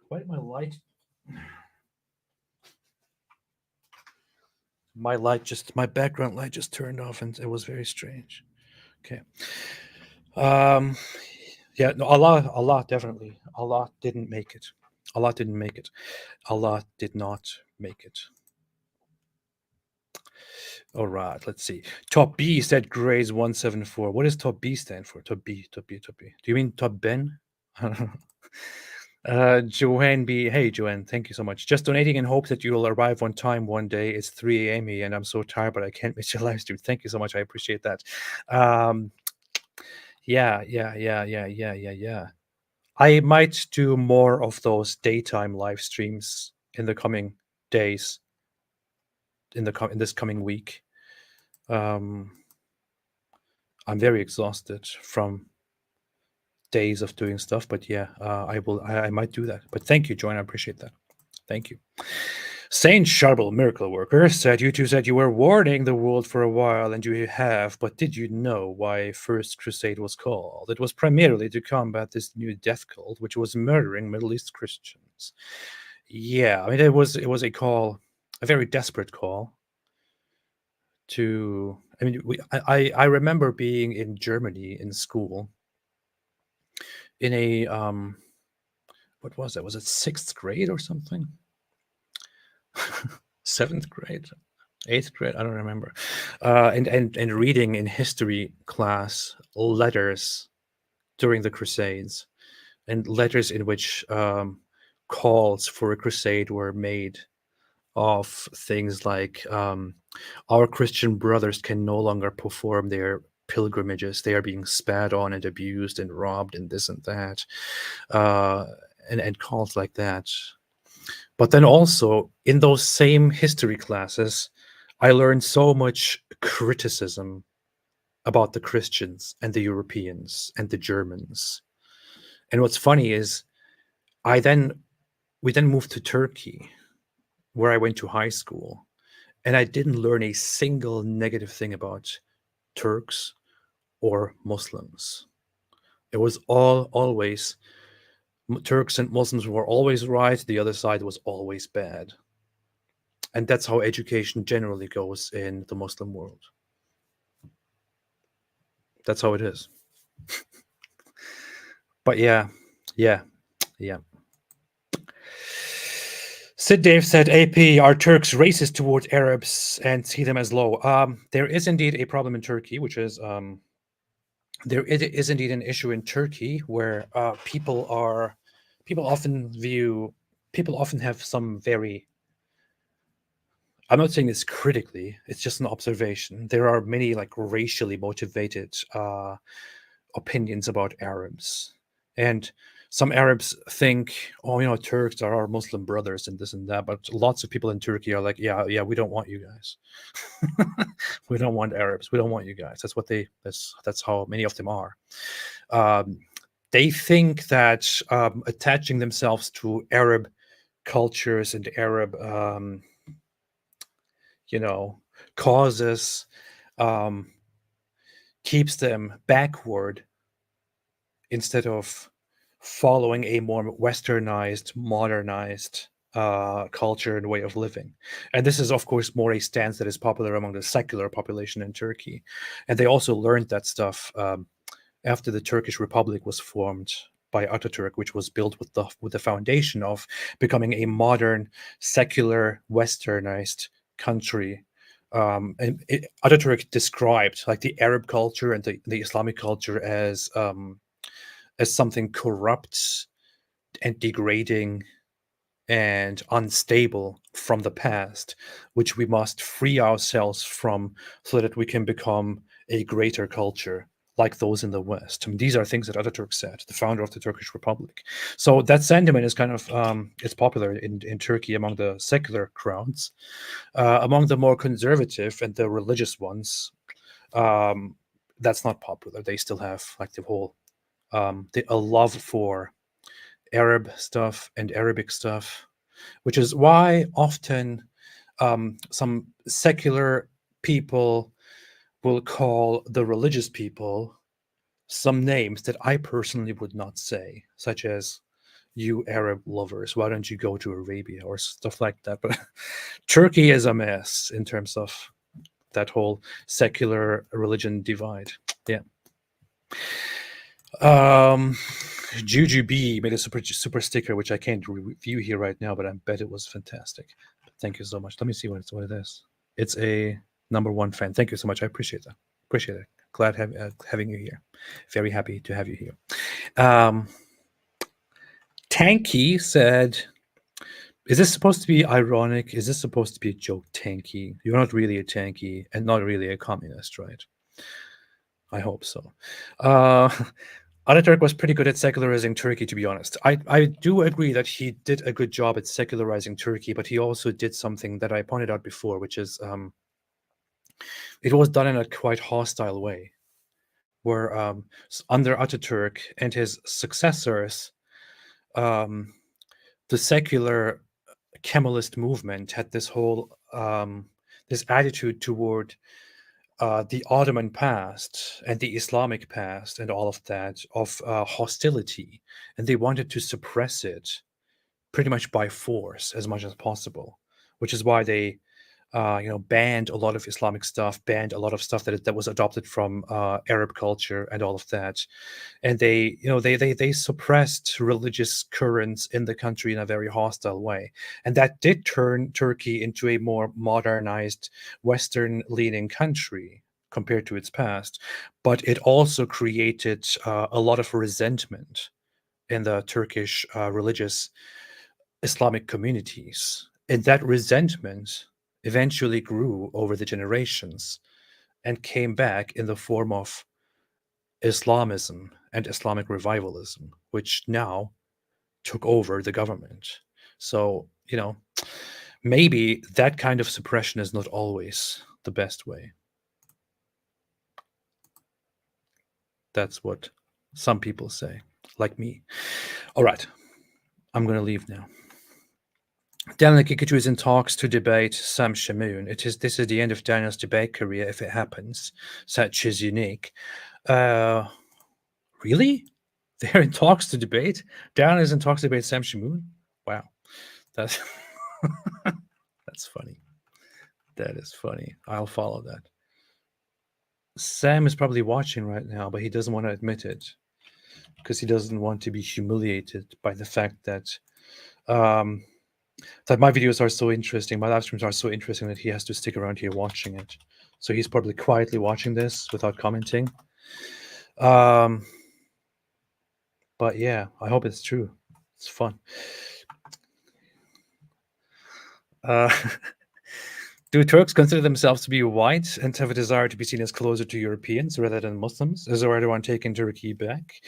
Why did my light? My background light just turned off, and it was very strange. Okay. Yeah, no, Allah definitely. Allah didn't make it. Allah didn't make it. Allah did not make it. All right, let's see. Top B said Grays 174. What does top B stand for? Top B. Do you mean top Ben? Joanne B. Hey, Joanne, thank you so much. Just donating in hopes that you'll arrive on time one day. It's 3 a.m. and I'm so tired, but I can't miss your live stream. Thank you so much. I appreciate that. Yeah. I might do more of those daytime live streams in the coming days, in this coming week. I'm very exhausted from days of doing stuff, but yeah, I might do that. But thank you, Joanne. I appreciate that. Thank you. Saint Charbel, miracle worker, said you two said you were warning the world for a while, and you have, but did you know why First Crusade was called? It was primarily to combat this new death cult, which was murdering Middle East Christians. Yeah, I mean, it was a call, a very desperate call to, I mean, I remember being in Germany in school in a, what was it? Was it 6th grade or something? 7th grade, 8th grade, I don't remember. And reading in history class letters during the Crusades, and letters in which calls for a crusade were made of things like, our Christian brothers can no longer perform their pilgrimages. They are being spat on and abused and robbed and this and that, and calls like that. But then also in those same history classes, I learned so much criticism about the Christians and the Europeans and the Germans. And what's funny is we then moved to Turkey, where I went to high school, and I didn't learn a single negative thing about Turks or Muslims. It was always Turks and Muslims were always right, the other side was always bad. And that's how education generally goes in the Muslim world. That's how it is. But yeah. Sid Dave said, AP, are Turks racist toward Arabs and see them as low? There is indeed a problem in Turkey, which is, there is indeed an issue in Turkey where people often have some very, I'm not saying this critically, it's just an observation. There are many like racially motivated opinions about Arabs. And some Arabs think, oh, Turks are our Muslim brothers and this and that. But lots of people in Turkey are like, yeah, we don't want you guys. We don't want Arabs. We don't want you guys. That's how many of them are. They think that attaching themselves to Arab cultures and Arab, causes keeps them backward instead of following a more westernized, modernized culture and way of living. And this is, of course, more a stance that is popular among the secular population in Turkey. And they also learned that stuff after the Turkish Republic was formed by Ataturk, which was built with the foundation of becoming a modern, secular, westernized country. And Ataturk described like the Arab culture and the Islamic culture as something corrupt and degrading and unstable from the past, which we must free ourselves from so that we can become a greater culture like those in the West. I mean, these are things that Ataturk said, the founder of the Turkish Republic. So that sentiment is kind of, it's popular in Turkey among the secular crowds. Among the more conservative and the religious ones, that's not popular. They still have like the whole, a love for Arab stuff and Arabic stuff, which is why often some secular people will call the religious people some names that I personally would not say, such as "you Arab lovers, why don't you go to Arabia?" or stuff like that. But Turkey is a mess in terms of that whole secular religion divide. Yeah. Juju B made a super sticker, which I can't review here right now, but I bet it was fantastic. Thank you so much. Let me see what it is. It's a #1 fan. Thank you so much. I appreciate that. Appreciate it. Glad having you here. Very happy to have you here. Tanky said, "Is this supposed to be ironic? Is this supposed to be a joke, Tanky? You're not really a Tanky and not really a communist, right?" I hope so. Ataturk was pretty good at secularizing Turkey, to be honest. I do agree that he did a good job at secularizing Turkey, but he also did something that I pointed out before, which is it was done in a quite hostile way, where under Ataturk and his successors, the secular Kemalist movement had this whole this attitude toward the Ottoman past and the Islamic past and all of that, of hostility, and they wanted to suppress it pretty much by force as much as possible, which is why they banned a lot of Islamic stuff, banned a lot of stuff that was adopted from Arab culture and all of that, and they suppressed religious currents in the country in a very hostile way, and that did turn Turkey into a more modernized, Western-leaning country compared to its past, but it also created a lot of resentment in the Turkish religious Islamic communities, and that resentment eventually grew over the generations and came back in the form of Islamism and Islamic revivalism, which now took over the government. So, maybe that kind of suppression is not always the best way. That's what some people say, like me. All right, I'm going to leave now. Daniel Kikuchu is in talks to debate Sam Shamoun. This is the end of Daniel's debate career if it happens. Such is unique. Really? They're in talks to debate? Daniel is in talks to debate Sam Shamoun? Wow. That's that's funny. That is funny. I'll follow that. Sam is probably watching right now, but he doesn't want to admit it because he doesn't want to be humiliated by the fact that that my videos are so interesting, my live streams are so interesting that he has to stick around here watching it. So he's probably quietly watching this without commenting. But yeah, I hope it's true. It's fun. Do Turks consider themselves to be white and have a desire to be seen as closer to Europeans rather than Muslims? Is Erdogan taking Turkey back?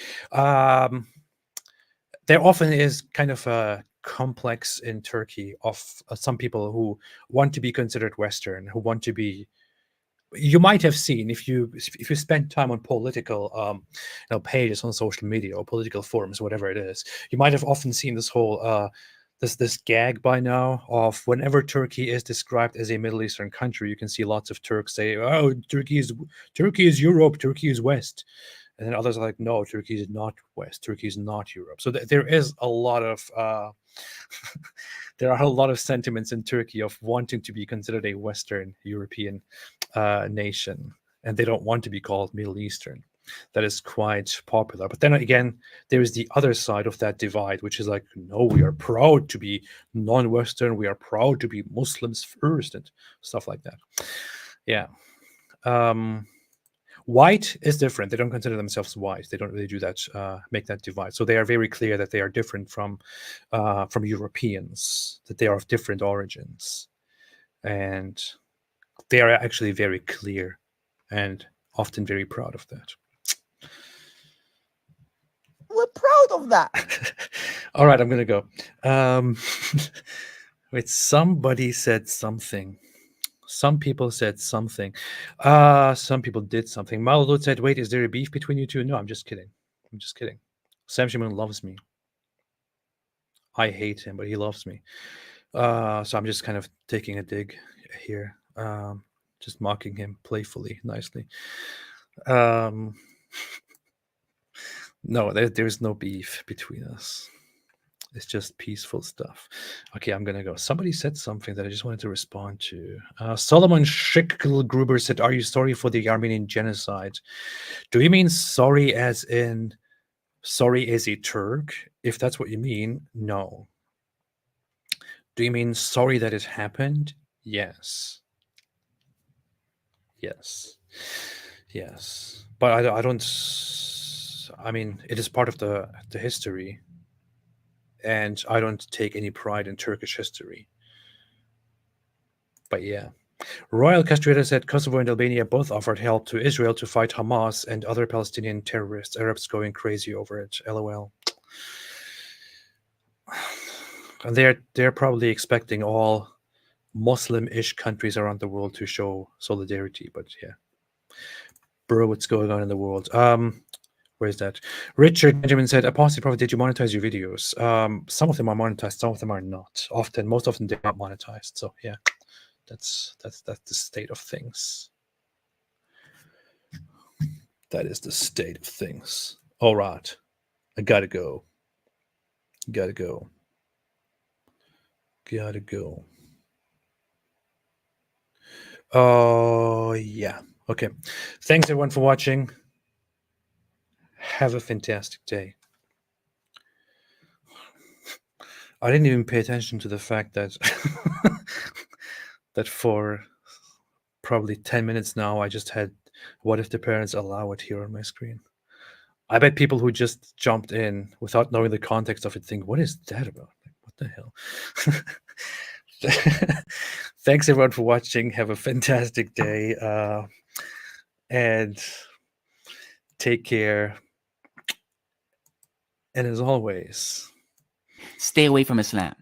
There often is kind of a complex in Turkey of some people who want to be considered Western, who want to be. You might have seen if you spend time on political pages on social media or political forums, whatever it is, you might have often seen this whole this gag by now of whenever Turkey is described as a Middle Eastern country, you can see lots of Turks say, "Oh, Turkey is Europe, Turkey is West," And then others are like, no, Turkey is not West. Turkey is not Europe. So there is a lot of there are a lot of sentiments in Turkey of wanting to be considered a Western European nation, and they don't want to be called Middle Eastern. That is quite popular. But then again, there is the other side of that divide, which is like, no, we are proud to be non-Western. We are proud to be Muslims first and stuff like that. Yeah. White is different. They don't consider themselves white. They don't really do that, make that divide. So they are very clear that they are different from Europeans, that they are of different origins. And they are actually very clear and often very proud of that. We're proud of that. All right, I'm going to go. Wait, somebody said something. Some people said something. Some people did something. Maulud said, wait, is there a beef between you two? No, I'm just kidding. I'm just kidding. Sam Shimon loves me. I hate him, but he loves me. So I'm just kind of taking a dig here. Just mocking him playfully, nicely. No, there's no beef between us. It's just peaceful stuff. Okay, I'm going to go. Somebody said something that I just wanted to respond to. Solomon Schickelgruber said, are you sorry for the Armenian genocide? Do you mean sorry as in sorry as a Turk? If that's what you mean, no. Do you mean sorry that it happened? Yes. Yes. Yes. But I don't... I mean, it is part of the history. And I don't take any pride in Turkish history. But yeah. Royal Castrator said Kosovo and Albania both offered help to Israel to fight Hamas and other Palestinian terrorists. Arabs going crazy over it. LOL. And they're probably expecting all Muslim-ish countries around the world to show solidarity. But yeah. Bro, what's going on in the world? Where's that? Richard Benjamin said, Apostate Prophet, did you monetize your videos? Some of them are monetized, some of them are not. Most often they're not monetized. So yeah, that's the state of things. That is the state of things. All right. I gotta go. Gotta go. Gotta go. Oh, yeah. Okay. Thanks everyone for watching. Have a fantastic day. I didn't even pay attention to the fact that that for probably 10 minutes now, I just had what if the parents allow it here on my screen. I bet people who just jumped in without knowing the context of it think, what is that about? Like, what the hell? Thanks everyone for watching. Have a fantastic day. And take care. And as always, stay away from Islam.